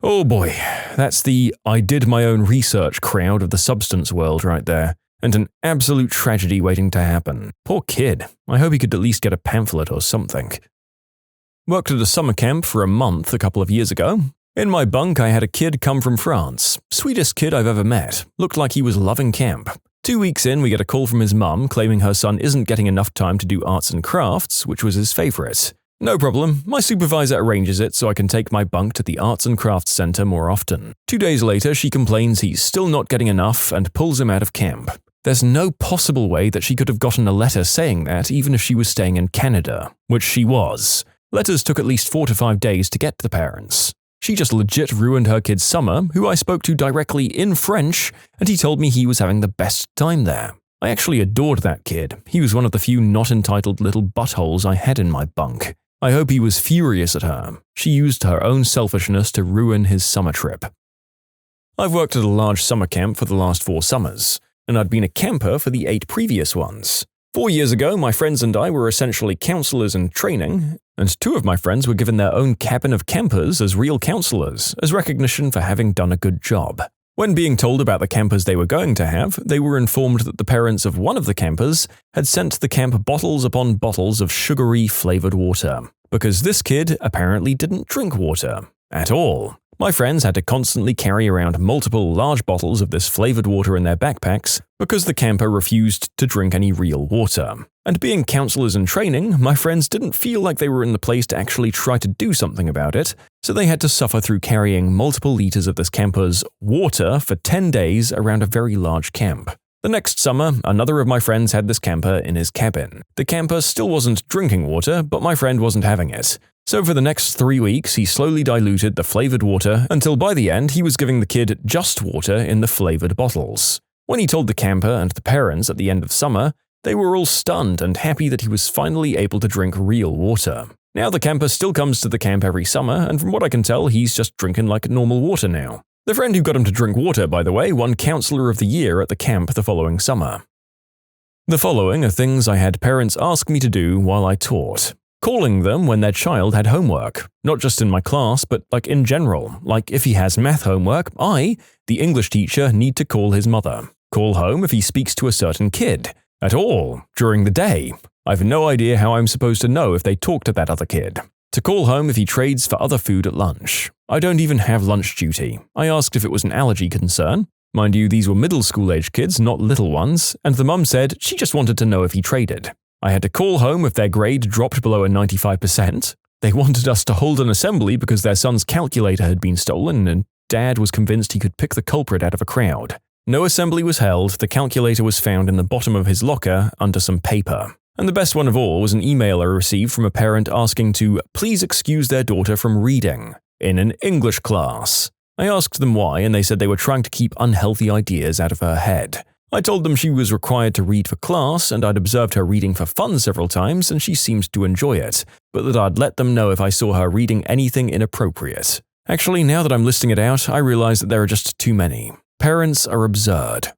Oh boy, that's the I did my own research crowd of the substance world right there. And an absolute tragedy waiting to happen. Poor kid. I hope he could at least get a pamphlet or something. Worked at a summer camp for a month a couple of years ago. In my bunk, I had a kid come from France. Sweetest kid I've ever met. Looked like he was loving camp. 2 weeks in, we get a call from his mum claiming her son isn't getting enough time to do arts and crafts, which was his favorite. No problem, my supervisor arranges it so I can take my bunk to the Arts and Crafts Center more often. 2 days later, she complains he's still not getting enough and pulls him out of camp. There's no possible way that she could have gotten a letter saying that even if she was staying in Canada, which she was. Letters took at least 4 to 5 days to get to the parents. She just legit ruined her kid's summer, who I spoke to directly in French, and he told me he was having the best time there. I actually adored that kid. He was one of the few not entitled little buttholes I had in my bunk. I hope he was furious at her. She used her own selfishness to ruin his summer trip. I've worked at a large summer camp for the last 4 summers, and I'd been a camper for the 8 previous ones. 4 years ago, my friends and I were essentially counselors in training, and 2 of my friends were given their own cabin of campers as real counselors, as recognition for having done a good job. When being told about the campers they were going to have, they were informed that the parents of one of the campers had sent the camp bottles upon bottles of sugary flavored water, because this kid apparently didn't drink water at all. My friends had to constantly carry around multiple large bottles of this flavored water in their backpacks because the camper refused to drink any real water. And being counselors in training, my friends didn't feel like they were in the place to actually try to do something about it, so they had to suffer through carrying multiple liters of this camper's water for 10 days around a very large camp. The next summer, another of my friends had this camper in his cabin. The camper still wasn't drinking water, but my friend wasn't having it. So for the next 3 weeks, he slowly diluted the flavored water until by the end he was giving the kid just water in the flavored bottles. When he told the camper and the parents at the end of summer, they were all stunned and happy that he was finally able to drink real water. Now the camper still comes to the camp every summer, and from what I can tell, he's just drinking like normal water now. The friend who got him to drink water, by the way, won Counselor of the Year at the camp the following summer. The following are things I had parents ask me to do while I taught. Calling them when their child had homework, not just in my class, but like in general. Like if he has math homework, I, the English teacher, need to call his mother. Call home if he speaks to a certain kid. At all, during the day. I've no idea how I'm supposed to know if they talk to that other kid. To call home if he trades for other food at lunch. I don't even have lunch duty. I asked if it was an allergy concern. Mind you, these were middle school age kids, not little ones, and the mum said she just wanted to know if he traded. I had to call home if their grade dropped below a 95%. They wanted us to hold an assembly because their son's calculator had been stolen and Dad was convinced he could pick the culprit out of a crowd. No assembly was held, the calculator was found in the bottom of his locker under some paper. And the best one of all was an email I received from a parent asking to please excuse their daughter from reading in an English class. I asked them why, and they said they were trying to keep unhealthy ideas out of her head. I told them she was required to read for class, and I'd observed her reading for fun several times, and she seemed to enjoy it, but that I'd let them know if I saw her reading anything inappropriate. Actually, now that I'm listing it out, I realize that there are just too many. Parents are absurd.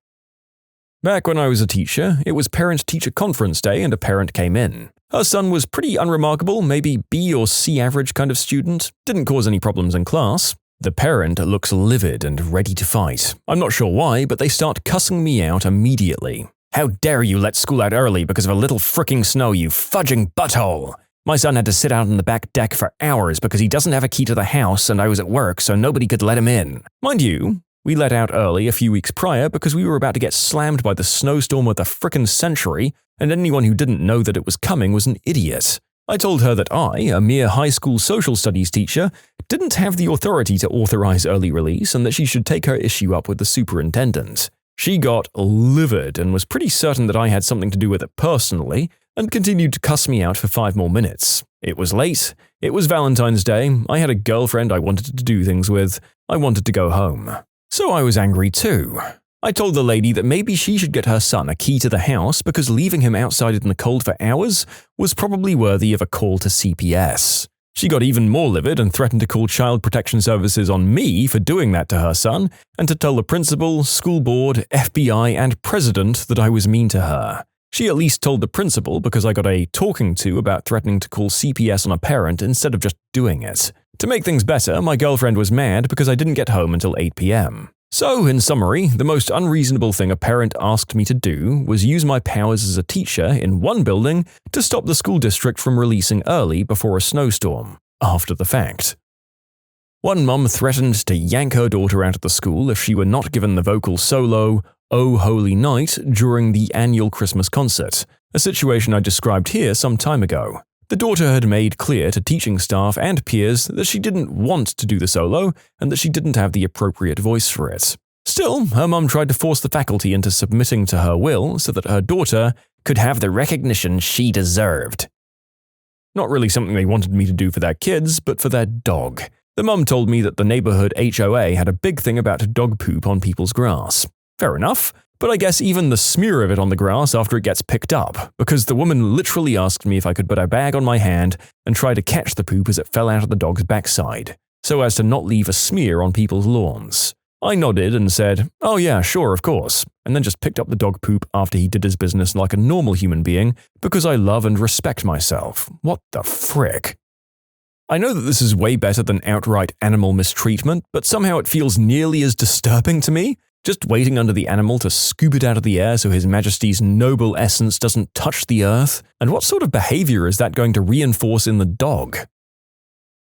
Back when I was a teacher, it was parent-teacher conference day and a parent came in. Her son was pretty unremarkable, maybe B or C average kind of student, didn't cause any problems in class. The parent looks livid and ready to fight. I'm not sure why, but they start cussing me out immediately. How dare you let school out early because of a little fricking snow, you fudging butthole! My son had to sit out on the back deck for hours because he doesn't have a key to the house and I was at work so nobody could let him in. Mind you, we let out early a few weeks prior because we were about to get slammed by the snowstorm of the frickin' century, and anyone who didn't know that it was coming was an idiot. I told her that I, a mere high school social studies teacher, didn't have the authority to authorize early release and that she should take her issue up with the superintendent. She got livid and was pretty certain that I had something to do with it personally, and continued to cuss me out for 5 more minutes. It was late. It was Valentine's Day. I had a girlfriend I wanted to do things with. I wanted to go home. So I was angry too. I told the lady that maybe she should get her son a key to the house because leaving him outside in the cold for hours was probably worthy of a call to CPS. She got even more livid and threatened to call Child Protection Services on me for doing that to her son, and to tell the principal, school board, FBI, and president that I was mean to her. She at least told the principal because I got a talking to about threatening to call CPS on a parent instead of just doing it. To make things better, my girlfriend was mad because I didn't get home until 8 p.m. So, in summary, the most unreasonable thing a parent asked me to do was use my powers as a teacher in one building to stop the school district from releasing early before a snowstorm, after the fact. One mum threatened to yank her daughter out of the school if she were not given the vocal solo, "Oh Holy Night," during the annual Christmas concert, a situation I described here some time ago. The daughter had made clear to teaching staff and peers that she didn't want to do the solo and that she didn't have the appropriate voice for it. Still, her mum tried to force the faculty into submitting to her will so that her daughter could have the recognition she deserved. Not really something they wanted me to do for their kids, but for their dog. The mum told me that the neighborhood HOA had a big thing about dog poop on people's grass. Fair enough. But I guess even the smear of it on the grass after it gets picked up, because the woman literally asked me if I could put a bag on my hand and try to catch the poop as it fell out of the dog's backside, so as to not leave a smear on people's lawns. I nodded and said, "Oh yeah, sure, of course," and then just picked up the dog poop after he did his business like a normal human being, because I love and respect myself. What the frick? I know that this is way better than outright animal mistreatment, but somehow it feels nearly as disturbing to me. Just waiting under the animal to scoop it out of the air so His Majesty's noble essence doesn't touch the earth? And what sort of behavior is that going to reinforce in the dog?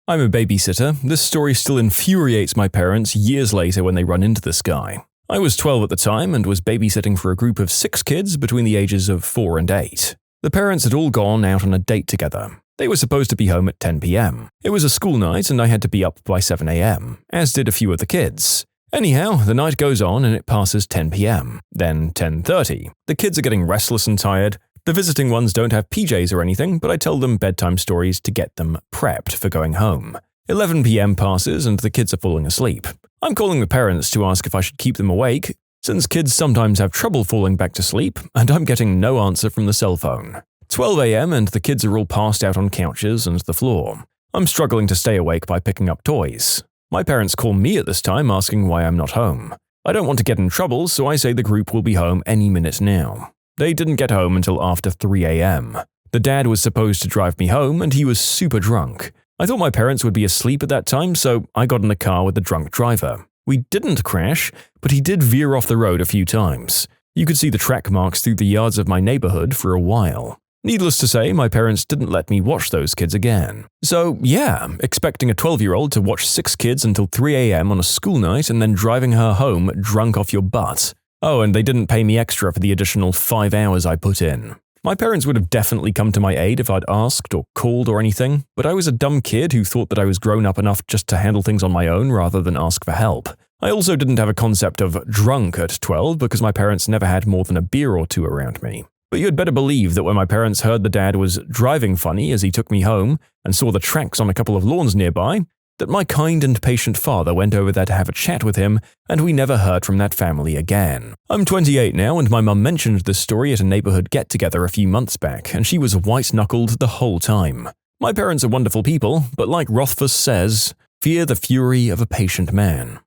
I'm a babysitter. This story still infuriates my parents years later when they run into this guy. I was 12 at the time and was babysitting for a group of 6 kids between the ages of 4 and 8. The parents had all gone out on a date together. They were supposed to be home at 10 p.m. It was a school night and I had to be up by 7 a.m., as did a few of the kids. Anyhow, the night goes on and it passes 10 p.m., then 10:30. The kids are getting restless and tired. The visiting ones don't have PJs or anything, but I tell them bedtime stories to get them prepped for going home. 11 p.m. passes and the kids are falling asleep. I'm calling the parents to ask if I should keep them awake, since kids sometimes have trouble falling back to sleep, and I'm getting no answer from the cell phone. 12 a.m. and the kids are all passed out on couches and the floor. I'm struggling to stay awake by picking up toys. My parents call me at this time asking why I'm not home. I don't want to get in trouble, so I say the group will be home any minute now. They didn't get home until after 3 a.m. The dad was supposed to drive me home and he was super drunk. I thought my parents would be asleep at that time, so I got in the car with the drunk driver. We didn't crash, but he did veer off the road a few times. You could see the track marks through the yards of my neighborhood for a while. Needless to say, my parents didn't let me watch those kids again. So yeah, expecting a 12-year-old to watch 6 kids until 3 a.m. on a school night and then driving her home drunk off your butt. Oh, and they didn't pay me extra for the additional 5 hours I put in. My parents would have definitely come to my aid if I'd asked or called or anything, but I was a dumb kid who thought that I was grown up enough just to handle things on my own rather than ask for help. I also didn't have a concept of drunk at 12 because my parents never had more than a beer or 2 around me. But you had better believe that when my parents heard the dad was driving funny as he took me home and saw the tracks on a couple of lawns nearby, that my kind and patient father went over there to have a chat with him, and we never heard from that family again. I'm 28 now, and my mum mentioned this story at a neighborhood get-together a few months back, and she was white-knuckled the whole time. My parents are wonderful people, but like Rothfuss says, fear the fury of a patient man.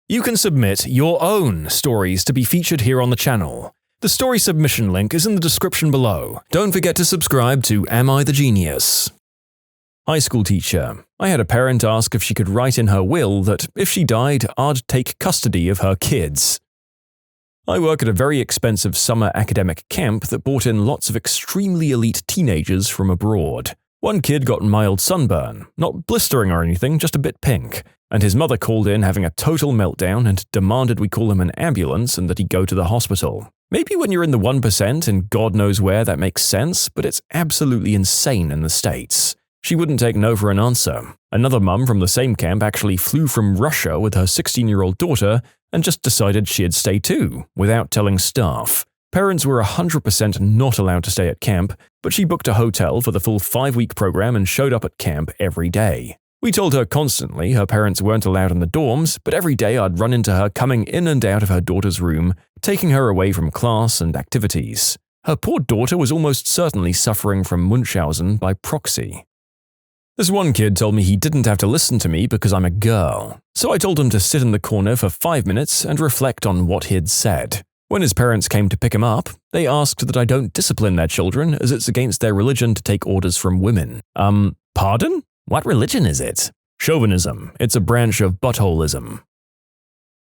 You can submit your own stories to be featured here on the channel. The story submission link is in the description below. Don't forget to subscribe to Am I the Genius? High school teacher. I had a parent ask if she could write in her will that if she died, I'd take custody of her kids. I work at a very expensive summer academic camp that brought in lots of extremely elite teenagers from abroad. One kid got mild sunburn, not blistering or anything, just a bit pink, and his mother called in having a total meltdown and demanded we call him an ambulance and that he go to the hospital. Maybe when you're in the 1% and God knows where that makes sense, but it's absolutely insane in the States. She wouldn't take no for an answer. Another mum from the same camp actually flew from Russia with her 16-year-old daughter and just decided she'd stay too, without telling staff. Parents were 100% not allowed to stay at camp, but she booked a hotel for the full 5-week program and showed up at camp every day. We told her constantly her parents weren't allowed in the dorms, but every day I'd run into her coming in and out of her daughter's room, taking her away from class and activities. Her poor daughter was almost certainly suffering from Munchausen by proxy. This one kid told me he didn't have to listen to me because I'm a girl, so I told him to sit in the corner for 5 minutes and reflect on what he'd said. When his parents came to pick him up, they asked that I don't discipline their children as it's against their religion to take orders from women. Pardon? What religion is it? Chauvinism. It's a branch of buttholism.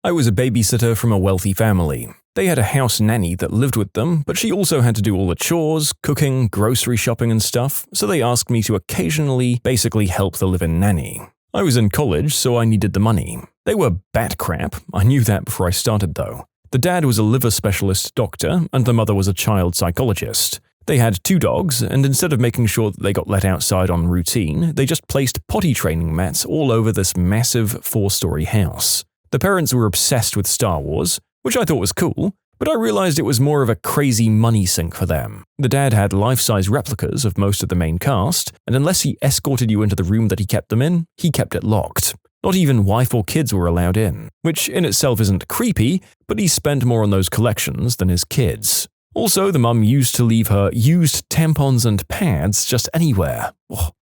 I was a babysitter from a wealthy family. They had a house nanny that lived with them, but she also had to do all the chores, cooking, grocery shopping and stuff, so they asked me to occasionally basically help the live-in nanny. I was in college, so I needed the money. They were bat crap. I knew that before I started though. The dad was a liver specialist doctor, and the mother was a child psychologist. They had 2 dogs, and instead of making sure that they got let outside on routine, they just placed potty training mats all over this massive 4-story house. The parents were obsessed with Star Wars, which I thought was cool, but I realized it was more of a crazy money sink for them. The dad had life-size replicas of most of the main cast, and unless he escorted you into the room that he kept them in, he kept it locked. Not even wife or kids were allowed in, which in itself isn't creepy, but he spent more on those collections than his kids. Also, the mum used to leave her used tampons and pads just anywhere.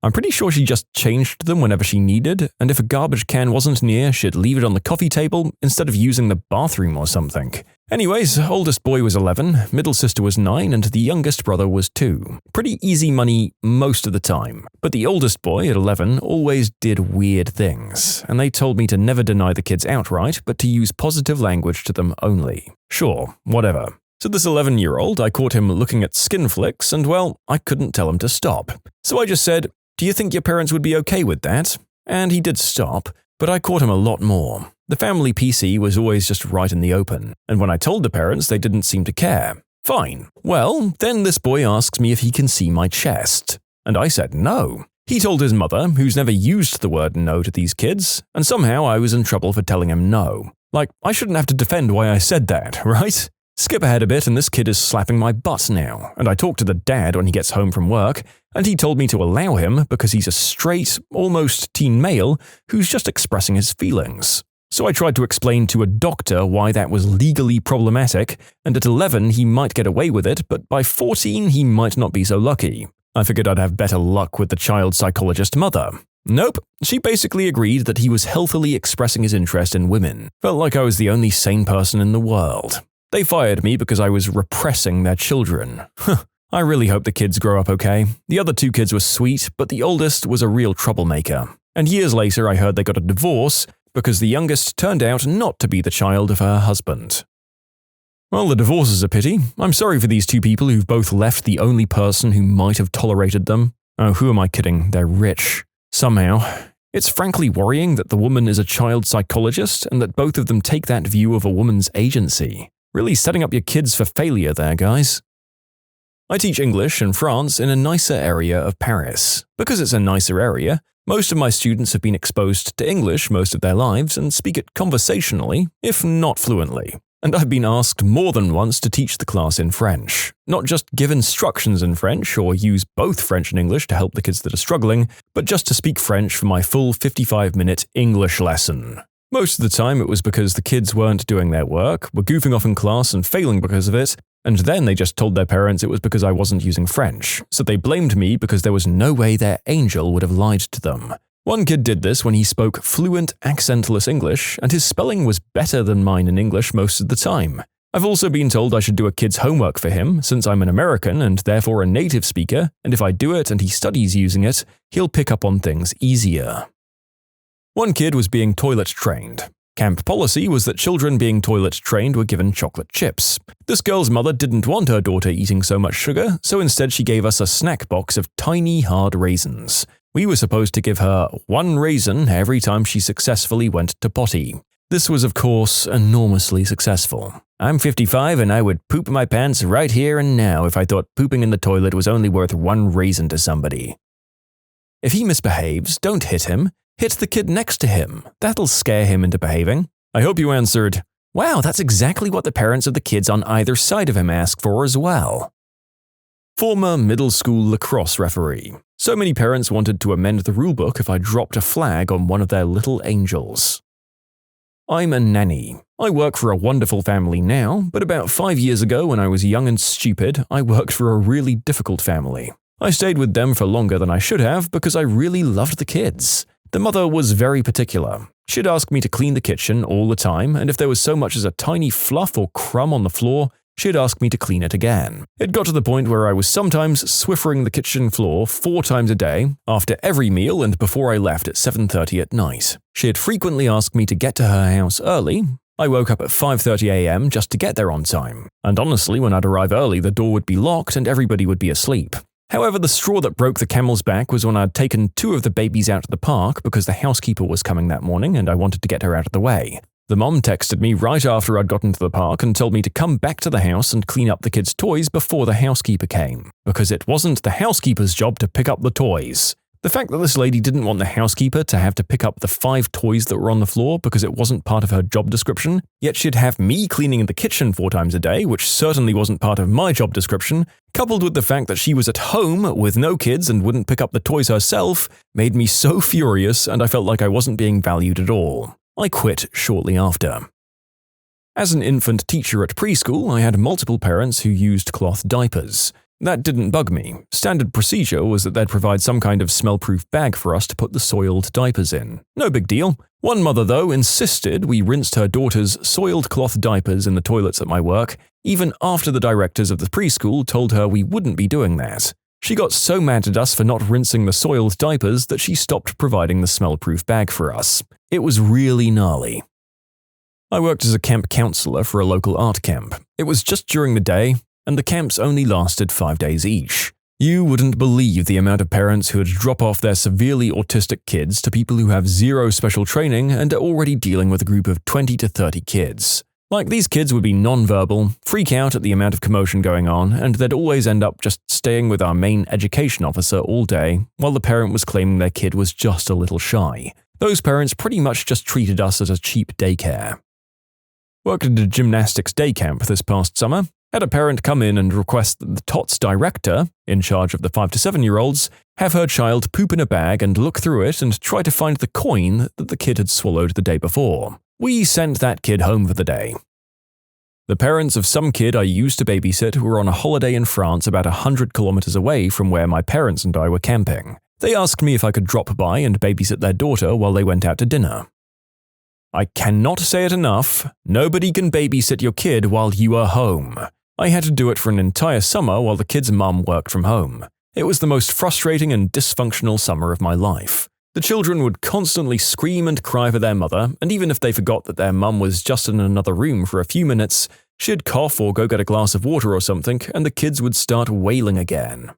I'm pretty sure she just changed them whenever she needed, and if a garbage can wasn't near, she'd leave it on the coffee table instead of using the bathroom or something. Anyways, oldest boy was 11, middle sister was 9, and the youngest brother was 2. Pretty easy money most of the time. But the oldest boy at 11 always did weird things, and they told me to never deny the kids outright, but to use positive language to them only. Sure, whatever. So this 11-year-old, I caught him looking at skin flicks, and well, I couldn't tell him to stop. So I just said, "Do you think your parents would be okay with that?" And he did stop, but I caught him a lot more. The family PC was always just right in the open, and when I told the parents, they didn't seem to care. Fine. Well, then this boy asks me if he can see my chest. And I said no. He told his mother, who's never used the word no to these kids, and somehow I was in trouble for telling him no. Like, I shouldn't have to defend why I said that, right? Skip ahead a bit and this kid is slapping my butt now, and I talked to the dad when he gets home from work, and he told me to allow him because he's a straight, almost teen male who's just expressing his feelings. So I tried to explain to a doctor why that was legally problematic, and at 11 he might get away with it, but by 14 he might not be so lucky. I figured I'd have better luck with the child psychologist mother. Nope, she basically agreed that he was healthily expressing his interest in women. Felt like I was the only sane person in the world. They fired me because I was repressing their children. I really hope the kids grow up okay. The other 2 kids were sweet, but the oldest was a real troublemaker. And years later I heard they got a divorce because the youngest turned out not to be the child of her husband. Well, the divorce is a pity. I'm sorry for these 2 people who've both left the only person who might have tolerated them. Oh, who am I kidding? They're rich. Somehow. It's frankly worrying that the woman is a child psychologist and that both of them take that view of a woman's agency. Really setting up your kids for failure there, guys. I teach English in France in a nicer area of Paris. Because it's a nicer area, most of my students have been exposed to English most of their lives and speak it conversationally, if not fluently. And I've been asked more than once to teach the class in French. Not just give instructions in French or use both French and English to help the kids that are struggling, but just to speak French for my full 55-minute English lesson. Most of the time it was because the kids weren't doing their work, were goofing off in class and failing because of it, and then they just told their parents it was because I wasn't using French, so they blamed me because there was no way their angel would have lied to them. One kid did this when he spoke fluent, accentless English, and his spelling was better than mine in English most of the time. I've also been told I should do a kid's homework for him, since I'm an American and therefore a native speaker, and if I do it and he studies using it, he'll pick up on things easier. One kid was being toilet trained. Camp policy was that children being toilet trained were given chocolate chips. This girl's mother didn't want her daughter eating so much sugar, so instead she gave us a snack box of tiny, hard raisins. We were supposed to give her 1 raisin every time she successfully went to potty. This was, of course, enormously successful. I'm 55 and I would poop my pants right here and now if I thought pooping in the toilet was only worth 1 raisin to somebody. If he misbehaves, don't hit him. Hit the kid next to him. That'll scare him into behaving. I hope you answered, Wow, that's exactly what the parents of the kids on either side of him ask for as well. Former middle school lacrosse referee. So many parents wanted to amend the rulebook if I dropped a flag on one of their little angels. I'm a nanny. I work for a wonderful family now, but about 5 years ago when I was young and stupid, I worked for a really difficult family. I stayed with them for longer than I should have because I really loved the kids. The mother was very particular. She'd ask me to clean the kitchen all the time, and if there was so much as a tiny fluff or crumb on the floor, she'd ask me to clean it again. It got to the point where I was sometimes swiffering the kitchen floor 4 times a day, after every meal and before I left at 7:30 at night. She'd frequently ask me to get to her house early. I woke up at 5:30 a.m. just to get there on time, and honestly, when I'd arrive early, the door would be locked and everybody would be asleep. However, the straw that broke the camel's back was when I'd taken 2 of the babies out to the park because the housekeeper was coming that morning and I wanted to get her out of the way. The mom texted me right after I'd gotten to the park and told me to come back to the house and clean up the kids' toys before the housekeeper came, because it wasn't the housekeeper's job to pick up the toys. The fact that this lady didn't want the housekeeper to have to pick up the 5 toys that were on the floor because it wasn't part of her job description, yet she'd have me cleaning the kitchen 4 times a day, which certainly wasn't part of my job description, coupled with the fact that she was at home with no kids and wouldn't pick up the toys herself, made me so furious and I felt like I wasn't being valued at all. I quit shortly after. As an infant teacher at preschool, I had multiple parents who used cloth diapers. That didn't bug me. Standard procedure was that they'd provide some kind of smell-proof bag for us to put the soiled diapers in. No big deal. One mother, though, insisted we rinsed her daughter's soiled cloth diapers in the toilets at my work, even after the directors of the preschool told her we wouldn't be doing that. She got so mad at us for not rinsing the soiled diapers that she stopped providing the smell-proof bag for us. It was really gnarly. I worked as a camp counselor for a local art camp. It was just during the day, and the camps only lasted 5 days each. You wouldn't believe the amount of parents who would drop off their severely autistic kids to people who have 0 special training and are already dealing with a group of 20 to 30 kids. Like, these kids would be non-verbal, freak out at the amount of commotion going on, and they'd always end up just staying with our main education officer all day, while the parent was claiming their kid was just a little shy. Those parents pretty much just treated us as a cheap daycare. Worked at a gymnastics day camp this past summer. Had a parent come in and request that the TOTS director, in charge of the 5 to 7-year-olds, have her child poop in a bag and look through it and try to find the coin that the kid had swallowed the day before. We sent that kid home for the day. The parents of some kid I used to babysit were on a holiday in France about 100 kilometers away from where my parents and I were camping. They asked me if I could drop by and babysit their daughter while they went out to dinner. I cannot say it enough, nobody can babysit your kid while you are home. I had to do it for an entire summer while the kid's mum worked from home. It was the most frustrating and dysfunctional summer of my life. The children would constantly scream and cry for their mother, and even if they forgot that their mum was just in another room for a few minutes, she'd cough or go get a glass of water or something, and the kids would start wailing again.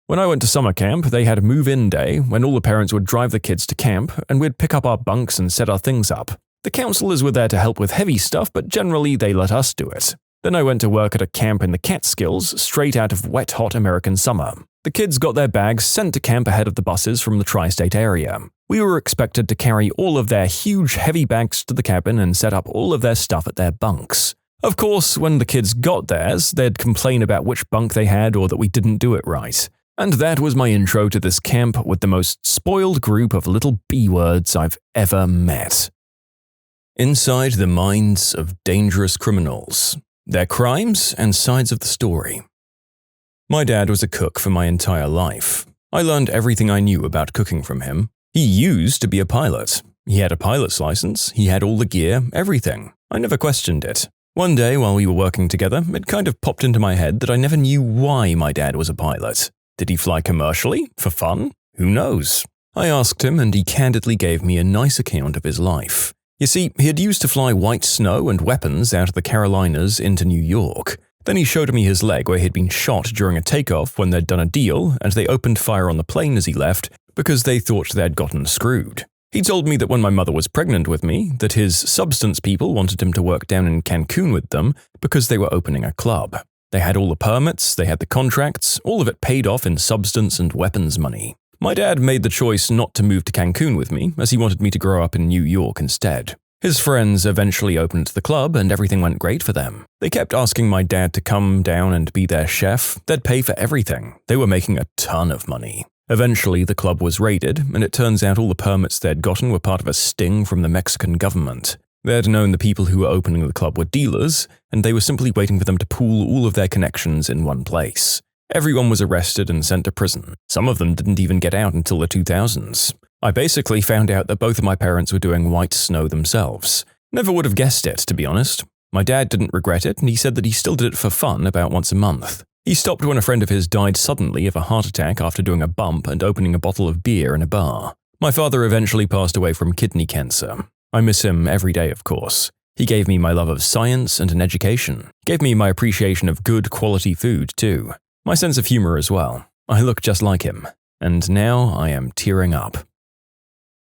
When I went to summer camp, they had move-in day, when all the parents would drive the kids to camp, and we'd pick up our bunks and set our things up. The counselors were there to help with heavy stuff, but generally they let us do it. Then I went to work at a camp in the Catskills, straight out of wet, hot American summer. The kids got their bags sent to camp ahead of the buses from the tri-state area. We were expected to carry all of their huge, heavy bags to the cabin and set up all of their stuff at their bunks. Of course, when the kids got theirs, they'd complain about which bunk they had or that we didn't do it right. And that was my intro to this camp with the most spoiled group of little B-words I've ever met. Inside the minds of dangerous criminals. Their crimes and sides of the story. My dad was a cook for my entire life. I learned everything I knew about cooking from him. He used to be a pilot. He had a pilot's license, he had all the gear, everything. I never questioned it. One day while we were working together, it kind of popped into my head that I never knew why my dad was a pilot. Did he fly commercially? For fun? Who knows? I asked him and he candidly gave me a nice account of his life. You see, he had used to fly white snow and weapons out of the Carolinas into New York. Then he showed me his leg where he'd been shot during a takeoff when they'd done a deal and they opened fire on the plane as he left because they thought they'd gotten screwed. He told me that when my mother was pregnant with me, that his substance people wanted him to work down in Cancun with them because they were opening a club. They had all the permits, they had the contracts, all of it paid off in substance and weapons money. My dad made the choice not to move to Cancun with me, as he wanted me to grow up in New York instead. His friends eventually opened the club and everything went great for them. They kept asking my dad to come down and be their chef. They'd pay for everything. They were making a ton of money. Eventually, the club was raided, and it turns out all the permits they'd gotten were part of a sting from the Mexican government. They'd known the people who were opening the club were dealers, and they were simply waiting for them to pool all of their connections in one place. Everyone was arrested and sent to prison. Some of them didn't even get out until the 2000s. I basically found out that both of my parents were doing white snow themselves. Never would have guessed it, to be honest. My dad didn't regret it, and he said that he still did it for fun about once a month. He stopped when a friend of his died suddenly of a heart attack after doing a bump and opening a bottle of beer in a bar. My father eventually passed away from kidney cancer. I miss him every day, of course. He gave me my love of science and an education. Gave me my appreciation of good quality food, too. My sense of humor as well. I look just like him. And now I am tearing up.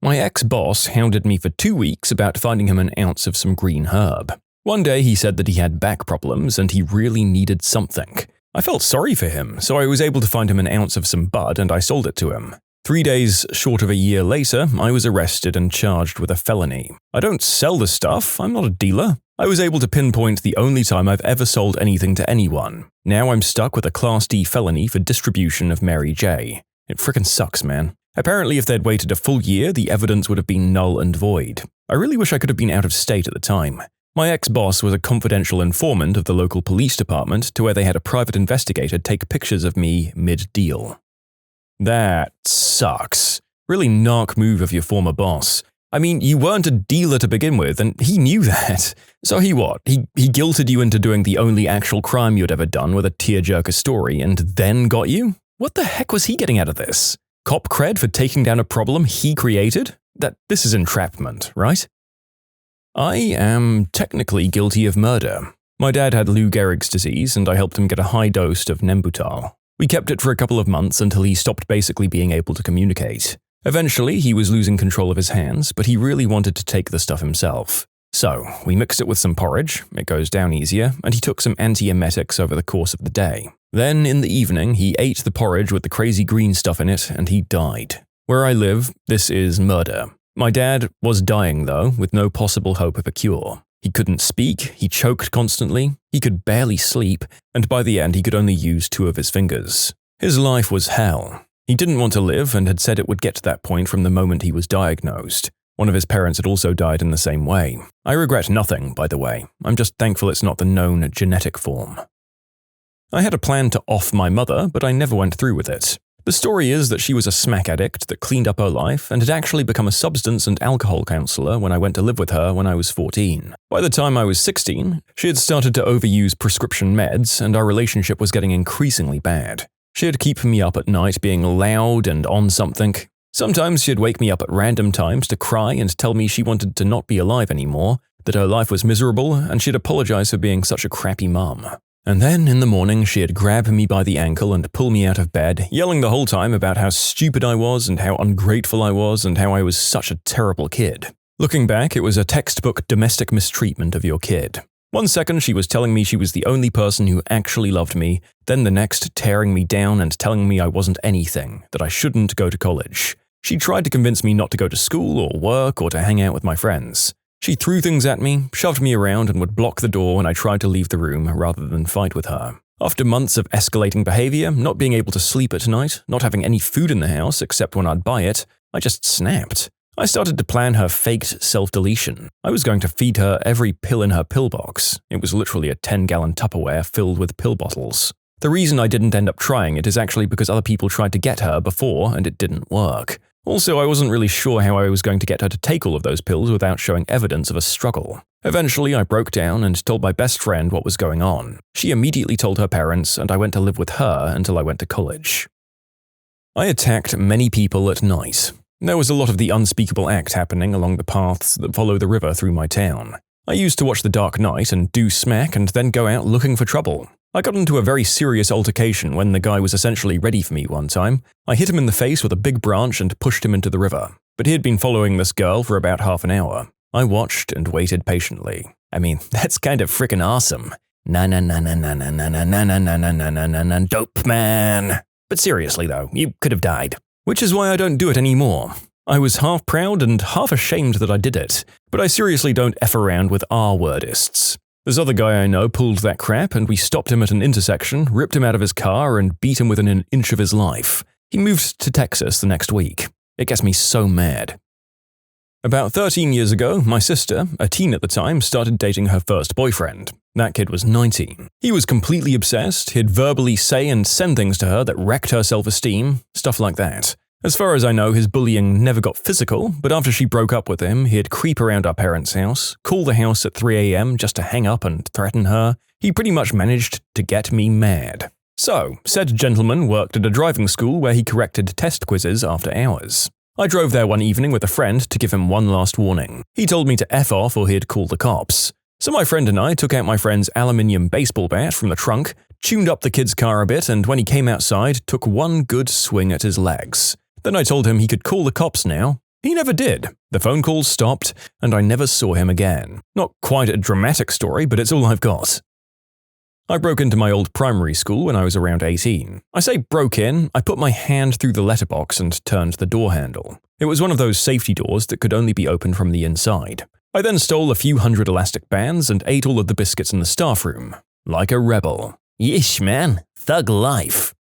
My ex-boss hounded me for 2 weeks about finding him an ounce of some green herb. One day he said that he had back problems and he really needed something. I felt sorry for him, so I was able to find him an ounce of some bud and I sold it to him. 3 days short of a year later, I was arrested and charged with a felony. I don't sell the stuff, I'm not a dealer. I was able to pinpoint the only time I've ever sold anything to anyone. Now I'm stuck with a Class D felony for distribution of Mary J. It frickin' sucks, man. Apparently if they'd waited a full year, the evidence would have been null and void. I really wish I could have been out of state at the time. My ex-boss was a confidential informant of the local police department to where they had a private investigator take pictures of me mid-deal. That sucks. Really narc move of your former boss. I mean, you weren't a dealer to begin with, and he knew that. So he what? He guilted you into doing the only actual crime you'd ever done with a tearjerker story and then got you? What the heck was he getting out of this? Cop cred for taking down a problem he created? This is entrapment, right? I am technically guilty of murder. My dad had Lou Gehrig's disease, and I helped him get a high dose of Nembutal. We kept it for a couple of months until he stopped basically being able to communicate. Eventually, he was losing control of his hands, but he really wanted to take the stuff himself. So, we mixed it with some porridge, it goes down easier, and he took some antiemetics over the course of the day. Then, in the evening, he ate the porridge with the crazy green stuff in it, and he died. Where I live, this is murder. My dad was dying, though, with no possible hope of a cure. He couldn't speak, he choked constantly, he could barely sleep, and by the end he could only use 2 of his fingers. His life was hell. He didn't want to live and had said it would get to that point from the moment he was diagnosed. One of his parents had also died in the same way. I regret nothing, by the way. I'm just thankful it's not the known genetic form. I had a plan to off my mother, but I never went through with it. The story is that she was a smack addict that cleaned up her life and had actually become a substance and alcohol counselor when I went to live with her when I was 14. By the time I was 16, she had started to overuse prescription meds and our relationship was getting increasingly bad. She'd keep me up at night being loud and on something. Sometimes she'd wake me up at random times to cry and tell me she wanted to not be alive anymore, that her life was miserable, and she'd apologize for being such a crappy mum. And then, in the morning, she'd grab me by the ankle and pull me out of bed, yelling the whole time about how stupid I was and how ungrateful I was and how I was such a terrible kid. Looking back, it was a textbook domestic mistreatment of your kid. One second she was telling me she was the only person who actually loved me, then the next tearing me down and telling me I wasn't anything, that I shouldn't go to college. She tried to convince me not to go to school or work or to hang out with my friends. She threw things at me, shoved me around, and would block the door when I tried to leave the room rather than fight with her. After months of escalating behavior, not being able to sleep at night, not having any food in the house except when I'd buy it, I just snapped. I started to plan her faked self-deletion. I was going to feed her every pill in her pill box. It was literally a 10-gallon Tupperware filled with pill bottles. The reason I didn't end up trying it is actually because other people tried to get her before and it didn't work. Also, I wasn't really sure how I was going to get her to take all of those pills without showing evidence of a struggle. Eventually, I broke down and told my best friend what was going on. She immediately told her parents, and I went to live with her until I went to college. I attacked many people at night. There was a lot of the unspeakable act happening along the paths that follow the river through my town. I used to watch The Dark Knight and do smack and then go out looking for trouble. I got into a very serious altercation when the guy was essentially ready for me one time. I hit him in the face with a big branch and pushed him into the river. But he had been following this girl for about half an hour. I watched and waited patiently. I mean, that's kind of frickin' awesome. Na-na-na-na-na-na-na-na-na-na-na-na-na-na-na, dope man. But seriously though, you could have died. Which is why I don't do it anymore. I was half proud and half ashamed that I did it. but I seriously don't F around with R-wordists. This other guy I know pulled that crap, and we stopped him at an intersection, ripped him out of his car, and beat him within an inch of his life. He moved to Texas the next week. It gets me so mad. About 13 years ago, my sister, a teen at the time, started dating her first boyfriend. That kid was 19. He was completely obsessed, he'd verbally say and send things to her that wrecked her self-esteem, stuff like that. As far as I know, his bullying never got physical, but after she broke up with him, he'd creep around our parents' house, call the house at 3 a.m. just to hang up and threaten her. He pretty much managed to get me mad. So, said gentleman worked at a driving school where he corrected test quizzes after hours. I drove there one evening with a friend to give him one last warning. He told me to F off or he'd call the cops. So my friend and I took out my friend's aluminium baseball bat from the trunk, tuned up the kid's car a bit, and when he came outside, took one good swing at his legs. Then I told him he could call the cops now. He never did. The phone calls stopped, and I never saw him again. Not quite a dramatic story, but it's all I've got. I broke into my old primary school when I was around 18. I say broke in, I put my hand through the letterbox and turned the door handle. It was one of those safety doors that could only be opened from the inside. I then stole a few hundred elastic bands and ate all of the biscuits in the staff room. Like a rebel. Yeesh, man. Thug life.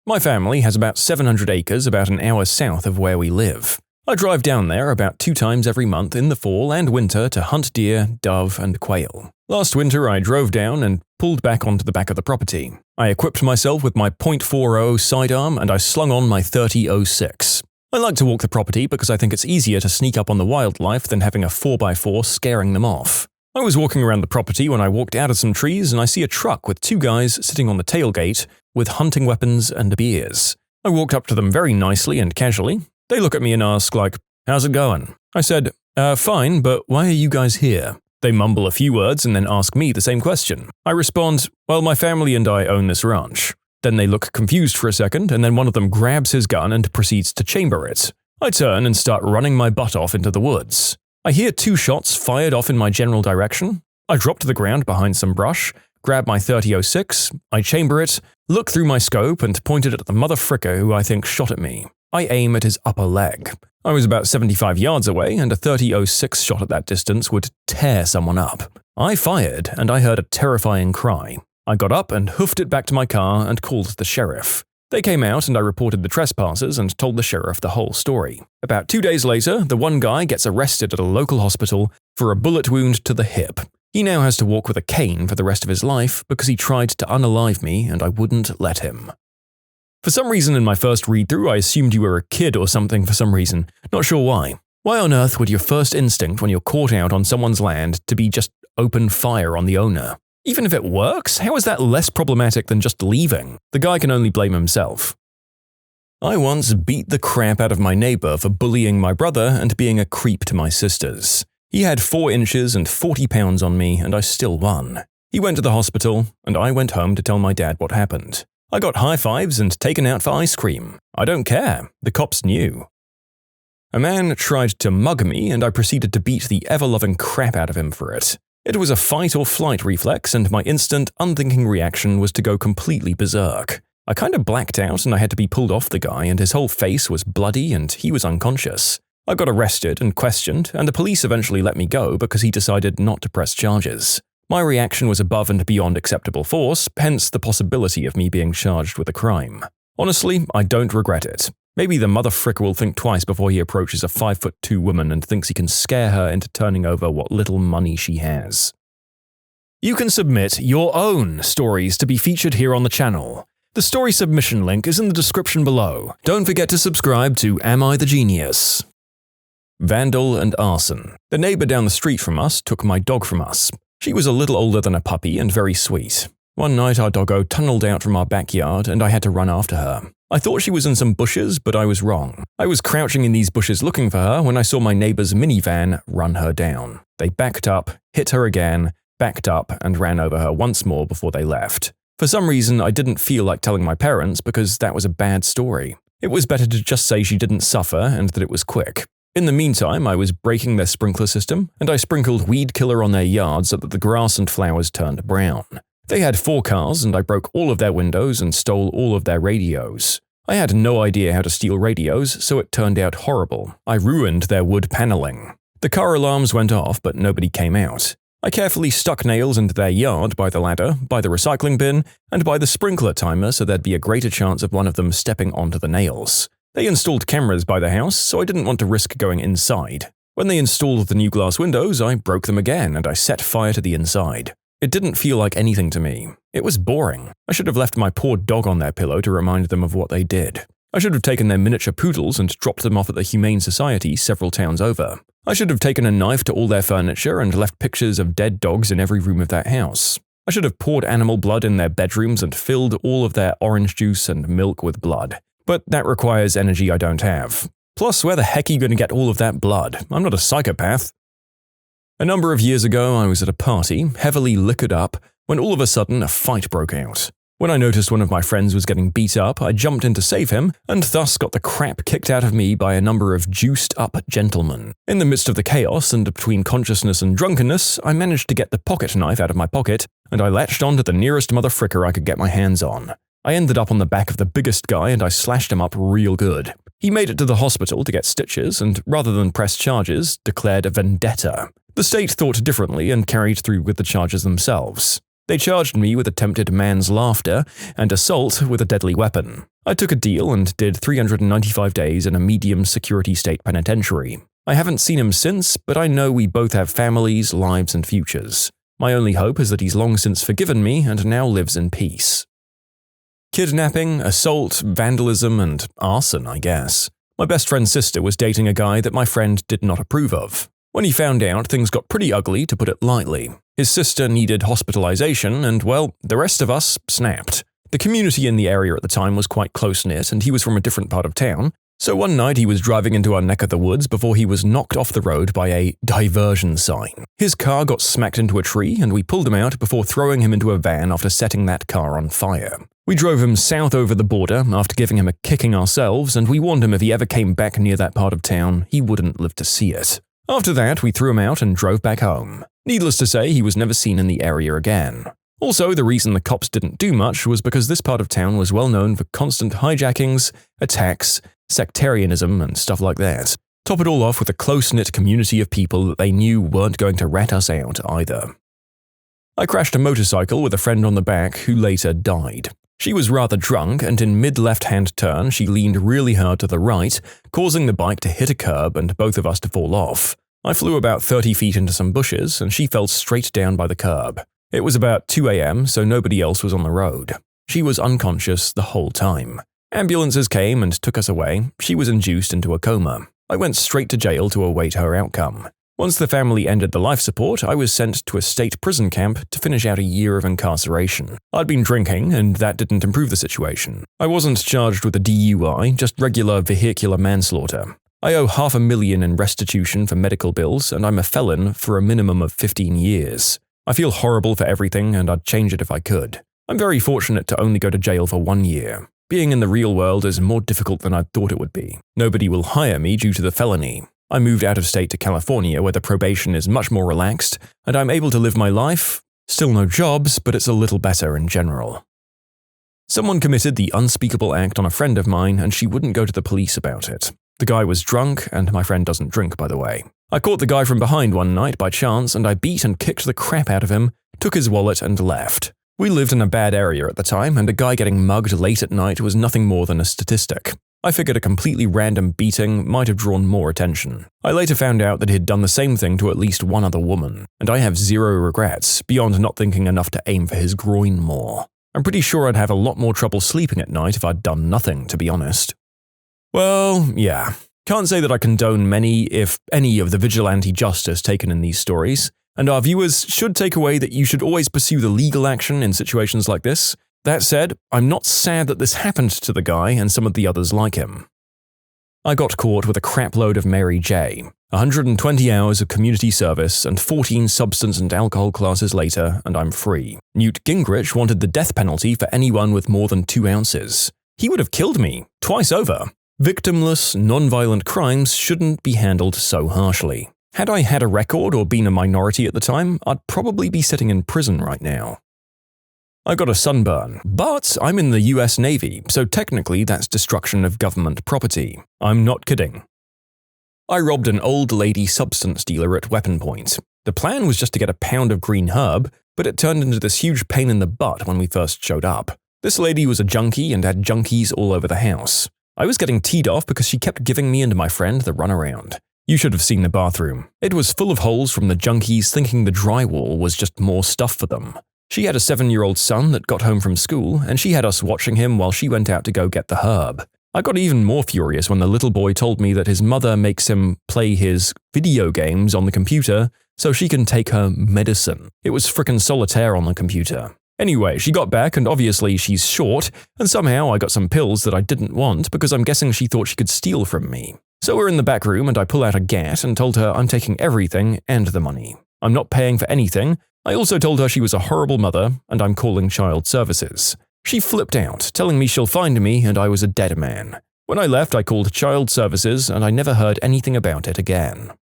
My family has about 700 acres about an hour south of where we live. I drive down there about 2 times every month in the fall and winter to hunt deer, dove, and quail. Last winter I drove down and pulled back onto the back of the property. I equipped myself with my .40 sidearm and I slung on my .30-06. I like to walk the property because I think it's easier to sneak up on the wildlife than having a 4x4 scaring them off. I was walking around the property when I walked out of some trees and I see a truck with 2 guys sitting on the tailgate with hunting weapons and beers. I walked up to them very nicely and casually. They look at me and ask, like, "How's it going?" I said, "Fine, but why are you guys here?" They mumble a few words and then ask me the same question. I respond, "Well, my family and I own this ranch." Then they look confused for a second, and then one of them grabs his gun and proceeds to chamber it. I turn and start running my butt off into the woods. I hear 2 shots fired off in my general direction. I drop to the ground behind some brush, grab my .30-06, I chamber it, look through my scope and point it at the mother fricker who I think shot at me. I aim at his upper leg. I was about 75 yards away, and a .30-06 shot at that distance would tear someone up. I fired, and I heard a terrifying cry. I got up and hoofed it back to my car and called the sheriff. They came out and I reported the trespassers and told the sheriff the whole story. About 2 days later, the one guy gets arrested at a local hospital for a bullet wound to the hip. He now has to walk with a cane for the rest of his life because he tried to unalive me and I wouldn't let him. For some reason in my first read-through, I assumed you were a kid or something for some reason. Not sure why. Why on earth would your first instinct when you're caught out on someone's land to be just open fire on the owner? Even if it works, how is that less problematic than just leaving? The guy can only blame himself. I once beat the crap out of my neighbor for bullying my brother and being a creep to my sisters. He had 4 inches and 40 pounds on me, and I still won. He went to the hospital, and I went home to tell my dad what happened. I got high fives and taken out for ice cream. I don't care. The cops knew. A man tried to mug me, and I proceeded to beat the ever-loving crap out of him for it. It was a fight-or-flight reflex, and my instant, unthinking reaction was to go completely berserk. I kind of blacked out, and I had to be pulled off the guy, and his whole face was bloody, and he was unconscious. I got arrested and questioned, and the police eventually let me go because he decided not to press charges. My reaction was above and beyond acceptable force, hence the possibility of me being charged with a crime. Honestly, I don't regret it. Maybe the mother fricker will think twice before he approaches a 5'2" woman and thinks he can scare her into turning over what little money she has. You can submit your own stories to be featured here on the channel. The story submission link is in the description below. Don't forget to subscribe to Am I the Genius? Vandal and arson. The neighbor down the street from us took my dog from us. She was a little older than a puppy and very sweet. One night our doggo tunneled out from our backyard and I had to run after her. I thought she was in some bushes, but I was wrong. I was crouching in these bushes looking for her when I saw my neighbor's minivan run her down. They backed up, hit her again, backed up, and ran over her once more before they left. For some reason, I didn't feel like telling my parents because that was a bad story. It was better to just say she didn't suffer and that it was quick. In the meantime, I was breaking their sprinkler system, and I sprinkled weed killer on their yard so that the grass and flowers turned brown. They had 4 cars, and I broke all of their windows and stole all of their radios. I had no idea how to steal radios, so it turned out horrible. I ruined their wood paneling. The car alarms went off, but nobody came out. I carefully stuck nails into their yard by the ladder, by the recycling bin, and by the sprinkler timer so there'd be a greater chance of one of them stepping onto the nails. They installed cameras by the house, so I didn't want to risk going inside. When they installed the new glass windows, I broke them again and I set fire to the inside. It didn't feel like anything to me. It was boring. I should have left my poor dog on their pillow to remind them of what they did. I should have taken their miniature poodles and dropped them off at the Humane Society several towns over. I should have taken a knife to all their furniture and left pictures of dead dogs in every room of that house. I should have poured animal blood in their bedrooms and filled all of their orange juice and milk with blood. But that requires energy I don't have. Plus, where the heck are you going to get all of that blood? I'm not a psychopath. A number of years ago, I was at a party, heavily liquored up, when all of a sudden a fight broke out. When I noticed one of my friends was getting beat up, I jumped in to save him, and thus got the crap kicked out of me by a number of juiced-up gentlemen. In the midst of the chaos and between consciousness and drunkenness, I managed to get the pocket knife out of my pocket, and I latched on to the nearest motherfricker I could get my hands on. I ended up on the back of the biggest guy and I slashed him up real good. He made it to the hospital to get stitches and, rather than press charges, declared a vendetta. The state thought differently and carried through with the charges themselves. They charged me with attempted manslaughter and assault with a deadly weapon. I took a deal and did 395 days in a medium security state penitentiary. I haven't seen him since, but I know we both have families, lives, and futures. My only hope is that he's long since forgiven me and now lives in peace. Kidnapping, assault, vandalism, and arson, I guess. My best friend's sister was dating a guy that my friend did not approve of. When he found out, things got pretty ugly, to put it lightly. His sister needed hospitalization, and, well, the rest of us snapped. The community in the area at the time was quite close-knit, and he was from a different part of town. So one night he was driving into our neck of the woods before he was knocked off the road by a diversion sign. His car got smacked into a tree, and we pulled him out before throwing him into a van after setting that car on fire. We drove him south over the border after giving him a kicking ourselves, and we warned him if he ever came back near that part of town, he wouldn't live to see it. After that, we threw him out and drove back home. Needless to say, he was never seen in the area again. Also, the reason the cops didn't do much was because this part of town was well known for constant hijackings, attacks, sectarianism, and stuff like that. Top it all off with a close-knit community of people that they knew weren't going to rat us out either. I crashed a motorcycle with a friend on the back who later died. She was rather drunk, and in mid-left-hand turn she leaned really hard to the right, causing the bike to hit a curb and both of us to fall off. I flew about 30 feet into some bushes, and she fell straight down by the curb. It was about 2 a.m., so nobody else was on the road. She was unconscious the whole time. Ambulances came and took us away. She was induced into a coma. I went straight to jail to await her outcome. Once the family ended the life support, I was sent to a state prison camp to finish out a year of incarceration. I'd been drinking, and that didn't improve the situation. I wasn't charged with a DUI, just regular vehicular manslaughter. I owe $500,000 in restitution for medical bills, and I'm a felon for a minimum of 15 years. I feel horrible for everything, and I'd change it if I could. I'm very fortunate to only go to jail for 1 year. Being in the real world is more difficult than I thought it would be. Nobody will hire me due to the felony. I moved out of state to California where the probation is much more relaxed, and I'm able to live my life. Still no jobs, but it's a little better in general. Someone committed the unspeakable act on a friend of mine, and she wouldn't go to the police about it. The guy was drunk, and my friend doesn't drink, by the way. I caught the guy from behind one night by chance, and I beat and kicked the crap out of him, took his wallet, and left. We lived in a bad area at the time, and a guy getting mugged late at night was nothing more than a statistic. I figured a completely random beating might have drawn more attention. I later found out that he'd done the same thing to at least one other woman, and I have zero regrets, beyond not thinking enough to aim for his groin more. I'm pretty sure I'd have a lot more trouble sleeping at night if I'd done nothing, to be honest. Well, yeah. Can't say that I condone many, if any, of the vigilante justice taken in these stories, and our viewers should take away that you should always pursue the legal action in situations like this. That said, I'm not sad that this happened to the guy and some of the others like him. I got caught with a crapload of Mary J. 120 hours of community service and 14 substance and alcohol classes later, and I'm free. Newt Gingrich wanted the death penalty for anyone with more than 2 ounces. He would have killed me, twice over. Victimless, non-violent crimes shouldn't be handled so harshly. Had I had a record or been a minority at the time, I'd probably be sitting in prison right now. I got a sunburn, but I'm in the US Navy, so technically that's destruction of government property. I'm not kidding. I robbed an old lady substance dealer at weapon point. The plan was just to get a pound of green herb, but it turned into this huge pain in the butt when we first showed up. This lady was a junkie and had junkies all over the house. I was getting teed off because she kept giving me and my friend the runaround. You should have seen the bathroom. It was full of holes from the junkies thinking the drywall was just more stuff for them. She had a 7-year-old son that got home from school, and she had us watching him while she went out to go get the herb. I got even more furious when the little boy told me that his mother makes him play his video games on the computer so she can take her medicine. It was frickin' solitaire on the computer. Anyway, she got back and obviously she's short, and somehow I got some pills that I didn't want because I'm guessing she thought she could steal from me. So we're in the back room and I pull out a gat and told her I'm taking everything and the money. I'm not paying for anything. I also told her she was a horrible mother and I'm calling child services. She flipped out, telling me she'll find me and I was a dead man. When I left, I called child services and I never heard anything about it again.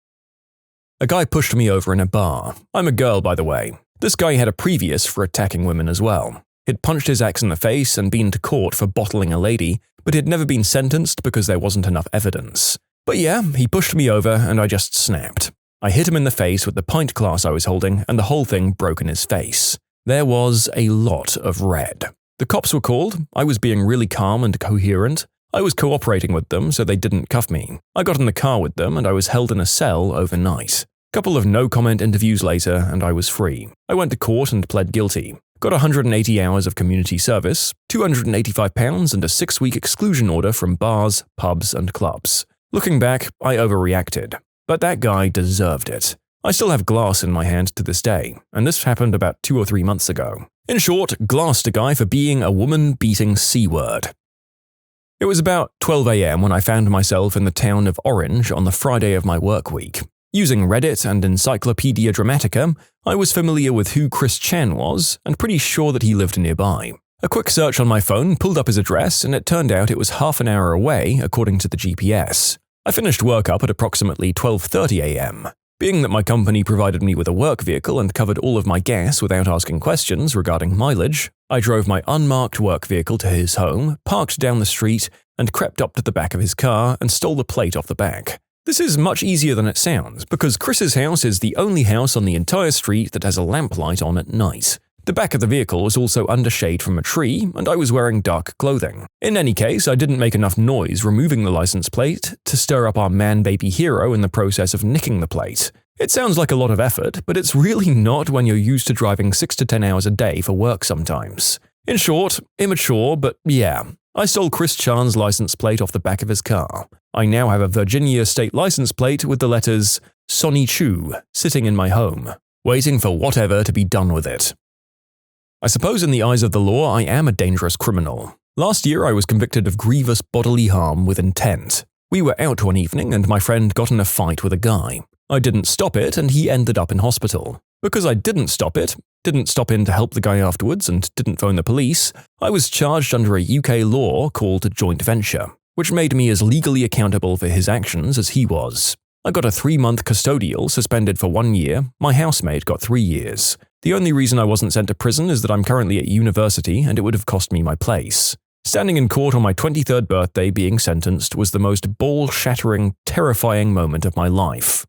A guy pushed me over in a bar. I'm a girl, by the way. This guy had a previous for attacking women as well. He'd punched his ex in the face and been to court for bottling a lady, but he'd never been sentenced because there wasn't enough evidence. But yeah, he pushed me over and I just snapped. I hit him in the face with the pint glass I was holding and the whole thing broke in his face. There was a lot of red. The cops were called. I was being really calm and coherent. I was cooperating with them so they didn't cuff me. I got in the car with them and I was held in a cell overnight. Couple of no-comment interviews later and I was free. I went to court and pled guilty. Got 180 hours of community service, £285 and a 6-week exclusion order from bars, pubs and clubs. Looking back, I overreacted. But that guy deserved it. I still have glass in my hand to this day, and this happened about 2 or 3 months ago. In short, glassed a guy for being a woman-beating C-word. It was about 12 a.m. when I found myself in the town of Orange on the Friday of my work week. Using Reddit and Encyclopedia Dramatica, I was familiar with who Chris Chan was and pretty sure that he lived nearby. A quick search on my phone pulled up his address and it turned out it was half an hour away according to the GPS. I finished work up at approximately 12:30 a.m. Being that my company provided me with a work vehicle and covered all of my gas without asking questions regarding mileage, I drove my unmarked work vehicle to his home, parked down the street, and crept up to the back of his car and stole the plate off the back. This is much easier than it sounds, because Chris's house is the only house on the entire street that has a lamplight on at night. The back of the vehicle was also under shade from a tree, and I was wearing dark clothing. In any case, I didn't make enough noise removing the license plate to stir up our man-baby hero in the process of nicking the plate. It sounds like a lot of effort, but it's really not when you're used to driving 6 to 10 hours a day for work sometimes. In short, immature, but yeah. I stole Chris Chan's license plate off the back of his car. I now have a Virginia state license plate with the letters Sonny Chu sitting in my home, waiting for whatever to be done with it. I suppose in the eyes of the law, I am a dangerous criminal. Last year, I was convicted of grievous bodily harm with intent. We were out one evening and my friend got in a fight with a guy. I didn't stop it and he ended up in hospital. Because I didn't stop in to help the guy afterwards and didn't phone the police, I was charged under a UK law called joint venture, which made me as legally accountable for his actions as he was. I got a 3-month custodial suspended for 1 year, my housemate got 3 years. The only reason I wasn't sent to prison is that I'm currently at university and it would have cost me my place. Standing in court on my 23rd birthday being sentenced was the most ball-shattering, terrifying moment of my life.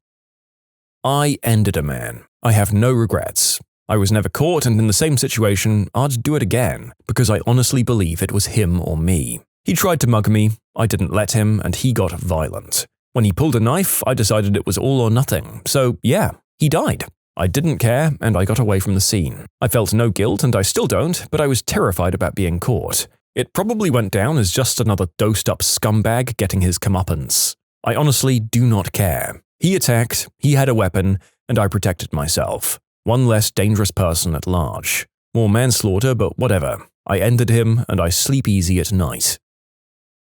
I ended a man. I have no regrets. I was never caught and in the same situation, I'd do it again, because I honestly believe it was him or me. He tried to mug me, I didn't let him, and he got violent. When he pulled a knife, I decided it was all or nothing, so yeah, he died. I didn't care, and I got away from the scene. I felt no guilt, and I still don't, but I was terrified about being caught. It probably went down as just another dosed-up scumbag getting his comeuppance. I honestly do not care. He attacked, he had a weapon, and I protected myself. One less dangerous person at large. More manslaughter, but whatever. I ended him, and I sleep easy at night.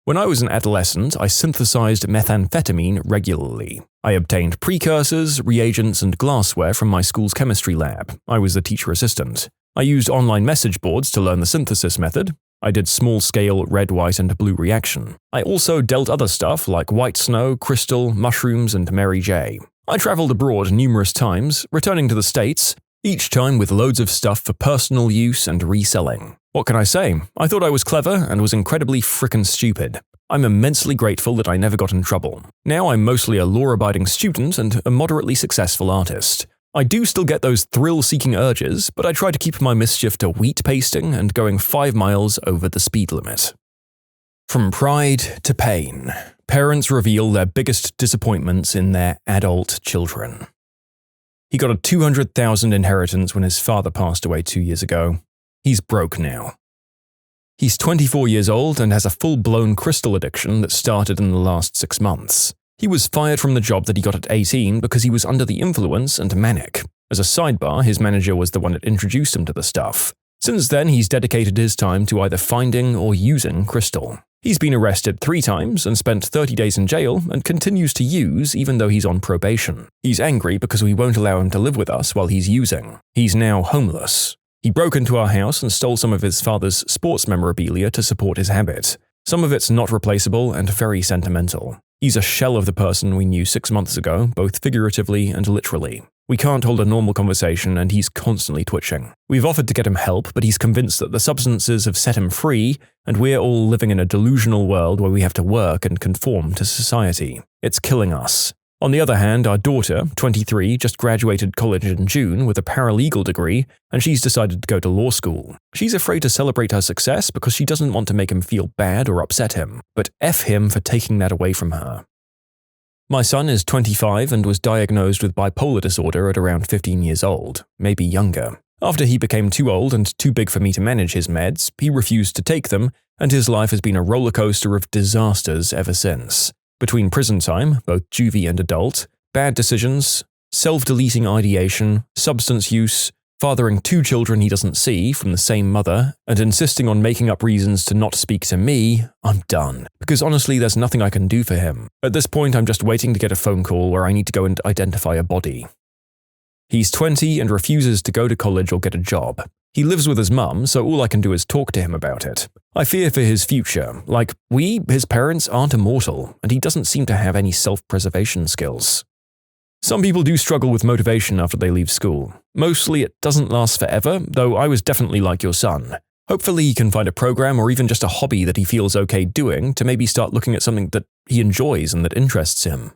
When I was an adolescent, I synthesized methamphetamine regularly. I obtained precursors, reagents, and glassware from my school's chemistry lab. I was the teacher assistant. I used online message boards to learn the synthesis method. I did small-scale red, white, and blue reaction. I also dealt other stuff like white snow, crystal, mushrooms, and Mary J. I traveled abroad numerous times, returning to the States, each time with loads of stuff for personal use and reselling. What can I say? I thought I was clever and was incredibly frickin' stupid. I'm immensely grateful that I never got in trouble. Now I'm mostly a law-abiding student and a moderately successful artist. I do still get those thrill-seeking urges, but I try to keep my mischief to wheat pasting and going 5 miles over the speed limit. From pride to pain, parents reveal their biggest disappointments in their adult children. He got a $200,000 inheritance when his father passed away 2 years ago. He's broke now. He's 24 years old and has a full-blown crystal addiction that started in the last 6 months. He was fired from the job that he got at 18 because he was under the influence and manic. As a sidebar, his manager was the one that introduced him to the stuff. Since then, he's dedicated his time to either finding or using crystal. He's been arrested 3 times and spent 30 days in jail and continues to use even though he's on probation. He's angry because we won't allow him to live with us while he's using. He's now homeless. He broke into our house and stole some of his father's sports memorabilia to support his habit. Some of it's not replaceable and very sentimental. He's a shell of the person we knew 6 months ago, both figuratively and literally. We can't hold a normal conversation and he's constantly twitching. We've offered to get him help, but he's convinced that the substances have set him free and we're all living in a delusional world where we have to work and conform to society. It's killing us. On the other hand, our daughter, 23, just graduated college in June with a paralegal degree, and she's decided to go to law school. She's afraid to celebrate her success because she doesn't want to make him feel bad or upset him, but F him for taking that away from her. My son is 25 and was diagnosed with bipolar disorder at around 15 years old, maybe younger. After he became too old and too big for me to manage his meds, he refused to take them, and his life has been a roller coaster of disasters ever since. Between prison time, both juvie and adult, bad decisions, self-deleting ideation, substance use, fathering 2 children he doesn't see from the same mother, and insisting on making up reasons to not speak to me, I'm done. Because honestly, there's nothing I can do for him. At this point, I'm just waiting to get a phone call where I need to go and identify a body. He's 20 and refuses to go to college or get a job. He lives with his mum, so all I can do is talk to him about it. I fear for his future. Like, his parents, aren't immortal, and he doesn't seem to have any self-preservation skills. Some people do struggle with motivation after they leave school. Mostly it doesn't last forever, though I was definitely like your son. Hopefully he can find a program or even just a hobby that he feels okay doing to maybe start looking at something that he enjoys and that interests him.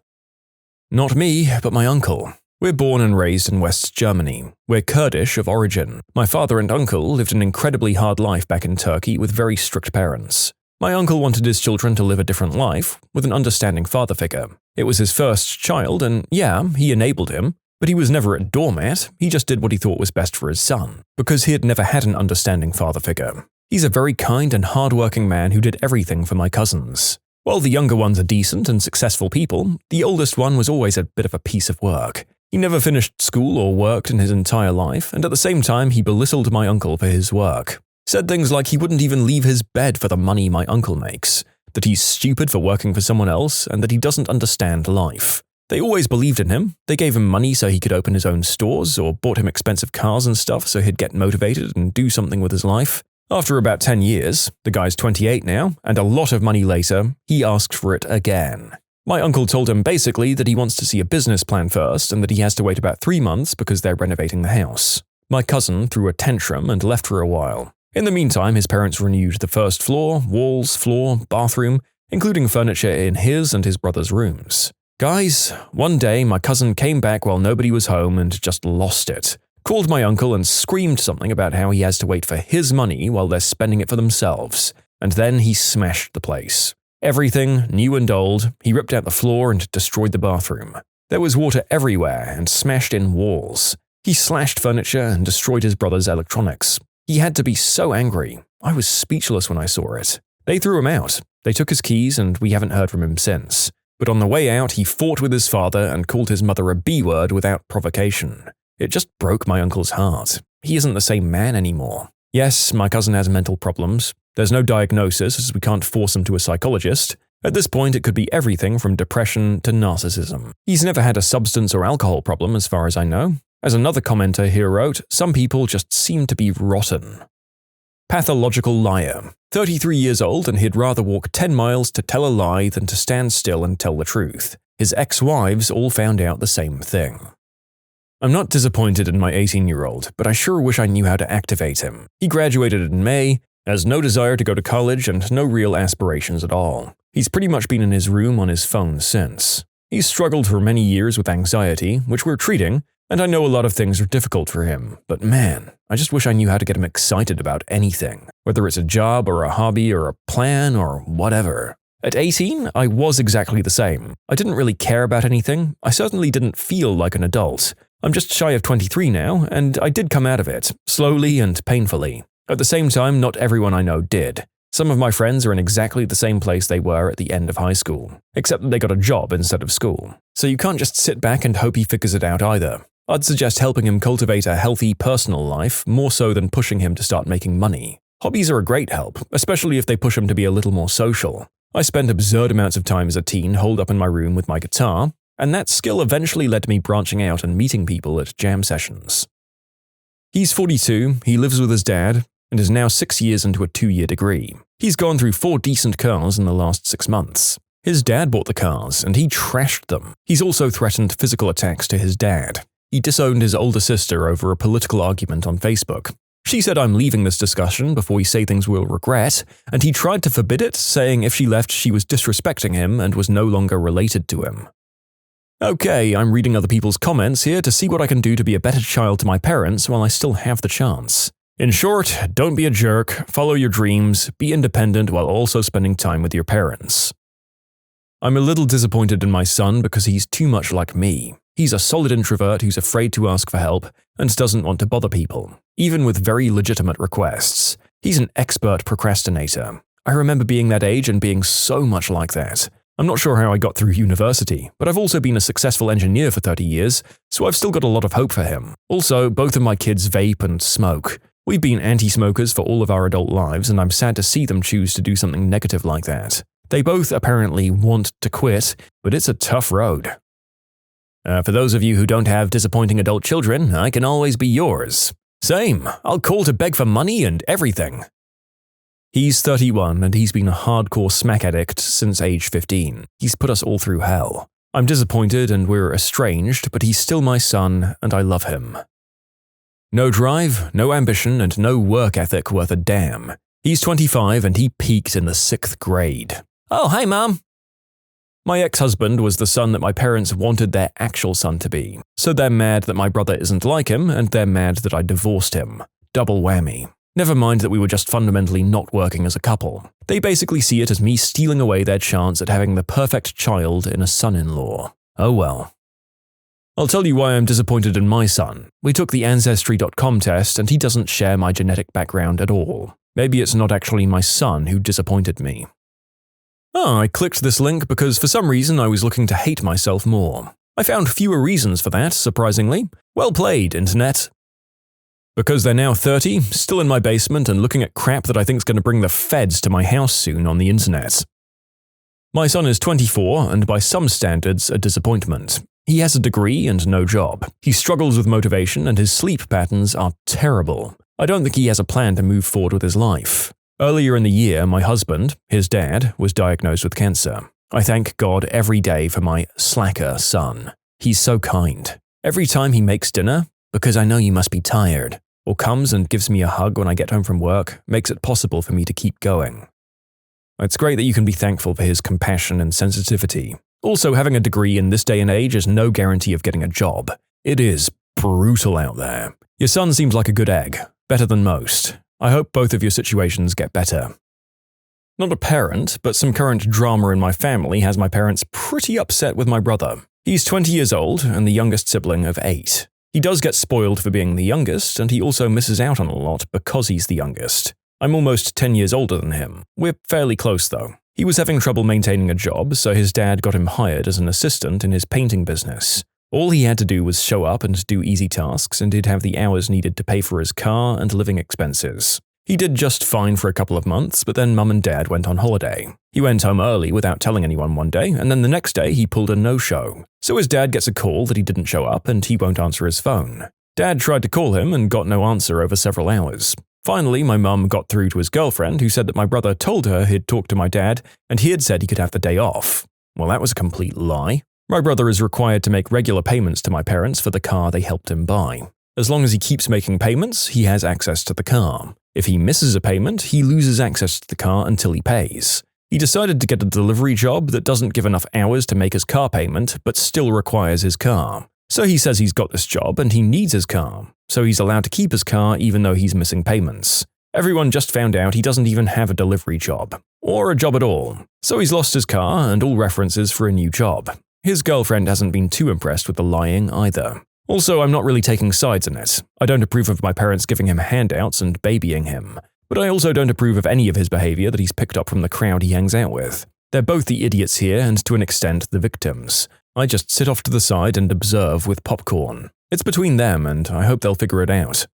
Not me, but my uncle. We're born and raised in West Germany. We're Kurdish of origin. My father and uncle lived an incredibly hard life back in Turkey with very strict parents. My uncle wanted his children to live a different life, with an understanding father figure. It was his first child, and yeah, he enabled him, but he was never a doormat, he just did what he thought was best for his son, because he had never had an understanding father figure. He's a very kind and hard-working man who did everything for my cousins. While the younger ones are decent and successful people, the oldest one was always a bit of a piece of work. He never finished school or worked in his entire life, and at the same time he belittled my uncle for his work. Said things like he wouldn't even leave his bed for the money my uncle makes, that he's stupid for working for someone else, and that he doesn't understand life. They always believed in him. They gave him money so he could open his own stores, or bought him expensive cars and stuff so he'd get motivated and do something with his life. After about 10 years, the guy's 28 now, and a lot of money later, he asked for it again. My uncle told him basically that he wants to see a business plan first and that he has to wait about 3 months because they're renovating the house. My cousin threw a tantrum and left for a while. In the meantime, his parents renewed the first floor, walls, floor, bathroom, including furniture in his and his brother's rooms. Guys, one day my cousin came back while nobody was home and just lost it. Called my uncle and screamed something about how he has to wait for his money while they're spending it for themselves. And then he smashed the place. Everything, new and old, he ripped out the floor and destroyed the bathroom. There was water everywhere and smashed in walls. He slashed furniture and destroyed his brother's electronics. He had to be so angry. I was speechless when I saw it. They threw him out. They took his keys and we haven't heard from him since. But on the way out, he fought with his father and called his mother a B-word without provocation. It just broke my uncle's heart. He isn't the same man anymore. Yes, my cousin has mental problems. There's no diagnosis as we can't force him to a psychologist. At this point, it could be everything from depression to narcissism. He's never had a substance or alcohol problem as far as I know. As another commenter here wrote, some people just seem to be rotten. Pathological liar. 33 years old and he'd rather walk 10 miles to tell a lie than to stand still and tell the truth. His ex-wives all found out the same thing. I'm not disappointed in my 18-year-old, but I sure wish I knew how to activate him. He graduated in May, has no desire to go to college and no real aspirations at all. He's pretty much been in his room on his phone since. He's struggled for many years with anxiety, which we're treating, and I know a lot of things are difficult for him, but man, I just wish I knew how to get him excited about anything, whether it's a job or a hobby or a plan or whatever. At 18, I was exactly the same. I didn't really care about anything. I certainly didn't feel like an adult. I'm just shy of 23 now, and I did come out of it, slowly and painfully. At the same time, not everyone I know did. Some of my friends are in exactly the same place they were at the end of high school, except that they got a job instead of school. So you can't just sit back and hope he figures it out either. I'd suggest helping him cultivate a healthy personal life more so than pushing him to start making money. Hobbies are a great help, especially if they push him to be a little more social. I spent absurd amounts of time as a teen holed up in my room with my guitar, and that skill eventually led to me branching out and meeting people at jam sessions. He's 42, he lives with his dad, and is now 6 years into a 2-year degree. He's gone through 4 decent cars in the last 6 months. His dad bought the cars, and he trashed them. He's also threatened physical attacks to his dad. He disowned his older sister over a political argument on Facebook. She said I'm leaving this discussion before we say things we'll regret, and he tried to forbid it, saying if she left she was disrespecting him and was no longer related to him. Okay, I'm reading other people's comments here to see what I can do to be a better child to my parents while I still have the chance. In short, don't be a jerk, follow your dreams, be independent while also spending time with your parents. I'm a little disappointed in my son because he's too much like me. He's a solid introvert who's afraid to ask for help and doesn't want to bother people, even with very legitimate requests. He's an expert procrastinator. I remember being that age and being so much like that. I'm not sure how I got through university, but I've also been a successful engineer for 30 years, so I've still got a lot of hope for him. Also, both of my kids vape and smoke. We've been anti-smokers for all of our adult lives, and I'm sad to see them choose to do something negative like that. They both apparently want to quit, but it's a tough road. For those of you who don't have disappointing adult children, I can always be yours. Same, I'll call to beg for money and everything. He's 31 and he's been a hardcore smack addict since age 15. He's put us all through hell. I'm disappointed and we're estranged, but he's still my son and I love him. No drive, no ambition, and no work ethic worth a damn. He's 25 and he peaked in the 6th grade. Oh, hey, Mom! My ex-husband was the son that my parents wanted their actual son to be, so they're mad that my brother isn't like him, and they're mad that I divorced him. Double whammy. Never mind that we were just fundamentally not working as a couple. They basically see it as me stealing away their chance at having the perfect child in a son-in-law. Oh well. I'll tell you why I'm disappointed in my son. We took the Ancestry.com test and he doesn't share my genetic background at all. Maybe it's not actually my son who disappointed me. Oh, I clicked this link because for some reason I was looking to hate myself more. I found fewer reasons for that, surprisingly. Well played, Internet. Because they're now 30, still in my basement and looking at crap that I think's going to bring the feds to my house soon on the internet. My son is 24 and by some standards a disappointment. He has a degree and no job. He struggles with motivation and his sleep patterns are terrible. I don't think he has a plan to move forward with his life. Earlier in the year, my husband, his dad, was diagnosed with cancer. I thank God every day for my slacker son. He's so kind. Every time he makes dinner, because I know you must be tired, or comes and gives me a hug when I get home from work, makes it possible for me to keep going. It's great that you can be thankful for his compassion and sensitivity. Also, having a degree in this day and age is no guarantee of getting a job. It is brutal out there. Your son seems like a good egg, better than most. I hope both of your situations get better. Not a parent, but some current drama in my family has my parents pretty upset with my brother. He's 20 years old and the youngest sibling of 8. He does get spoiled for being the youngest, and he also misses out on a lot because he's the youngest. I'm almost 10 years older than him. We're fairly close though. He was having trouble maintaining a job, so his dad got him hired as an assistant in his painting business. All he had to do was show up and do easy tasks, and he'd have the hours needed to pay for his car and living expenses. He did just fine for a couple of months, but then Mum and Dad went on holiday. He went home early without telling anyone one day, and then the next day he pulled a no-show. So his dad gets a call that he didn't show up and he won't answer his phone. Dad tried to call him and got no answer over several hours. Finally, my mum got through to his girlfriend, who said that my brother told her he'd talked to my dad and he had said he could have the day off. Well, that was a complete lie. My brother is required to make regular payments to my parents for the car they helped him buy. As long as he keeps making payments, he has access to the car. If he misses a payment, he loses access to the car until he pays. He decided to get a delivery job that doesn't give enough hours to make his car payment, but still requires his car. So he says he's got this job and he needs his car, so he's allowed to keep his car even though he's missing payments. Everyone just found out he doesn't even have a delivery job, or a job at all, so he's lost his car and all references for a new job. His girlfriend hasn't been too impressed with the lying either. Also, I'm not really taking sides in it. I don't approve of my parents giving him handouts and babying him, but I also don't approve of any of his behavior that he's picked up from the crowd he hangs out with. They're both the idiots here and to an extent the victims. I just sit off to the side and observe with popcorn. It's between them and I hope they'll figure it out.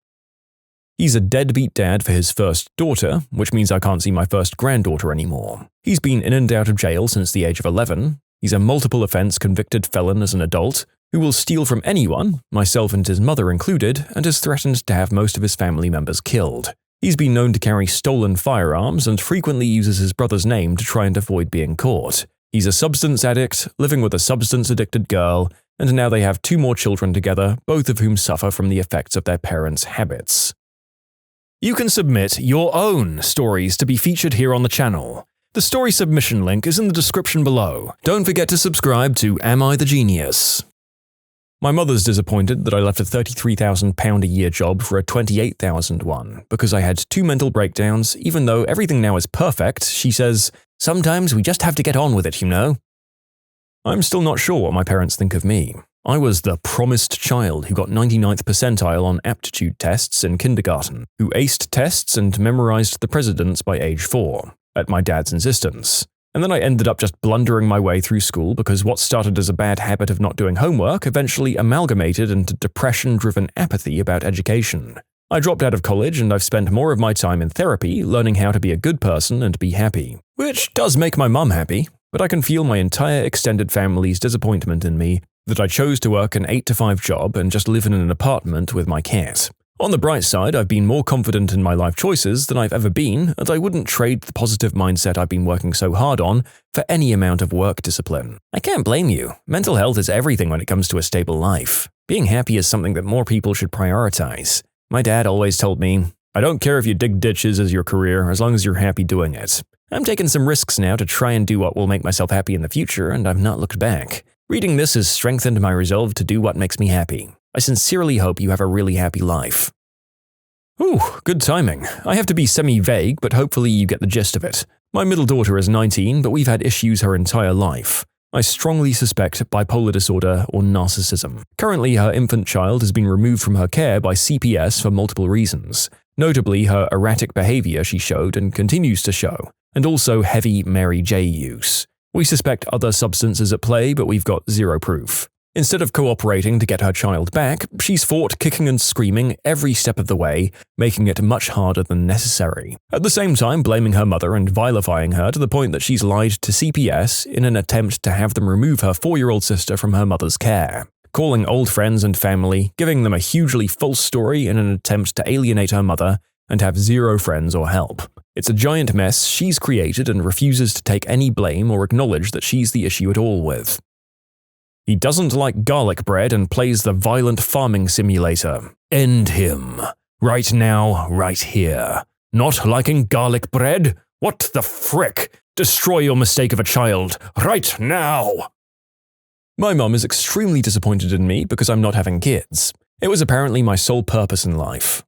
He's a deadbeat dad for his first daughter, which means I can't see my first granddaughter anymore. He's been in and out of jail since the age of 11. He's a multiple offense convicted felon as an adult, who will steal from anyone, myself and his mother included, and has threatened to have most of his family members killed. He's been known to carry stolen firearms and frequently uses his brother's name to try and avoid being caught. He's a substance addict, living with a substance-addicted girl, and now they have 2 more children together, both of whom suffer from the effects of their parents' habits. You can submit your own stories to be featured here on the channel. The story submission link is in the description below. Don't forget to subscribe to Am I the Genius? My mother's disappointed that I left a £33,000 a year job for a £28,000 one because I had 2 mental breakdowns. Even though everything now is perfect, she says, "Sometimes we just have to get on with it, you know." I'm still not sure what my parents think of me. I was the promised child who got 99th percentile on aptitude tests in kindergarten, who aced tests and memorized the presidents by age 4, at my dad's insistence. And then I ended up just blundering my way through school because what started as a bad habit of not doing homework eventually amalgamated into depression-driven apathy about education. I dropped out of college and I've spent more of my time in therapy learning how to be a good person and be happy. Which does make my mum happy, but I can feel my entire extended family's disappointment in me that I chose to work an 8 to 5 job and just live in an apartment with my cat. On the bright side, I've been more confident in my life choices than I've ever been, and I wouldn't trade the positive mindset I've been working so hard on for any amount of work discipline. I can't blame you. Mental health is everything when it comes to a stable life. Being happy is something that more people should prioritize. My dad always told me, "I don't care if you dig ditches as your career, as long as you're happy doing it." I'm taking some risks now to try and do what will make myself happy in the future, and I've not looked back. Reading this has strengthened my resolve to do what makes me happy. I sincerely hope you have a really happy life. Ooh, good timing. I have to be semi-vague, but hopefully you get the gist of it. My middle daughter is 19, but we've had issues her entire life. I strongly suspect bipolar disorder or narcissism. Currently, her infant child has been removed from her care by CPS for multiple reasons, notably her erratic behavior she showed and continues to show, and also heavy Mary J use. We suspect other substances at play, but we've got zero proof. Instead of cooperating to get her child back, she's fought kicking and screaming every step of the way, making it much harder than necessary. At the same time, blaming her mother and vilifying her to the point that she's lied to CPS in an attempt to have them remove her 4-year-old sister from her mother's care. Calling old friends and family, giving them a hugely false story in an attempt to alienate her mother, and have zero friends or help. It's a giant mess she's created and refuses to take any blame or acknowledge that she's the issue at all with. He doesn't like garlic bread and plays the violent farming simulator. End him. Right now, right here. Not liking garlic bread? What the frick? Destroy your mistake of a child. Right now! My mum is extremely disappointed in me because I'm not having kids. It was apparently my sole purpose in life.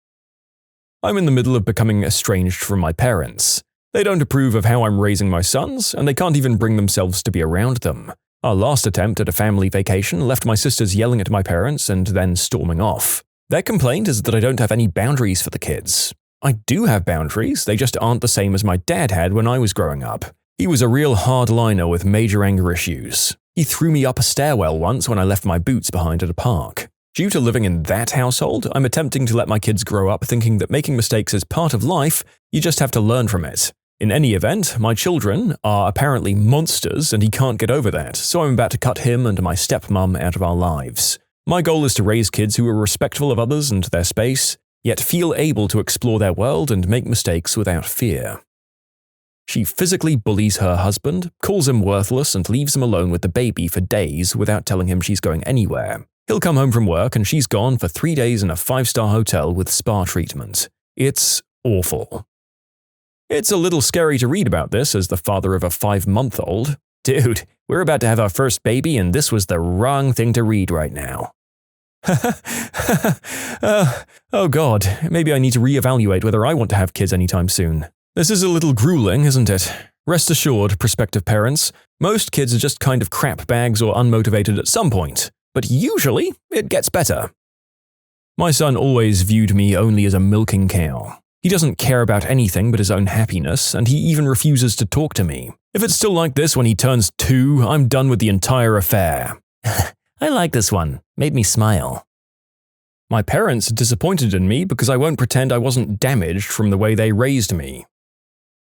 I'm in the middle of becoming estranged from my parents. They don't approve of how I'm raising my sons, and they can't even bring themselves to be around them. Our last attempt at a family vacation left my sisters yelling at my parents and then storming off. Their complaint is that I don't have any boundaries for the kids. I do have boundaries, they just aren't the same as my dad had when I was growing up. He was a real hardliner with major anger issues. He threw me up a stairwell once when I left my boots behind at a park. Due to living in that household, I'm attempting to let my kids grow up thinking that making mistakes is part of life, you just have to learn from it. In any event, my children are apparently monsters and he can't get over that, so I'm about to cut him and my stepmom out of our lives. My goal is to raise kids who are respectful of others and their space, yet feel able to explore their world and make mistakes without fear. She physically bullies her husband, calls him worthless and leaves him alone with the baby for days without telling him she's going anywhere. He'll come home from work and she's gone for 3 days in a 5-star hotel with spa treatment. It's awful. It's a little scary to read about this as the father of a 5-month-old. Dude, we're about to have our first baby and this was the wrong thing to read right now. Oh god, maybe I need to reevaluate whether I want to have kids anytime soon. This is a little grueling, isn't it? Rest assured, prospective parents, most kids are just kind of crap bags or unmotivated at some point, but usually it gets better. My son always viewed me only as a milking cow. He doesn't care about anything but his own happiness, and he even refuses to talk to me. If it's still like this when he turns 2, I'm done with the entire affair. I like this one. Made me smile. My parents are disappointed in me because I won't pretend I wasn't damaged from the way they raised me.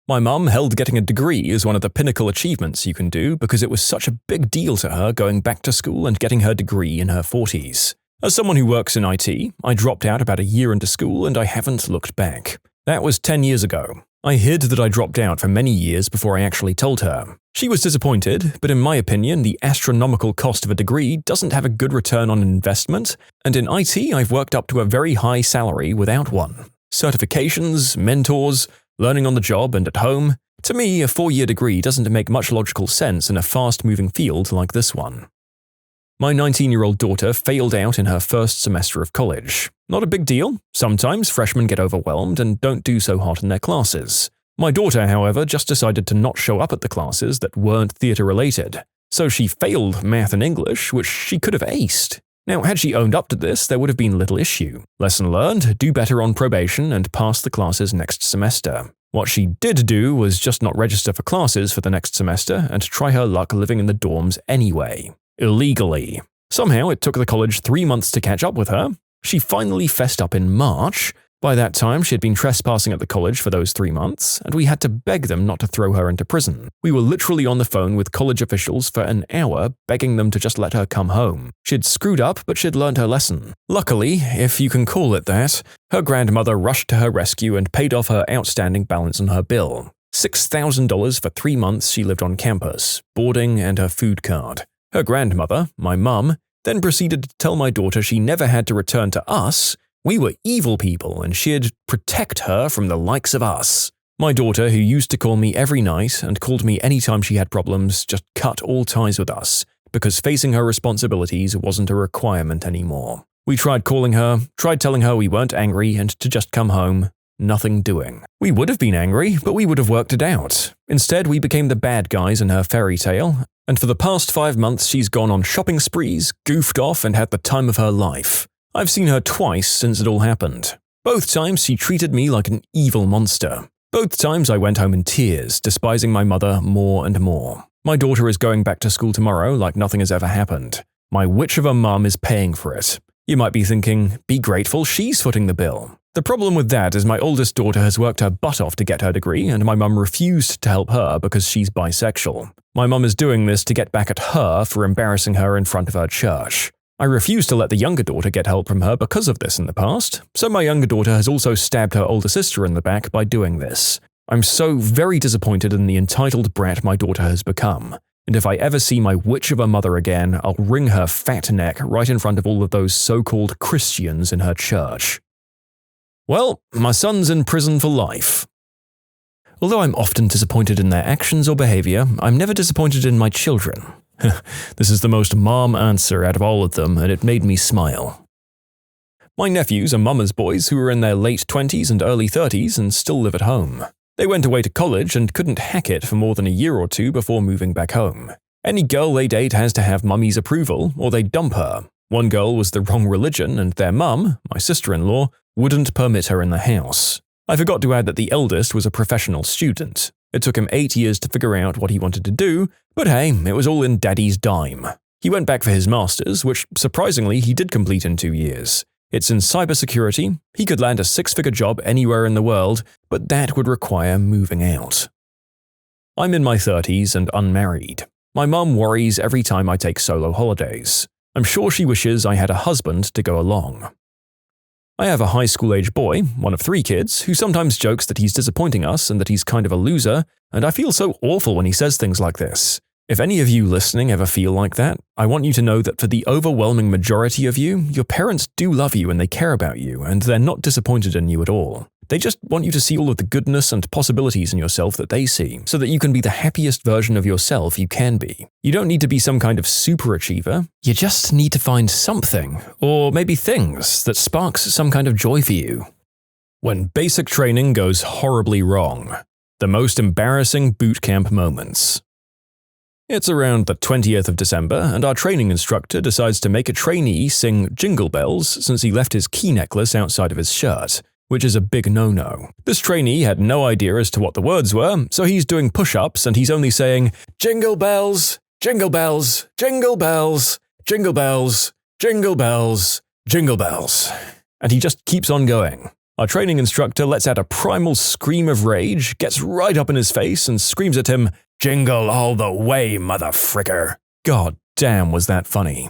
My mum held getting a degree as one of the pinnacle achievements you can do because it was such a big deal to her going back to school and getting her degree in her 40s. As someone who works in IT, I dropped out about a year into school and I haven't looked back. That was 10 years ago. I hid that I dropped out for many years before I actually told her. She was disappointed, but in my opinion, the astronomical cost of a degree doesn't have a good return on investment, and in IT I've worked up to a very high salary without one. Certifications, mentors, learning on the job and at home. To me, a 4-year degree doesn't make much logical sense in a fast-moving field like this one. My 19-year-old daughter failed out in her first semester of college. Not a big deal. Sometimes freshmen get overwhelmed and don't do so hot in their classes. My daughter, however, just decided to not show up at the classes that weren't theater-related. So she failed math and English, which she could have aced. Now, had she owned up to this, there would have been little issue. Lesson learned, do better on probation and pass the classes next semester. What she did do was just not register for classes for the next semester and try her luck living in the dorms anyway. Illegally. Somehow it took the college 3 months to catch up with her. She finally fessed up in March. By that time, she had been trespassing at the college for those 3 months, and we had to beg them not to throw her into prison. We were literally on the phone with college officials for an hour, begging them to just let her come home. She'd screwed up, but she'd learned her lesson. Luckily, if you can call it that, her grandmother rushed to her rescue and paid off her outstanding balance on her bill. $6,000 for 3 months she lived on campus, boarding and her food card. Her grandmother, my mum, then proceeded to tell my daughter she never had to return to us. We were evil people and she'd protect her from the likes of us. My daughter, who used to call me every night and called me anytime she had problems, just cut all ties with us because facing her responsibilities wasn't a requirement anymore. We tried calling her, tried telling her we weren't angry and to just come home. Nothing doing. We would have been angry, but we would have worked it out. Instead, we became the bad guys in her fairy tale, and for the past 5 months she's gone on shopping sprees, goofed off, and had the time of her life. I've seen her twice since it all happened. Both times she treated me like an evil monster. Both times I went home in tears, despising my mother more and more. My daughter is going back to school tomorrow like nothing has ever happened. My witch of a mum is paying for it. You might be thinking, be grateful she's footing the bill. The problem with that is my oldest daughter has worked her butt off to get her degree, and my mum refused to help her because she's bisexual. My mum is doing this to get back at her for embarrassing her in front of her church. I refused to let the younger daughter get help from her because of this in the past, so my younger daughter has also stabbed her older sister in the back by doing this. I'm so very disappointed in the entitled brat my daughter has become, and if I ever see my witch of a mother again, I'll wring her fat neck right in front of all of those so-called Christians in her church. Well, my son's in prison for life. Although I'm often disappointed in their actions or behavior, I'm never disappointed in my children. This is the most mom answer out of all of them, and it made me smile. My nephews are mama's boys who are in their late 20s and early 30s and still live at home. They went away to college and couldn't hack it for more than a year or two before moving back home. Any girl they date has to have mummy's approval, or they dump her. One girl was the wrong religion, and their mum, my sister-in-law, wouldn't permit her in the house. I forgot to add that the eldest was a professional student. It took him 8 years to figure out what he wanted to do, but hey, it was all in daddy's dime. He went back for his master's, which surprisingly he did complete in 2 years. It's in cybersecurity. He could land a 6-figure job anywhere in the world, but that would require moving out. I'm in my 30s and unmarried. My mum worries every time I take solo holidays. I'm sure she wishes I had a husband to go along. I have a high school-age boy, one of 3 kids, who sometimes jokes that he's disappointing us and that he's kind of a loser, and I feel so awful when he says things like this. If any of you listening ever feel like that, I want you to know that for the overwhelming majority of you, your parents do love you and they care about you, and they're not disappointed in you at all. They just want you to see all of the goodness and possibilities in yourself that they see, so that you can be the happiest version of yourself you can be. You don't need to be some kind of super achiever. You just need to find something, or maybe things, that sparks some kind of joy for you. When basic training goes horribly wrong. The most embarrassing boot camp moments. It's around the 20th of December, and our training instructor decides to make a trainee sing Jingle Bells since he left his key necklace outside of his shirt, which is a big no-no. This trainee had no idea as to what the words were, so he's doing push-ups and he's only saying, "Jingle bells, jingle bells, jingle bells, jingle bells, jingle bells, jingle bells." And he just keeps on going. Our training instructor lets out a primal scream of rage, gets right up in his face, and screams at him, "Jingle all the way, motherfricker." God damn, was that funny.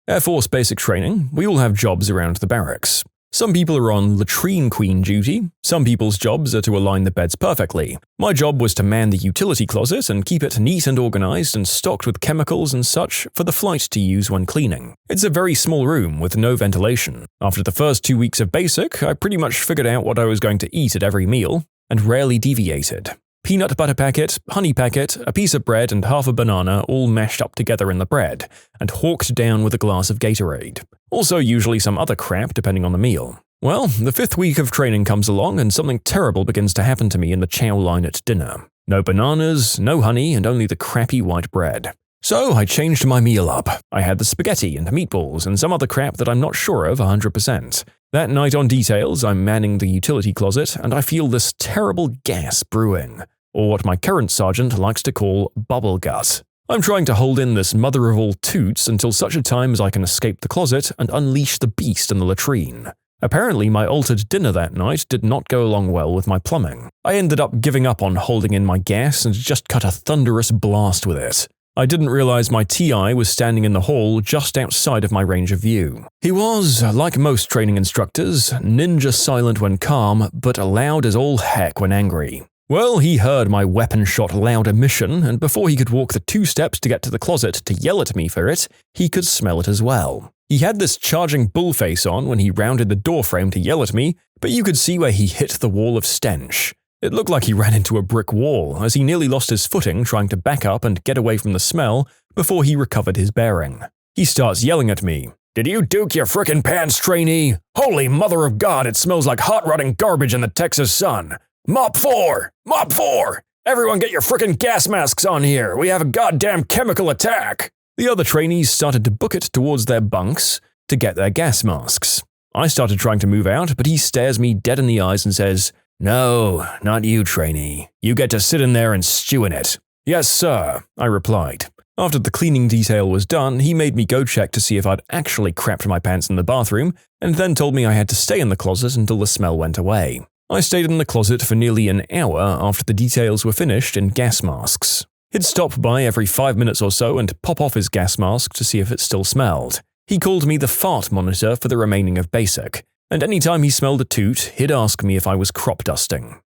Air Force basic training, we all have jobs around the barracks. Some people are on latrine queen duty, some people's jobs are to align the beds perfectly. My job was to man the utility closet and keep it neat and organized and stocked with chemicals and such for the flight to use when cleaning. It's a very small room with no ventilation. After the first 2 weeks of basic, I pretty much figured out what I was going to eat at every meal, and rarely deviated. Peanut butter packet, honey packet, a piece of bread and half a banana all mashed up together in the bread, and hawked down with a glass of Gatorade. Also usually some other crap depending on the meal. Well, the 5th week of training comes along and something terrible begins to happen to me in the chow line at dinner. No bananas, no honey, and only the crappy white bread. So I changed my meal up. I had the spaghetti and meatballs and some other crap that I'm not sure of 100%. That night on details, I'm manning the utility closet and I feel this terrible gas brewing, or what my current sergeant likes to call bubble gut. I'm trying to hold in this mother of all toots until such a time as I can escape the closet and unleash the beast in the latrine. Apparently, my altered dinner that night did not go along well with my plumbing. I ended up giving up on holding in my gas and just cut a thunderous blast with it. I didn't realize my TI was standing in the hall just outside of my range of view. He was, like most training instructors, ninja silent when calm, but loud as all heck when angry. Well, he heard my weapon-shot loud emission, and before he could walk the 2 steps to get to the closet to yell at me for it, he could smell it as well. He had this charging bull face on when he rounded the doorframe to yell at me, but you could see where he hit the wall of stench. It looked like he ran into a brick wall, as he nearly lost his footing trying to back up and get away from the smell before he recovered his bearing. He starts yelling at me. "Did you duke your frickin' pants, trainee? Holy mother of God, it smells like hot rotting garbage in the Texas sun. Mop 4! Mop 4! Everyone get your frickin' gas masks on here! We have a goddamn chemical attack!" The other trainees started to book it towards their bunks to get their gas masks. I started trying to move out, but he stares me dead in the eyes and says, "No, not you, trainee. You get to sit in there and stew in it." "Yes, sir," I replied. After the cleaning detail was done, he made me go check to see if I'd actually crapped my pants in the bathroom, and then told me I had to stay in the closet until the smell went away. I stayed in the closet for nearly an hour after the details were finished in gas masks. He'd stop by every 5 minutes or so and pop off his gas mask to see if it still smelled. He called me the fart monitor for the remaining of basic, and anytime he smelled a toot, he'd ask me if I was crop dusting.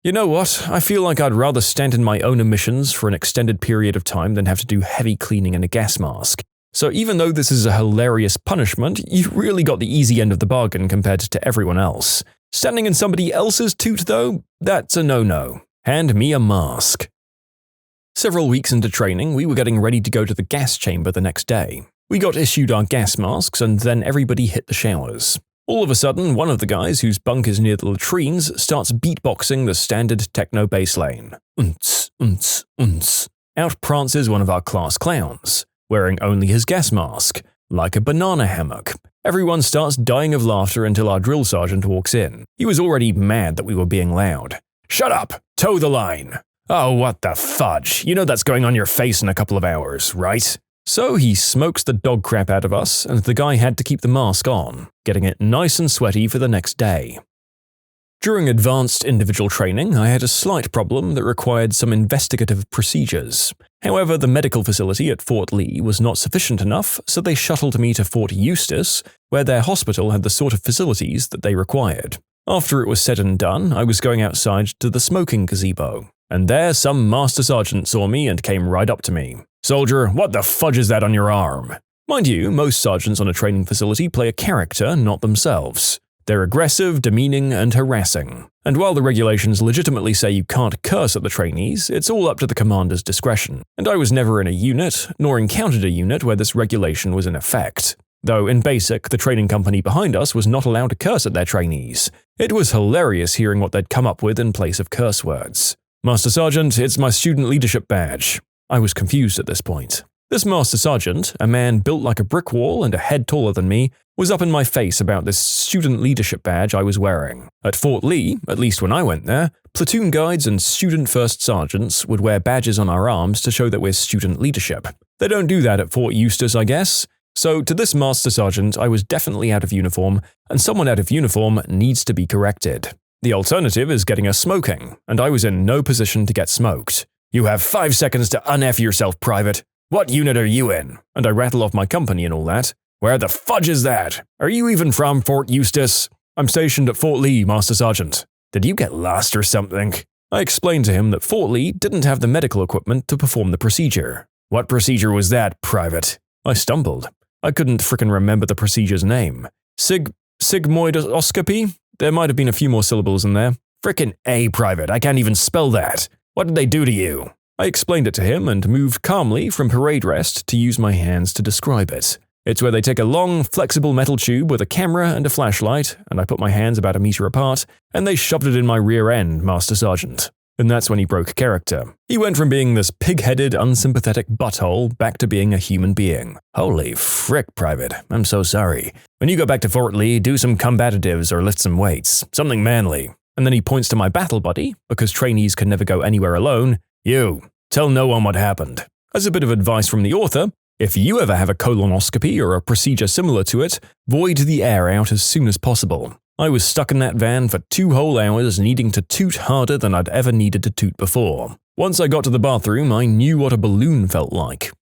You know what? I feel like I'd rather stand in my own emissions for an extended period of time than have to do heavy cleaning in a gas mask. So even though this is a hilarious punishment, you really got the easy end of the bargain compared to everyone else. Standing in somebody else's toot, though, that's a no-no. Hand me a mask. Several weeks into training, we were getting ready to go to the gas chamber the next day. We got issued our gas masks and then everybody hit the showers. All of a sudden, one of the guys whose bunk is near the latrines starts beatboxing the standard techno bass lane. Unts, unts, unts. Out prances one of our class clowns, wearing only his gas mask, like a banana hammock. Everyone starts dying of laughter until our drill sergeant walks in. He was already mad that we were being loud. "Shut up! Toe the line!" "Oh, what the fudge! You know that's going on your face in a couple of hours, right?" So he smokes the dog crap out of us, and the guy had to keep the mask on, getting it nice and sweaty for the next day. During advanced individual training, I had a slight problem that required some investigative procedures. However, the medical facility at Fort Lee was not sufficient enough, so they shuttled me to Fort Eustis, where their hospital had the sort of facilities that they required. After it was said and done, I was going outside to the smoking gazebo, and there some master sergeant saw me and came right up to me. "Soldier, what the fudge is that on your arm?" Mind you, most sergeants on a training facility play a character, not themselves. They're aggressive, demeaning, and harassing. And while the regulations legitimately say you can't curse at the trainees, it's all up to the commander's discretion. And I was never in a unit, nor encountered a unit where this regulation was in effect. Though in basic, the training company behind us was not allowed to curse at their trainees. It was hilarious hearing what they'd come up with in place of curse words. "Master Sergeant, it's my student leadership badge." I was confused at this point. This Master Sergeant, a man built like a brick wall and a head taller than me, was up in my face about this student leadership badge I was wearing. At Fort Lee, at least when I went there, platoon guides and student first sergeants would wear badges on our arms to show that we're student leadership. They don't do that at Fort Eustis, I guess. So to this Master Sergeant, I was definitely out of uniform, and someone out of uniform needs to be corrected. The alternative is getting us smoking, and I was in no position to get smoked. "You have 5 seconds to un-F yourself, Private. What unit are you in?" And I rattle off my company and all that. "Where the fudge is that? Are you even from Fort Eustis?" "I'm stationed at Fort Lee, Master Sergeant." "Did you get lost or something?" I explained to him that Fort Lee didn't have the medical equipment to perform the procedure. "What procedure was that, Private?" I stumbled. I couldn't frickin' remember the procedure's name. Sigmoidoscopy? There might have been a few more syllables in there. "Frickin' A, Private, I can't even spell that. What did they do to you?" I explained it to him and moved calmly from parade rest to use my hands to describe it. "It's where they take a long, flexible metal tube with a camera and a flashlight, and I put my hands about a meter apart, and they shoved it in my rear end, Master Sergeant." And that's when he broke character. He went from being this pig-headed, unsympathetic butthole back to being a human being. "Holy frick, Private, I'm so sorry. When you go back to Fort Lee, do some combatives or lift some weights. Something manly." And then he points to my battle buddy, because trainees can never go anywhere alone. "You, tell no one what happened." As a bit of advice from the author, if you ever have a colonoscopy or a procedure similar to it, void the air out as soon as possible. I was stuck in that van for 2 whole hours needing to toot harder than I'd ever needed to toot before. Once I got to the bathroom, I knew what a balloon felt like.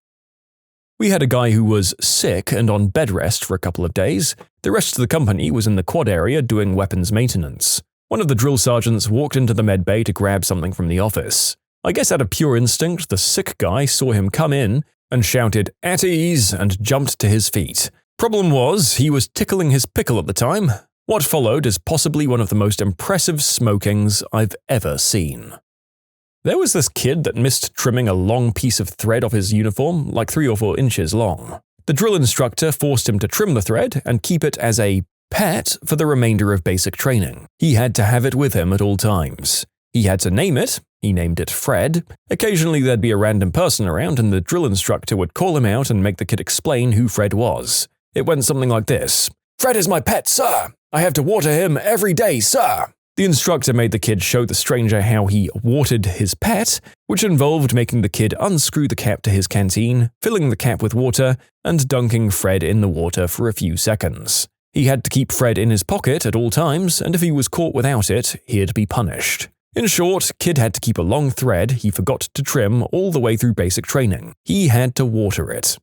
We had a guy who was sick and on bed rest for a couple of days. The rest of the company was in the quad area doing weapons maintenance. One of the drill sergeants walked into the med bay to grab something from the office. I guess out of pure instinct, the sick guy saw him come in and shouted, "At ease," and jumped to his feet. Problem was, he was tickling his pickle at the time. What followed is possibly one of the most impressive smokings I've ever seen. There was this kid that missed trimming a long piece of thread off his uniform, like 3 or 4 inches long. The drill instructor forced him to trim the thread and keep it as a pet for the remainder of basic training. He had to have it with him at all times. He had to name it. He named it Fred. Occasionally there'd be a random person around and the drill instructor would call him out and make the kid explain who Fred was. It went something like this. "Fred is my pet, sir. I have to water him every day, sir." The instructor made the kid show the stranger how he watered his pet, which involved making the kid unscrew the cap to his canteen, filling the cap with water, and dunking Fred in the water for a few seconds. He had to keep Fred in his pocket at all times, and if he was caught without it, he'd be punished. In short, kid had to keep a long thread he forgot to trim all the way through basic training. He had to water it.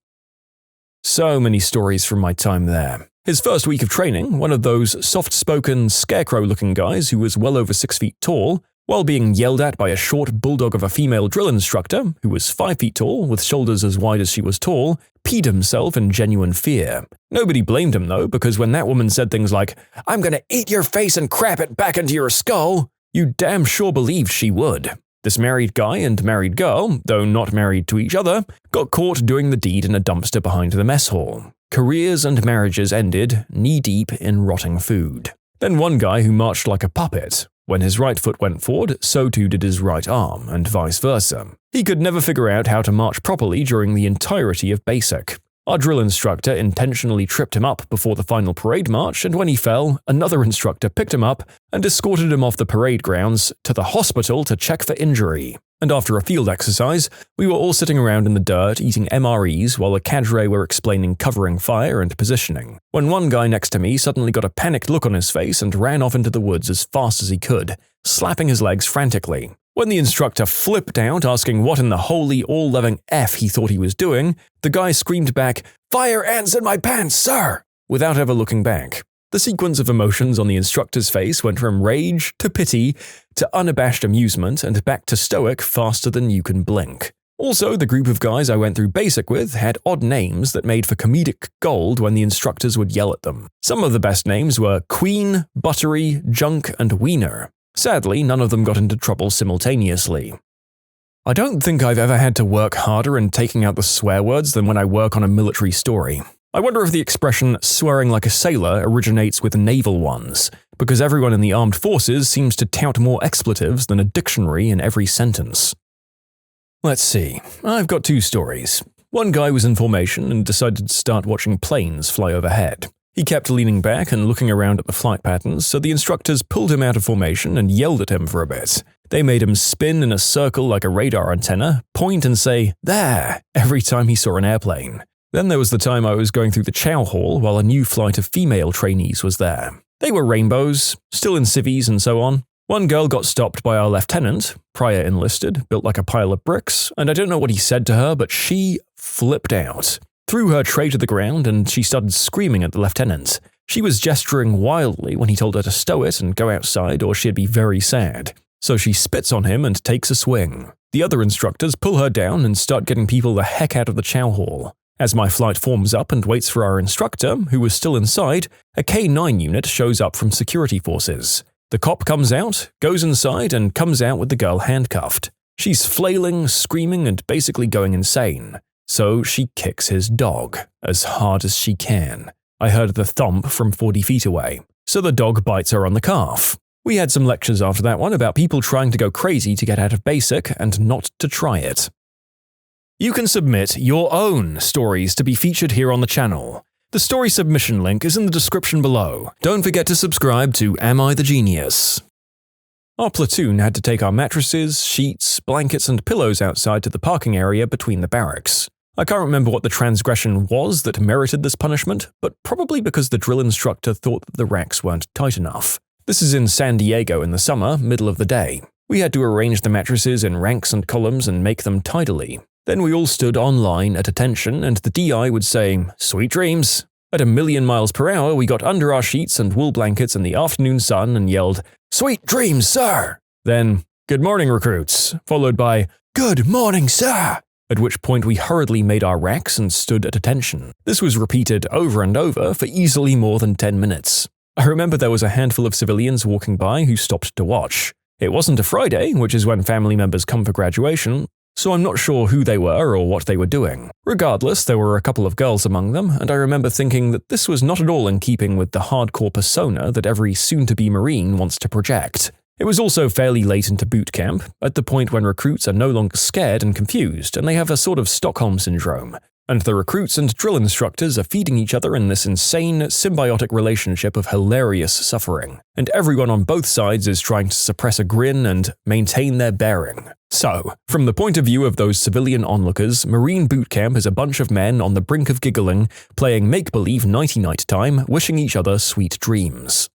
So many stories from my time there. His first week of training, one of those soft-spoken, scarecrow-looking guys who was well over 6 feet tall, while being yelled at by a short bulldog of a female drill instructor, who was 5 feet tall with shoulders as wide as she was tall, peed himself in genuine fear. Nobody blamed him though, because when that woman said things like, "I'm gonna eat your face and crap it back into your skull," you damn sure believed she would. This married guy and married girl, though not married to each other, got caught doing the deed in a dumpster behind the mess hall. Careers and marriages ended, knee-deep in rotting food. Then one guy who marched like a puppet. When his right foot went forward, so too did his right arm, and vice versa. He could never figure out how to march properly during the entirety of basic. Our drill instructor intentionally tripped him up before the final parade march, and when he fell, another instructor picked him up and escorted him off the parade grounds to the hospital to check for injury. And after a field exercise, we were all sitting around in the dirt eating MREs while the cadre were explaining covering fire and positioning, when one guy next to me suddenly got a panicked look on his face and ran off into the woods as fast as he could, slapping his legs frantically. When the instructor flipped out asking what in the holy all-loving F he thought he was doing, the guy screamed back, "Fire ants in my pants, sir!" without ever looking back. The sequence of emotions on the instructor's face went from rage to pity to unabashed amusement and back to stoic faster than you can blink. Also, the group of guys I went through basic with had odd names that made for comedic gold when the instructors would yell at them. Some of the best names were Queen, Buttery, Junk, and Wiener. Sadly, none of them got into trouble simultaneously. I don't think I've ever had to work harder in taking out the swear words than when I work on a military story. I wonder if the expression swearing like a sailor originates with naval ones, because everyone in the armed forces seems to tout more expletives than a dictionary in every sentence. Let's see, I've got 2 stories. One guy was in formation and decided to start watching planes fly overhead. He kept leaning back and looking around at the flight patterns, so the instructors pulled him out of formation and yelled at him for a bit. They made him spin in a circle like a radar antenna, point and say, "There," every time he saw an airplane. Then there was the time I was going through the chow hall while a new flight of female trainees was there. They were rainbows, still in civvies and so on. One girl got stopped by our lieutenant, prior enlisted, built like a pile of bricks, and I don't know what he said to her, but she flipped out. Threw her tray to the ground and she started screaming at the lieutenant. She was gesturing wildly when he told her to stow it and go outside or she'd be very sad. So she spits on him and takes a swing. The other instructors pull her down and start getting people the heck out of the chow hall. As my flight forms up and waits for our instructor, who was still inside, a K-9 unit shows up from security forces. The cop comes out, goes inside, and comes out with the girl handcuffed. She's flailing, screaming, and basically going insane. So she kicks his dog, as hard as she can. I heard the thump from 40 feet away. So the dog bites her on the calf. We had some lectures after that one about people trying to go crazy to get out of basic and not to try it. You can submit your own stories to be featured here on the channel. The story submission link is in the description below. Don't forget to subscribe to Am I the Genius? Our platoon had to take our mattresses, sheets, blankets, and pillows outside to the parking area between the barracks. I can't remember what the transgression was that merited this punishment, but probably because the drill instructor thought that the racks weren't tight enough. This is in San Diego in the summer, middle of the day. We had to arrange the mattresses in ranks and columns and make them tidily. Then we all stood on line at attention and the DI would say, "Sweet dreams." At 1,000,000 miles per hour, we got under our sheets and wool blankets in the afternoon sun and yelled, "Sweet dreams, sir!" Then, "Good morning, recruits," followed by, "Good morning, sir!" At which point we hurriedly made our racks and stood at attention. This was repeated over and over for easily more than 10 minutes. I remember there was a handful of civilians walking by who stopped to watch. It wasn't a Friday, which is when family members come for graduation, so I'm not sure who they were or what they were doing. Regardless, there were a couple of girls among them, and I remember thinking that this was not at all in keeping with the hardcore persona that every soon-to-be Marine wants to project. It was also fairly late into boot camp, at the point when recruits are no longer scared and confused, and they have a sort of Stockholm syndrome. And the recruits and drill instructors are feeding each other in this insane, symbiotic relationship of hilarious suffering, and everyone on both sides is trying to suppress a grin and maintain their bearing. So, from the point of view of those civilian onlookers, Marine boot camp is a bunch of men on the brink of giggling, playing make-believe nighty-night time, wishing each other sweet dreams.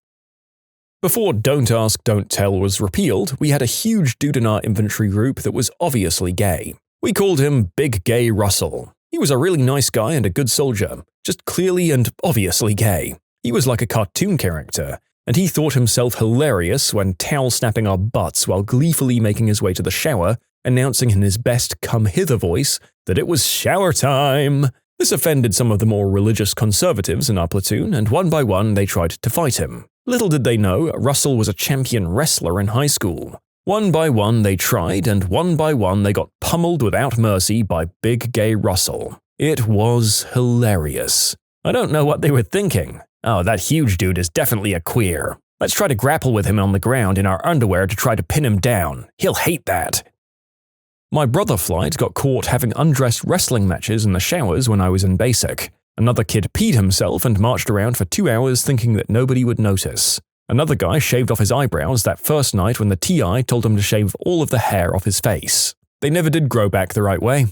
Before Don't Ask, Don't Tell was repealed, we had a huge dude in our infantry group that was obviously gay. We called him Big Gay Russell. He was a really nice guy and a good soldier, just clearly and obviously gay. He was like a cartoon character, and he thought himself hilarious when towel-snapping our butts while gleefully making his way to the shower, announcing in his best come-hither voice that it was shower time. This offended some of the more religious conservatives in our platoon, and one by one they tried to fight him. Little did they know, Russell was a champion wrestler in high school. One by one they tried, and one by one they got pummeled without mercy by Big Gay Russell. It was hilarious. I don't know what they were thinking. Oh, that huge dude is definitely a queer. Let's try to grapple with him on the ground in our underwear to try to pin him down. He'll hate that. My brother flight got caught having undressed wrestling matches in the showers when I was in basic. Another kid peed himself and marched around for 2 hours thinking that nobody would notice. Another guy shaved off his eyebrows that first night when the TI told him to shave all of the hair off his face. They never did grow back the right way.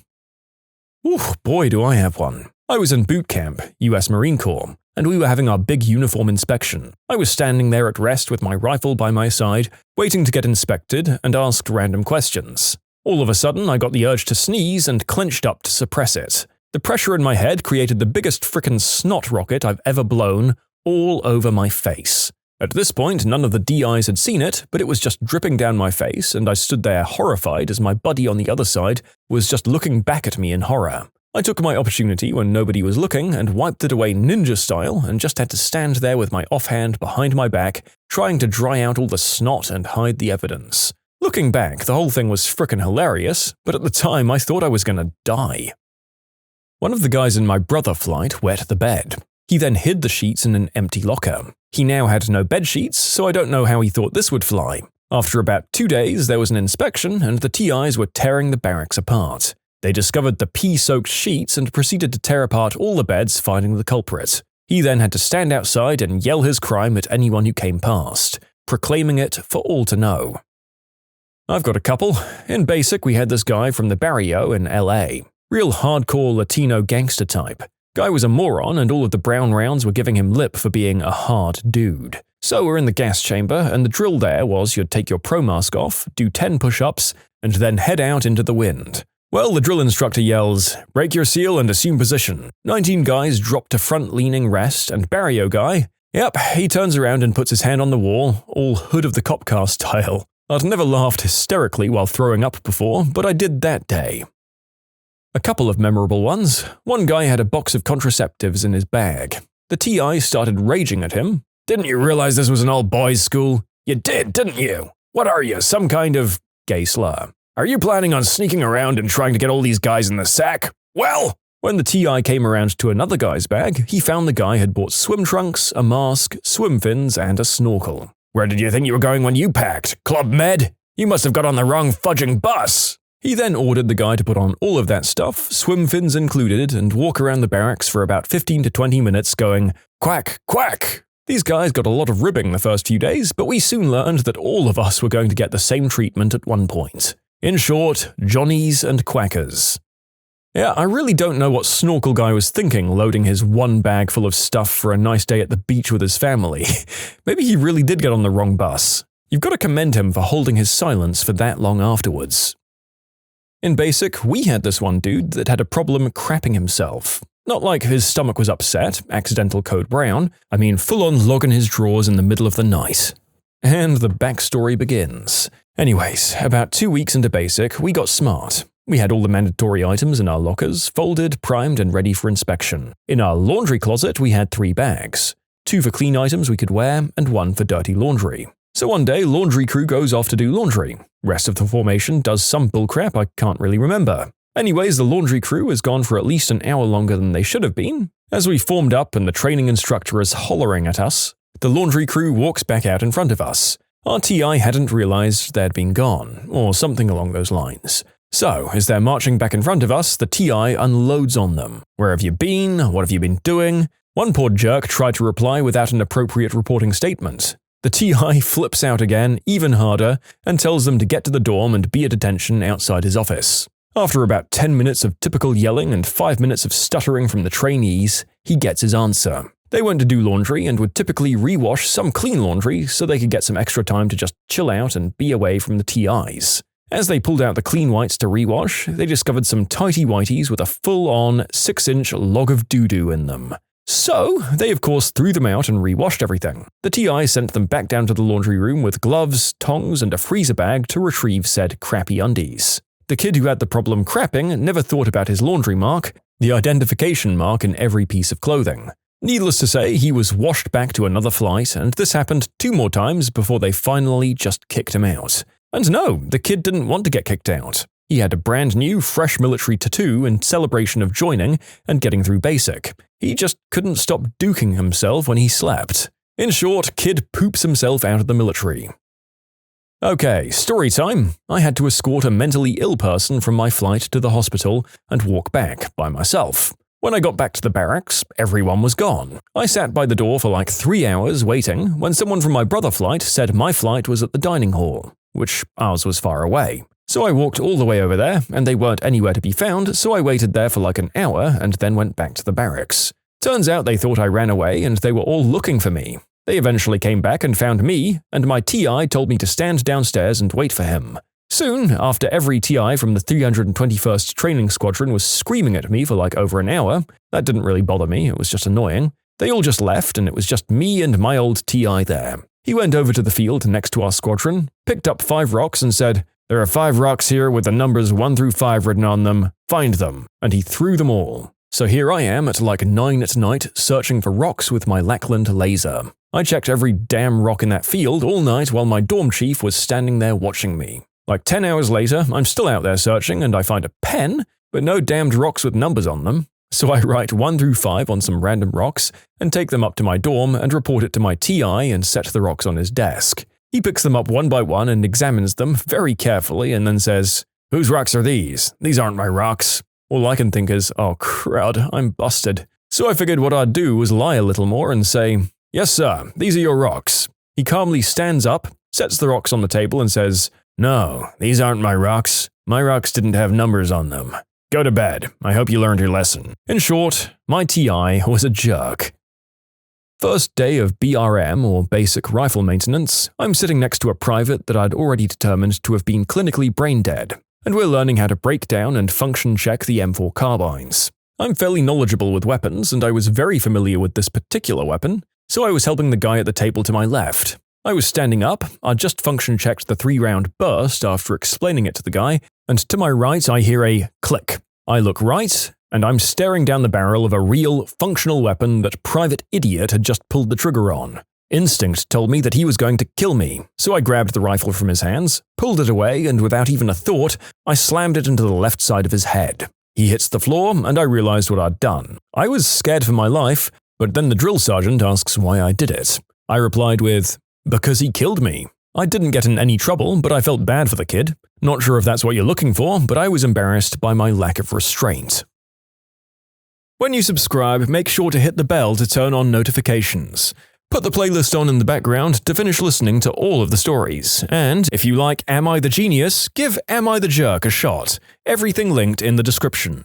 Ooh, boy do I have one. I was in boot camp, US Marine Corps, and we were having our big uniform inspection. I was standing there at rest with my rifle by my side, waiting to get inspected and asked random questions. All of a sudden, I got the urge to sneeze and clenched up to suppress it. The pressure in my head created the biggest frickin' snot rocket I've ever blown all over my face. At this point, none of the DIs had seen it, but it was just dripping down my face, and I stood there horrified as my buddy on the other side was just looking back at me in horror. I took my opportunity when nobody was looking and wiped it away ninja style and just had to stand there with my offhand behind my back, trying to dry out all the snot and hide the evidence. Looking back, the whole thing was frickin' hilarious, but at the time I thought I was gonna die. One of the guys in my brother flight wet the bed. He then hid the sheets in an empty locker. He now had no bed sheets, so I don't know how he thought this would fly. After about 2 days, there was an inspection and the TIs were tearing the barracks apart. They discovered the pee-soaked sheets and proceeded to tear apart all the beds, finding the culprit. He then had to stand outside and yell his crime at anyone who came past, proclaiming it for all to know. I've got a couple. In basic, we had this guy from the barrio in LA. Real hardcore Latino gangster type. Guy was a moron and all of the brown rounds were giving him lip for being a hard dude. So we're in the gas chamber and the drill there was you'd take your pro mask off, do 10 push-ups, and then head out into the wind. Well, the drill instructor yells, "Break your seal and assume position." 19 guys drop to front-leaning rest, and barrio guy, yep, he turns around and puts his hand on the wall, all hood of the cop car style. I'd never laughed hysterically while throwing up before, but I did that day. A couple of memorable ones. One guy had a box of contraceptives in his bag. The TI started raging at him. "Didn't you realize this was an all-boys school? You did, didn't you? What are you, some kind of gay slur? Are you planning on sneaking around and trying to get all these guys in the sack? Well," when the TI came around to another guy's bag, he found the guy had bought swim trunks, a mask, swim fins, and a snorkel. "Where did you think you were going when you packed? Club Med? You must have got on the wrong fudging bus." He then ordered the guy to put on all of that stuff, swim fins included, and walk around the barracks for about 15 to 20 minutes going, "Quack, quack." These guys got a lot of ribbing the first few days, but we soon learned that all of us were going to get the same treatment at one point. In short, Johnnies and Quackers. Yeah, I really don't know what Snorkel Guy was thinking loading his one bag full of stuff for a nice day at the beach with his family. Maybe he really did get on the wrong bus. You've got to commend him for holding his silence for that long afterwards. In basic, we had this one dude that had a problem crapping himself. Not like his stomach was upset, accidental code brown, I mean full-on logging his drawers in the middle of the night. And the backstory begins. Anyways, about 2 weeks into basic, we got smart. We had all the mandatory items in our lockers, folded, primed, and ready for inspection. In our laundry closet, we had 3 bags. 2 for clean items we could wear, and 1 for dirty laundry. So one day, laundry crew goes off to do laundry. Rest of the formation does some bullcrap I can't really remember. Anyways, the laundry crew is gone for at least an hour longer than they should have been. As we formed up and the training instructor is hollering at us, the laundry crew walks back out in front of us. Our TI hadn't realized they'd been gone, or something along those lines. So, as they're marching back in front of us, the TI unloads on them. "Where have you been? What have you been doing?" One poor jerk tried to reply without an appropriate reporting statement. The TI flips out again, even harder, and tells them to get to the dorm and be at attention outside his office. After about 10 minutes of typical yelling and 5 minutes of stuttering from the trainees, he gets his answer. They went to do laundry and would typically rewash some clean laundry so they could get some extra time to just chill out and be away from the TIs. As they pulled out the clean whites to rewash, they discovered some tighty-whities with a full-on 6-inch log of doo-doo in them. So, they of course threw them out and rewashed everything. The TI sent them back down to the laundry room with gloves, tongs, and a freezer bag to retrieve said crappy undies. The kid who had the problem crapping never thought about his laundry mark, the identification mark in every piece of clothing. Needless to say, he was washed back to another flight, and this happened 2 more times before they finally just kicked him out. And no, the kid didn't want to get kicked out. He had a brand new, fresh military tattoo in celebration of joining and getting through basic. He just couldn't stop duking himself when he slept. In short, kid poops himself out of the military. Okay, story time. I had to escort a mentally ill person from my flight to the hospital and walk back by myself. When I got back to the barracks, everyone was gone. I sat by the door for like 3 hours waiting when someone from my brother flight said my flight was at the dining hall, which ours was far away. So I walked all the way over there, and they weren't anywhere to be found, so I waited there for like an hour and then went back to the barracks. Turns out they thought I ran away and they were all looking for me. They eventually came back and found me, and my TI told me to stand downstairs and wait for him. Soon, after every TI from the 321st Training Squadron was screaming at me for like over an hour, that didn't really bother me, it was just annoying. They all just left and it was just me and my old TI there. He went over to the field next to our squadron, picked up 5 rocks and said, "There are 5 rocks here with the numbers 1 through 5 written on them. Find them." And he threw them all. So here I am at like 9 at night searching for rocks with my Lackland laser. I checked every damn rock in that field all night while my dorm chief was standing there watching me. Like 10 hours later, I'm still out there searching and I find a pen, but no damned rocks with numbers on them. So I write 1 through 5 on some random rocks and take them up to my dorm and report it to my TI and set the rocks on his desk. He picks them up one by one and examines them very carefully and then says, "Whose rocks are these? These aren't my rocks." All I can think is, oh crud, I'm busted. So I figured what I'd do was lie a little more and say, "Yes sir, these are your rocks." He calmly stands up, sets the rocks on the table and says, "No, these aren't my rocks. My rocks didn't have numbers on them. Go to bed. I hope you learned your lesson." In short, my TI was a jerk. First day of BRM, or basic rifle maintenance, I'm sitting next to a private that I'd already determined to have been clinically brain dead, and we're learning how to break down and function check the M4 carbines. I'm fairly knowledgeable with weapons, and I was very familiar with this particular weapon, so I was helping the guy at the table to my left. I was standing up, I just function checked the 3-round burst after explaining it to the guy, and to my right I hear a click. I look right, and I'm staring down the barrel of a real, functional weapon that Private Idiot had just pulled the trigger on. Instinct told me that he was going to kill me, so I grabbed the rifle from his hands, pulled it away, and without even a thought, I slammed it into the left side of his head. He hits the floor, and I realized what I'd done. I was scared for my life, but then the drill sergeant asks why I did it. I replied with, "Because he killed me." I didn't get in any trouble, but I felt bad for the kid. Not sure if that's what you're looking for, but I was embarrassed by my lack of restraint. When you subscribe, make sure to hit the bell to turn on notifications. Put the playlist on in the background to finish listening to all of the stories. And if you like Am I the Genius, give Am I the Jerk a shot. Everything linked in the description.